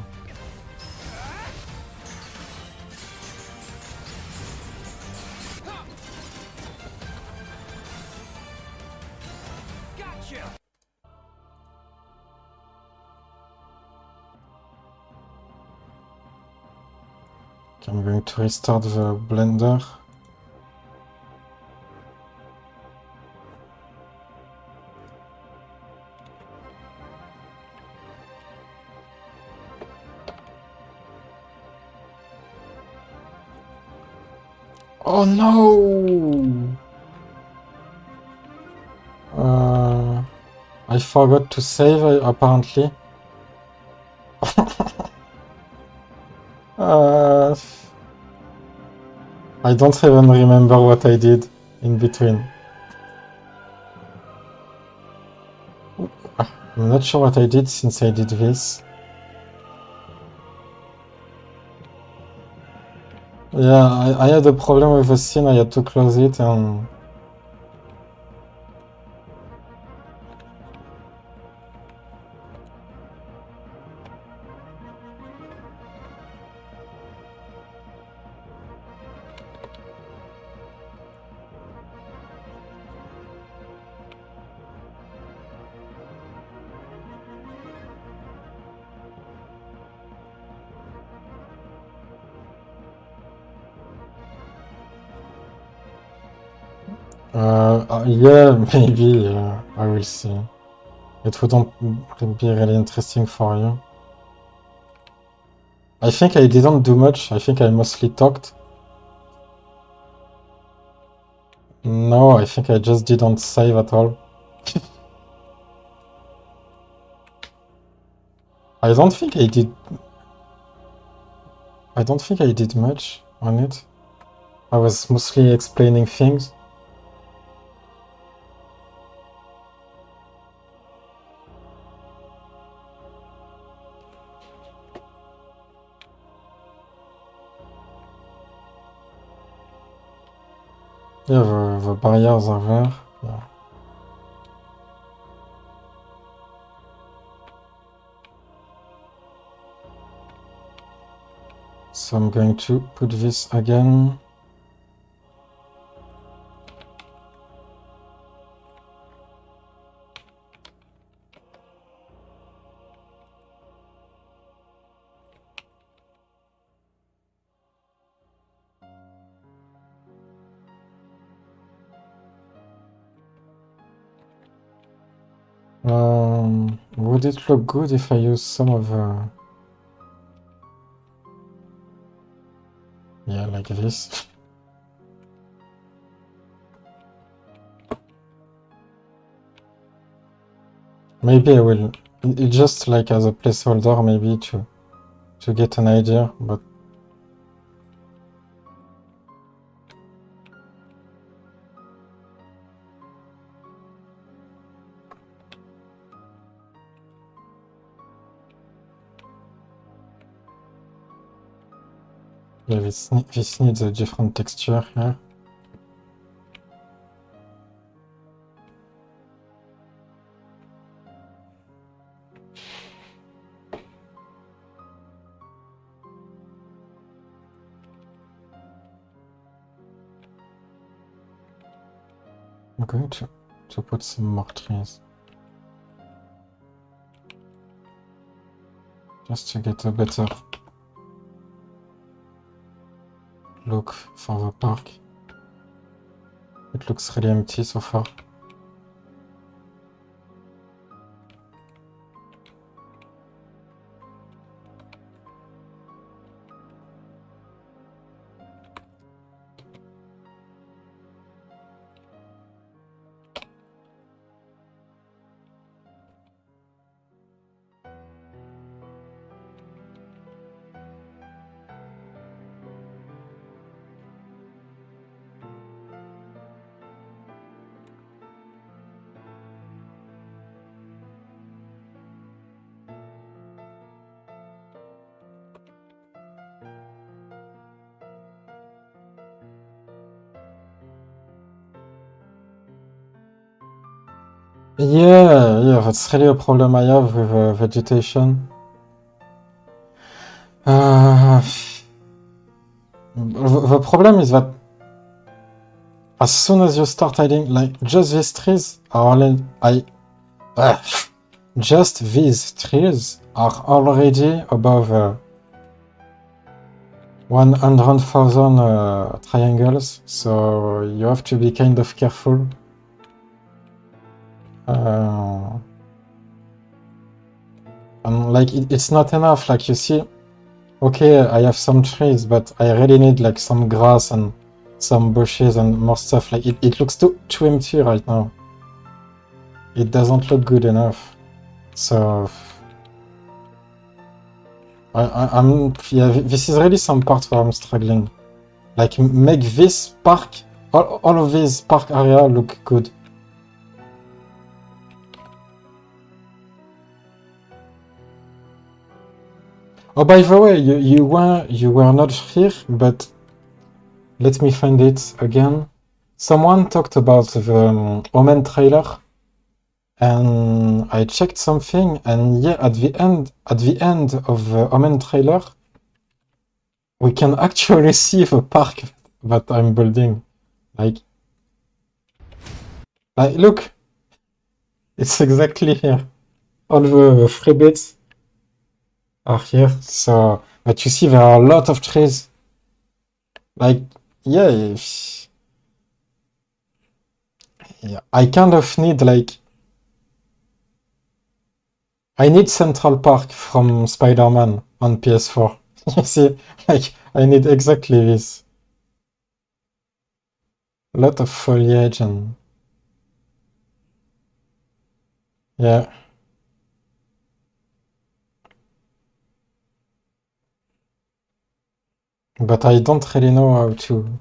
A: I'm going to restart the blender. Oh no! I forgot to save apparently. uh, I don't even remember what I did in between. I'm not sure what I did since I did this. Yeah, I had a problem with the scene, I had to close it and... yeah, maybe, I will see. It wouldn't be really interesting for you. I think I didn't do much, I think I mostly talked. No, I think I just didn't save at all. I don't think I did... I don't think I did much on it. I was mostly explaining things. Yeah, the barriers are there. Yeah. So I'm going to put this again. Would it look good if I use some of the... Yeah, like this. Maybe I will... just like as a placeholder, maybe to get an idea, but... Yeah, this needs a different texture here. I'm going to put some more trees. Just to get a better look for the park. It looks really empty so far. Yeah, that's really a problem I have with vegetation. Uh, the problem is that as soon as you start adding, like, just these trees are only, uh, just these trees are already above 100,000 triangles, so you have to be kind of careful. And like, it's not enough, like, you see, okay, I have some trees, but I really need like some grass and some bushes and more stuff. Like, it looks too empty right now. It doesn't look good enough. So I'm yeah, this is really some part where I'm struggling. Like, make this park, all of this park area look good. Oh, by the way, you were not here, but let me find it again. Someone talked about the Omen trailer, and I checked something, and yeah, at the end of the Omen trailer, we can actually see the park that I'm building. Like, look, it's exactly here. All the free bits are here. So, but you see, there are a lot of trees. Like, yeah, yeah, I kind of need like I need Central Park from Spider-Man on PS4. You see, like, I need exactly this. A lot of foliage and yeah, but I don't really know how to.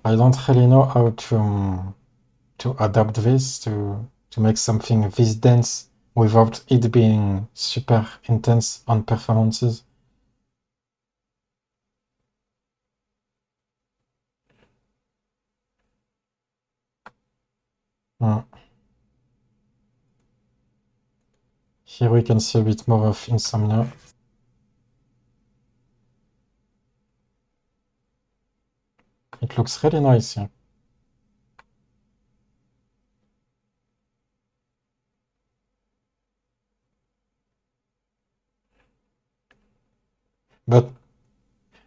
A: I don't really know how to adapt this to make something this dense without it being super intense on performances. Mm. Here we can see a bit more of Insomnia. It looks really nice here. But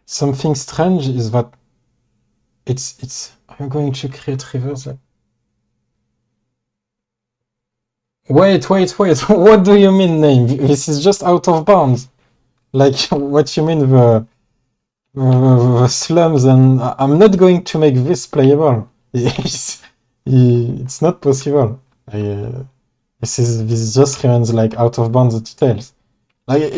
A: something strange is that it's. I'm going to create rivers. Wait. What do you mean name? This is just out of bounds. Like, what you mean the slums? And I'm not going to make this playable. It's not possible. This just remains like out of bounds details. Like,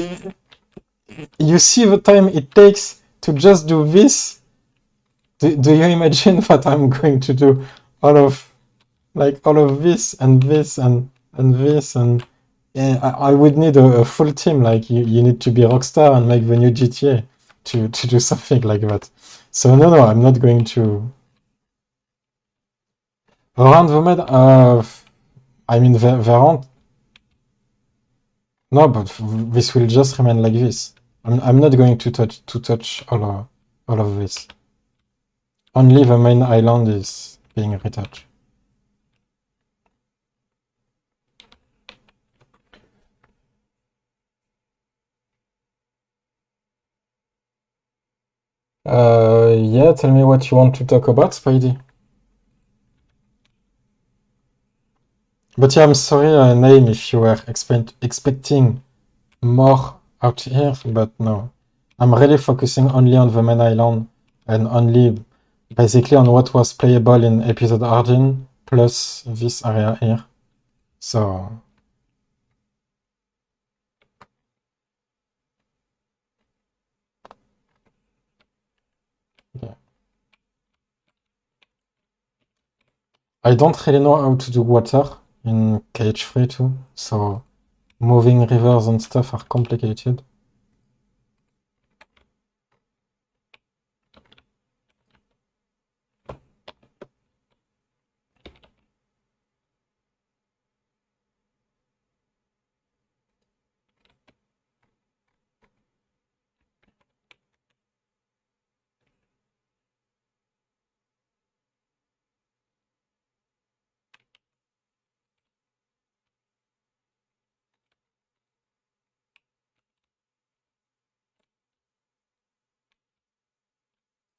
A: you see the time it takes to just do this. Do you imagine what I'm going to do? All of all of this and this and this and yeah, I would need a full team. Like, you need to be a rockstar and make the new GTA to do something like that. So no, I'm not going to around the med. I mean, there aren't no, but this will just remain like this. I'm not going to touch all of this. Only the main island is being retouched. Yeah, tell me what you want to talk about, Spidey. But yeah, I'm sorry, Naim, if you were expecting more out here, but no. I'm really focusing only on the main island and only basically on what was playable in episode Origin plus this area here. So yeah. I don't really know how to do water in KH3 too, so moving rivers and stuff are complicated.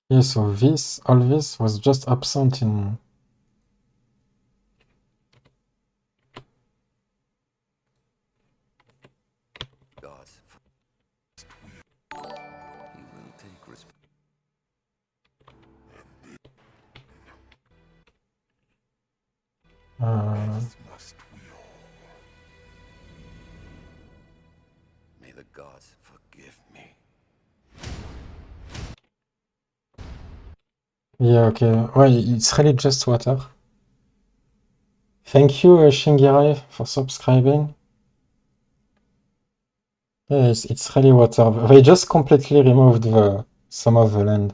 A: Yeah, so all this was just absent in...
B: Gods. He will take responsibility.
C: Must we all?
B: May the gods forgive me.
A: Yeah, okay. Well, it's really just water. Thank you, Shingirai, for subscribing. Yeah, it's really water. They just completely removed some of the land.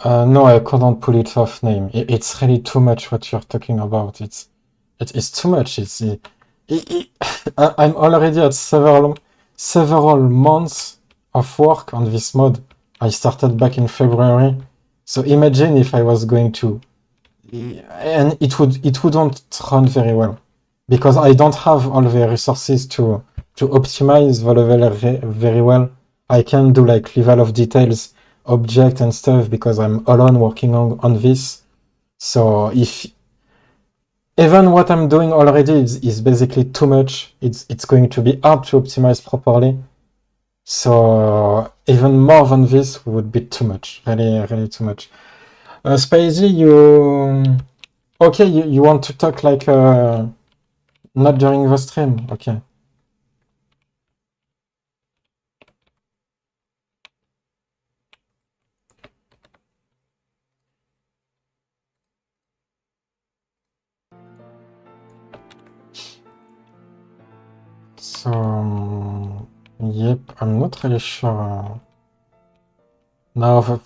A: No, I couldn't pull it off name. It's really too much what you're talking about. It's too much. I'm already at several months of work on this mod. I started back in February. So imagine if I was going to, and it wouldn't run very well because I don't have all the resources to optimize the level very well. I can do like level of details, object and stuff because I'm alone working on this. So if even what I'm doing already is basically too much, it's going to be hard to optimize properly. So even more than this would be too much, really too much. Spacey, okay, you want to talk like not during the stream, okay. So yep, I'm not really sure. Now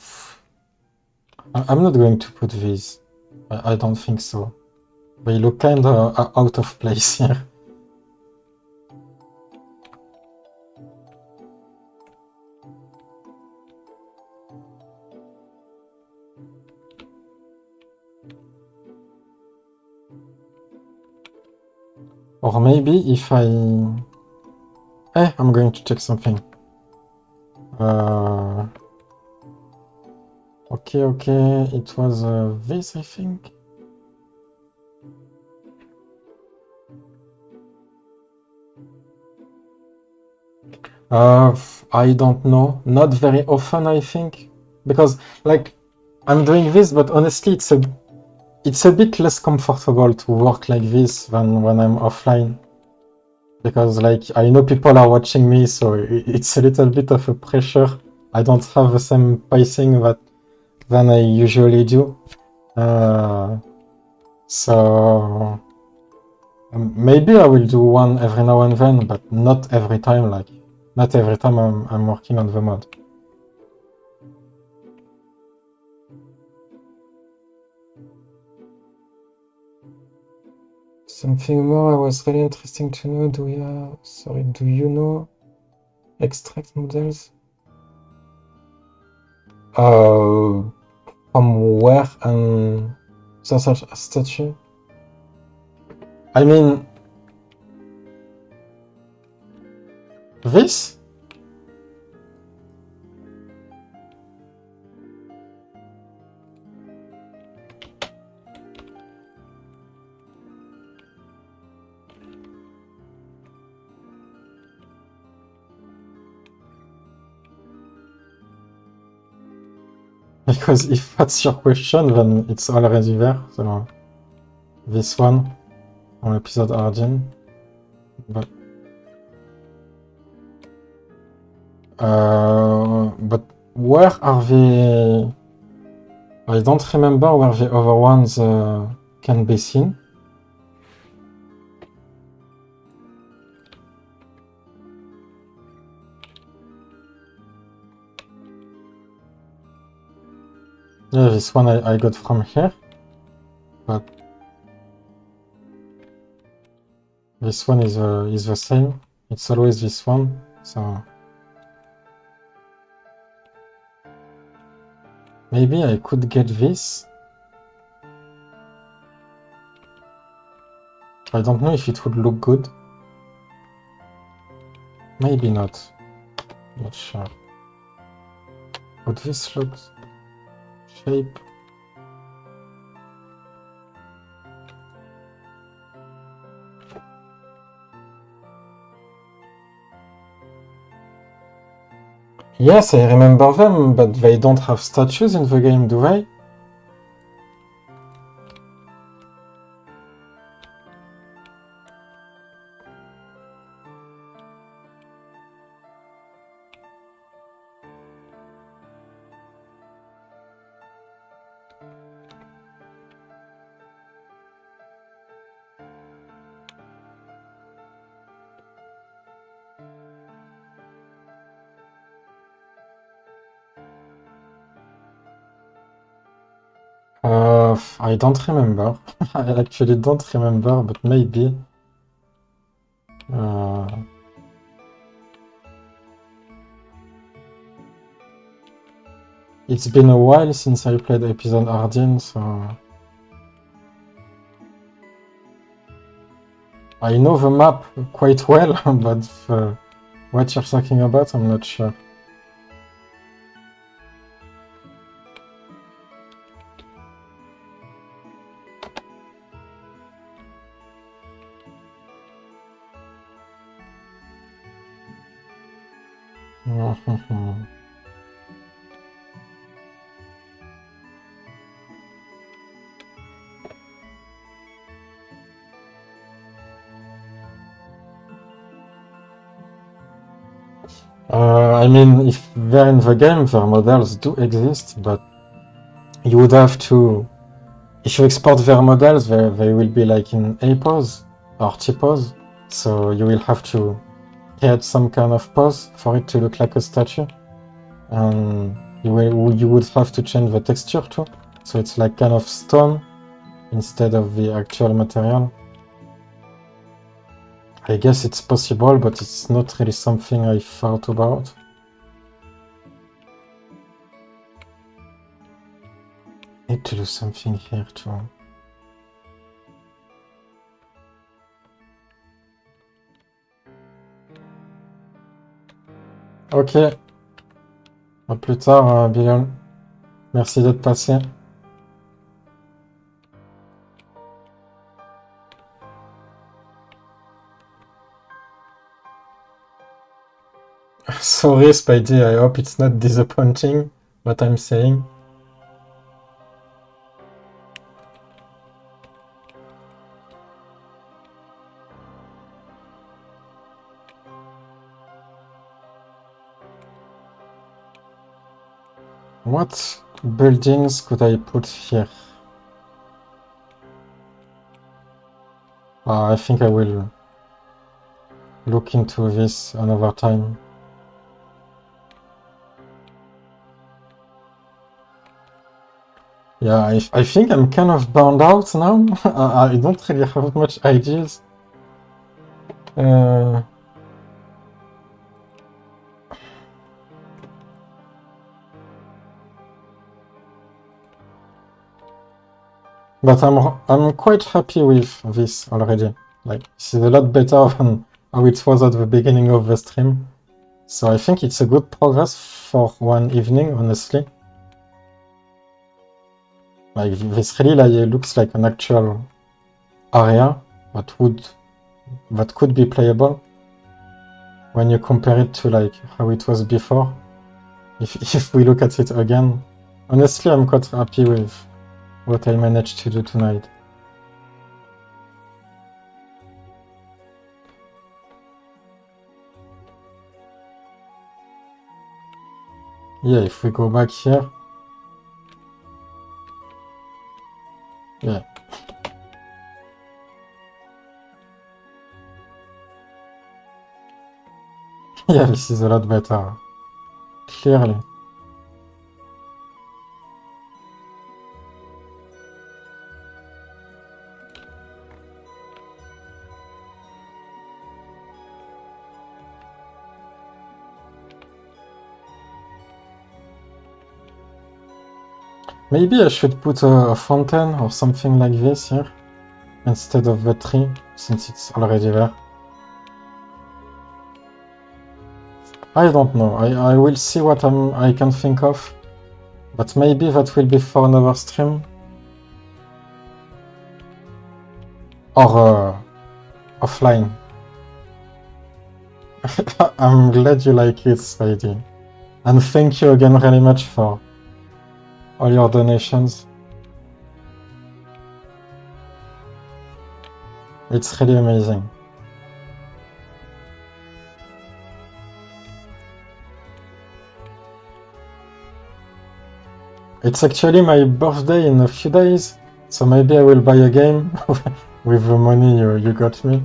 A: I'm not going to put these. I don't think so. They look kind of out of place here. Or maybe if I'm going to check something. Okay, it was this, I think. I don't know. Not very often, I think. Because, like, I'm doing this, but honestly, it's a bit less comfortable to work like this than when I'm offline. Because, like, I know people are watching me, so it's a little bit of a pressure. I don't have the same pacing than I usually do. So maybe I will do one every now and then, but not every time. Like, not every time I'm working on the mod. Something more was really interesting to know. Do you know extract models? From where and such a statue? I mean, this? Because if that's your question, then it's already there. So this one on episode origin. But where are the... I don't remember where the other ones can be seen. Yeah, this one I got from here, but this one is the same. It's always this one, so maybe I could get this I don't know if it would look good. Maybe not. Not sure. Would this look shape? Yes, I remember them, but they don't have statues in the game, do they? I don't remember. I actually don't remember, but maybe. It's been a while since I played episode Ardeen, so I know the map quite well, but what you're talking about, I'm not sure. I mean, if they're in the game, their models do exist, but you would have to... If you export their models, they will be like in A pose or T pose, so you will have to create some kind of pose for it to look like a statue, and you would have to change the texture too, so it's like kind of stone instead of the actual material. I guess it's possible, but it's not really something I thought about. Need to do something here too. Ok. À plus tard, Bilal. Merci d'être passé. Sorry, Spidey, I hope it's not disappointing what I'm saying. What buildings could I put here? I think I will look into this another time. Yeah, I think I'm kind of burned out now. I don't really have much ideas. But I'm quite happy with this already. Like, this is a lot better than how it was at the beginning of the stream. So I think it's a good progress for one evening, honestly. Like, this really looks like an actual area that could be playable when you compare it to like how it was before. If we look at it again, honestly, I'm quite happy with what I managed to do tonight. Yeah, if we go back here. Yeah. Yeah, this is a lot better. Clearly. Maybe I should put a fountain or something like this here. instead of the tree, since it's already there. I don't know. I will see what I can think of, but maybe that will be for another stream. Or offline. I'm glad you like it, Spidey. And thank you again really much for all your donations. It's really amazing. It's actually my birthday in a few days, so maybe I will buy a game with the money you got me.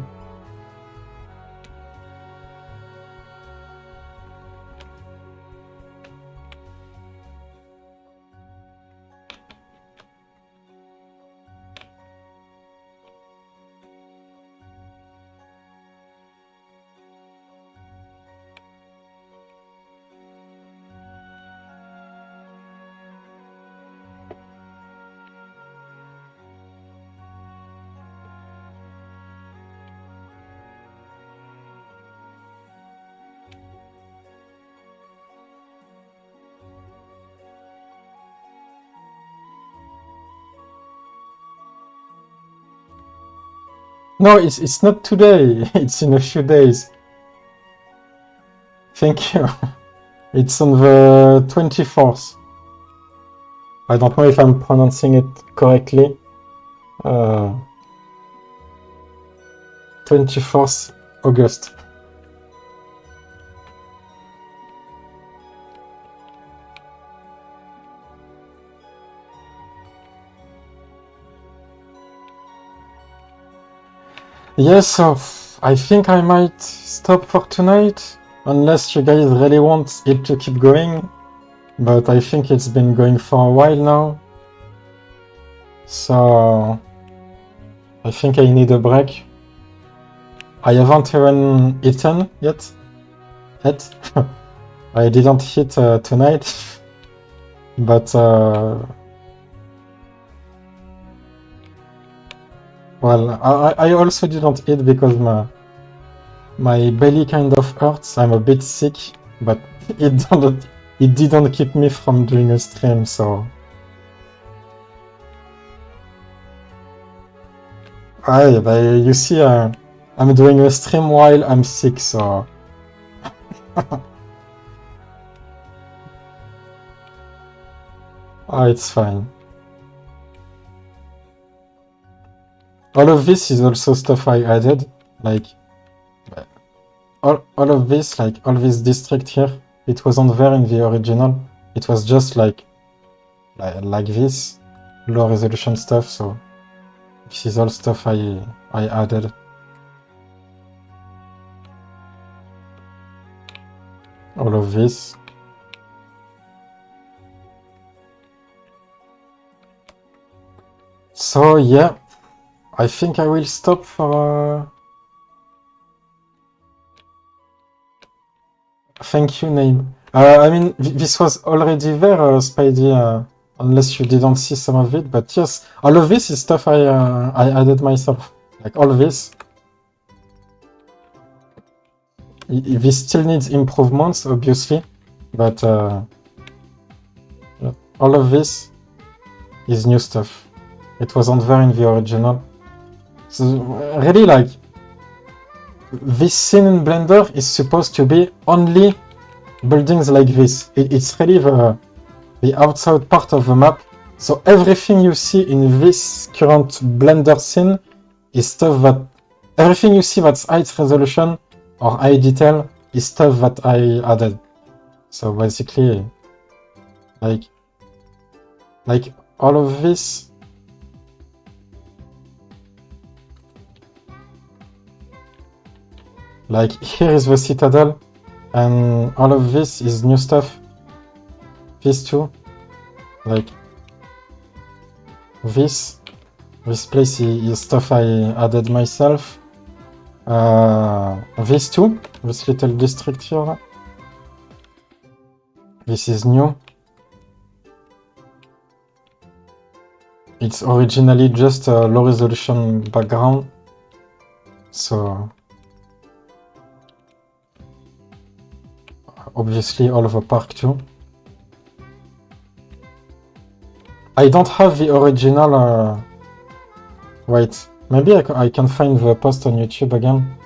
A: No, it's not today. It's in a few days. Thank you. It's on the 24th. I don't know if I'm pronouncing it correctly. 24th August. Yes, so I think I might stop for tonight, unless you guys really want it to keep going, but I think it's been going for a while now, so I think I need a break. I haven't even eaten yet. I didn't eat tonight, but well, I also didn't eat because my belly kind of hurts. I'm a bit sick, but it didn't keep me from doing a stream, so you see, I'm doing a stream while I'm sick, so it's fine. All of this is also stuff I added, like all of this, like all this district here, it wasn't there in the original. It was just like this, low resolution stuff, so this is all stuff I added. All of this. So yeah, I think I will stop for thank you, name. I mean, this was already there, Spidey, unless you didn't see some of it, but yes, all of this is stuff I added myself. Like all this. This still needs improvements, obviously, but all of this is new stuff. It wasn't there in the original. So really, like, this scene in Blender is supposed to be only buildings like this. It's really the outside part of the map. So everything you see in this current Blender scene is stuff that... Everything you see that's high resolution or high detail is stuff that I added. So basically, like all of this... Like, here is the citadel, and all of this is new stuff. This too. Like, this place is stuff I added myself. This too, this little district here. This is new. It it's originally just a low resolution background, so obviously all over Park 2. I don't have the original, wait, maybe I can find the post on YouTube again.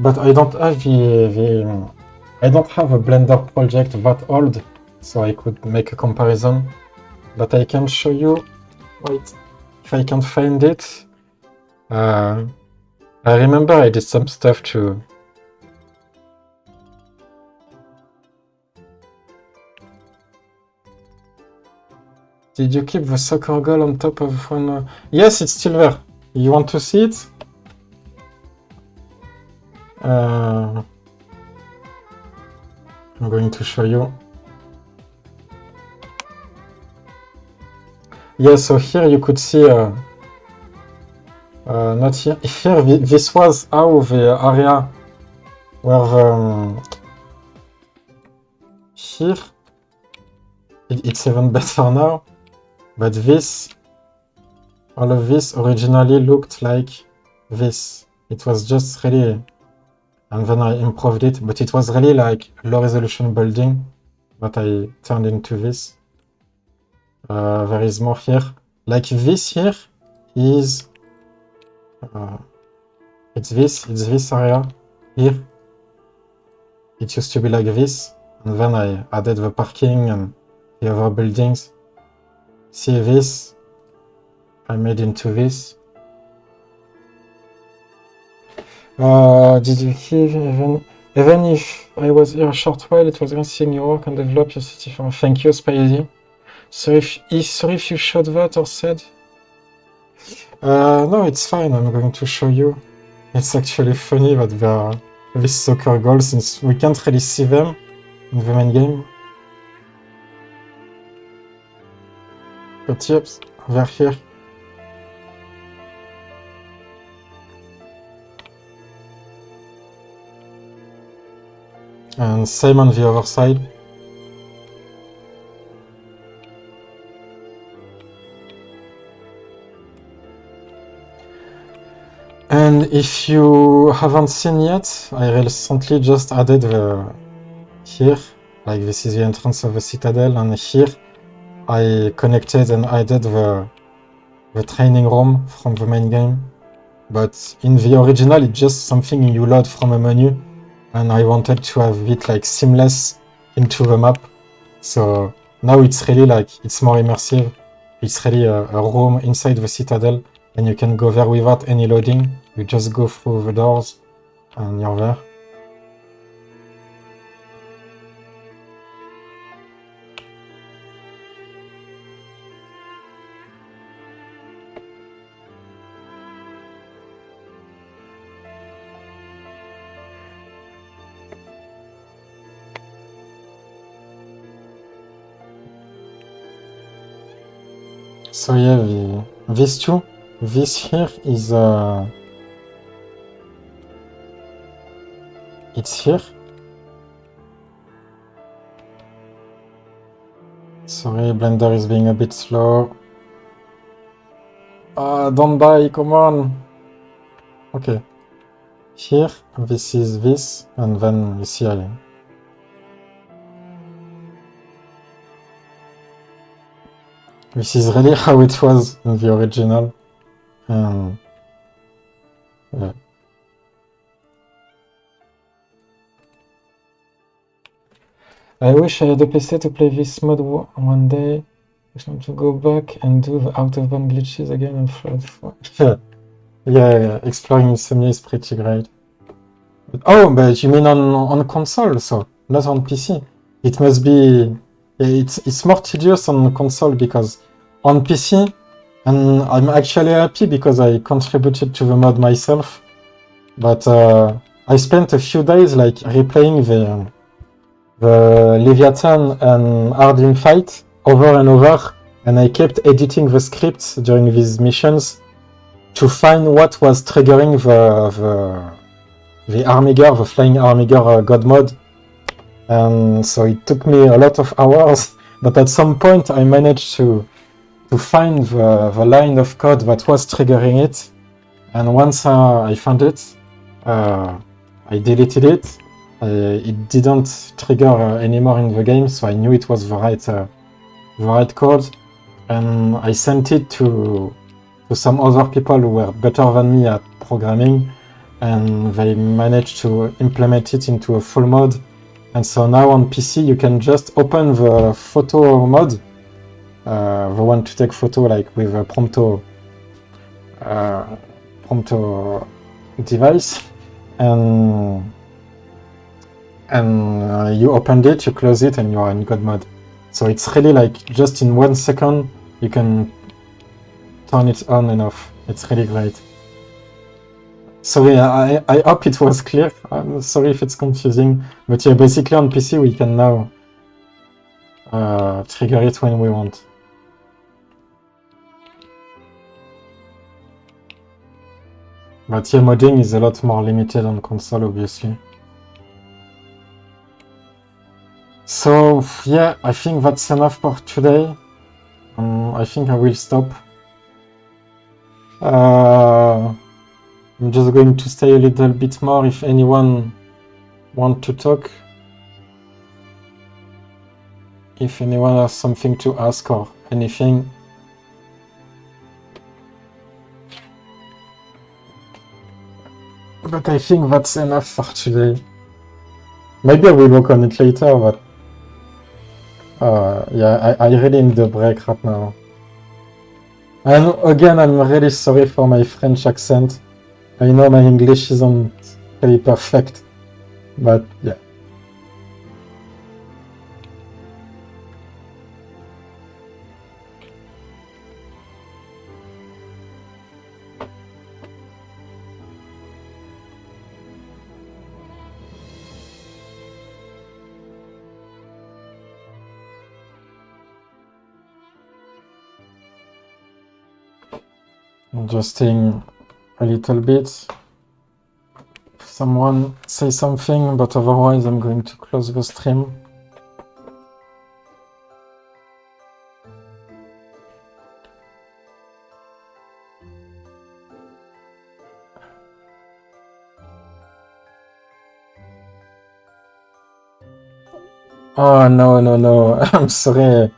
A: But I don't have I don't have a Blender project that old, so I could make a comparison. But I can show you, wait, if I can find it. I remember I did some stuff too. Did you keep the soccer goal on top of one? Yes, it's still there. You want to see it? I'm going to show you. Yeah, so here you could see, not here, here this was how the area where the, here, it's even better now, but this, all of this originally looked like this. It was just really, and then I improved it, but it was really like low resolution building that I turned into this. There is more here. Like this here is, it's this area here. It used to be like this, and then I added the parking and the other buildings. See this? I made into this. Did you hear even if I was here a short while, it was nice seeing your work and develop your city from. Thank you, Spidey. Sorry if you showed that or said. No, it's fine. I'm going to show you. It's actually funny that there are these soccer goals since we can't really see them in the main game. But yep, they're here. And same on the other side. And if you haven't seen yet, I recently just added the here, like this is the entrance of the citadel, and here I connected and added the training room from the main game. But in the original, it's just something you load from a menu, and I wanted to have it like seamless into the map. So now it's really like, it's more immersive. It's really a room inside the citadel, and you can go there without any loading. You just go through the doors, and you're there. So yeah, these two. This here is it's here. Sorry, Blender is being a bit slow. Don't die, come on. Okay. Here, this is this, and then you see this is really how it was in the original. Yeah. I wish I had a PC to play this mod one day. I want to go back and do the out-of-band glitches again and thread. Yeah, exploring Insomnia is pretty great. Oh, but you mean on console, so not on PC. It must be. It's more tedious on console because on PC, and I'm actually happy because I contributed to the mod myself. But I spent a few days like replaying the Leviathan and Ardim fight over and over, and I kept editing the scripts during these missions to find what was triggering the Armiger, the flying Armiger god mod. And so it took me a lot of hours, but at some point I managed to to find the line of code that was triggering it. And once I found it, I deleted it. It didn't trigger anymore in the game, so I knew it was the right code. And I sent it to some other people who were better than me at programming, and they managed to implement it into a full mode. And so now on PC you can just open the photo mode, the one to take photo like with a Prompto device, and you opened it, you close it, and you are in God mode. So it's really like just in 1 second you can turn it on and off. It's really great. So yeah, I hope it was clear. I'm sorry if it's confusing, but yeah, basically on PC we can now trigger it when we want. But yeah, modding is a lot more limited on console, obviously. So yeah, I think that's enough for today. I think I will stop. I'm just going to stay a little bit more if anyone wants to talk. If anyone has something to ask or anything. But I think that's enough for today. Maybe I will work on it later, but yeah, I really need a break right now. And again, I'm really sorry for my French accent. I know my English isn't really perfect, but yeah. I'm just staying a little bit. If someone say something, but otherwise I'm going to close the stream. Oh no, I'm sorry.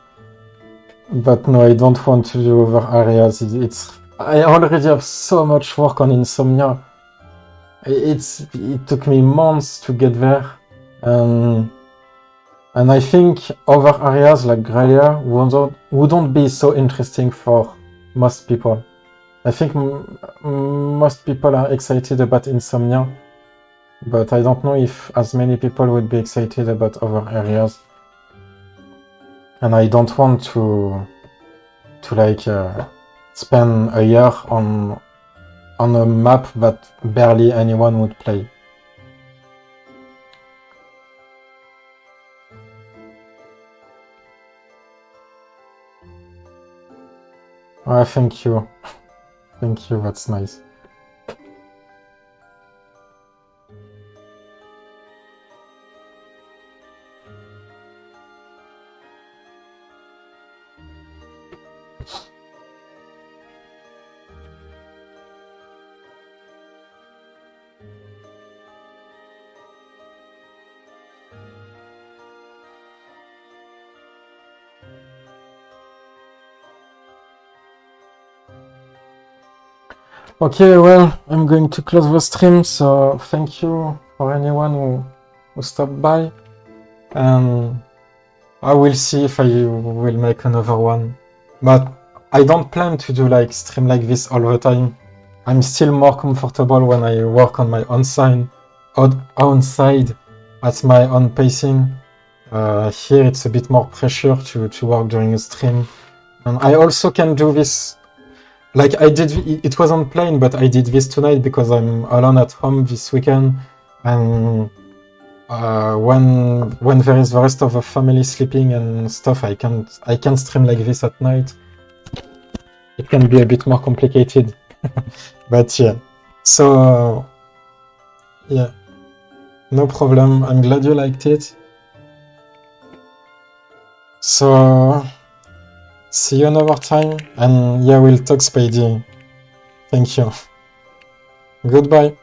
A: But no, I don't want to do other areas. I already have so much work on Insomnia. It took me months to get there. And I think other areas like Gralia wouldn't be so interesting for most people. I think most people are excited about Insomnia, but I don't know if as many people would be excited about other areas. And I don't want to like spend a year on a map that barely anyone would play. Thank you. Thank you, that's nice. Okay, well, I'm going to close the stream, so thank you for anyone who stopped by, and I will see if I will make another one. But I don't plan to do like stream like this all the time. I'm still more comfortable when I work on my own side at my own pacing. Here it's a bit more pressure to work during a stream. And I also can do this, like I did, it wasn't planned, but I did this tonight because I'm alone at home this weekend. And when there is the rest of the family sleeping and stuff, I can't stream like this at night. It can be a bit more complicated. But yeah, so yeah, no problem. I'm glad you liked it. So see See you another time, and yeah, we'll talk Spidey. Thank you. Goodbye.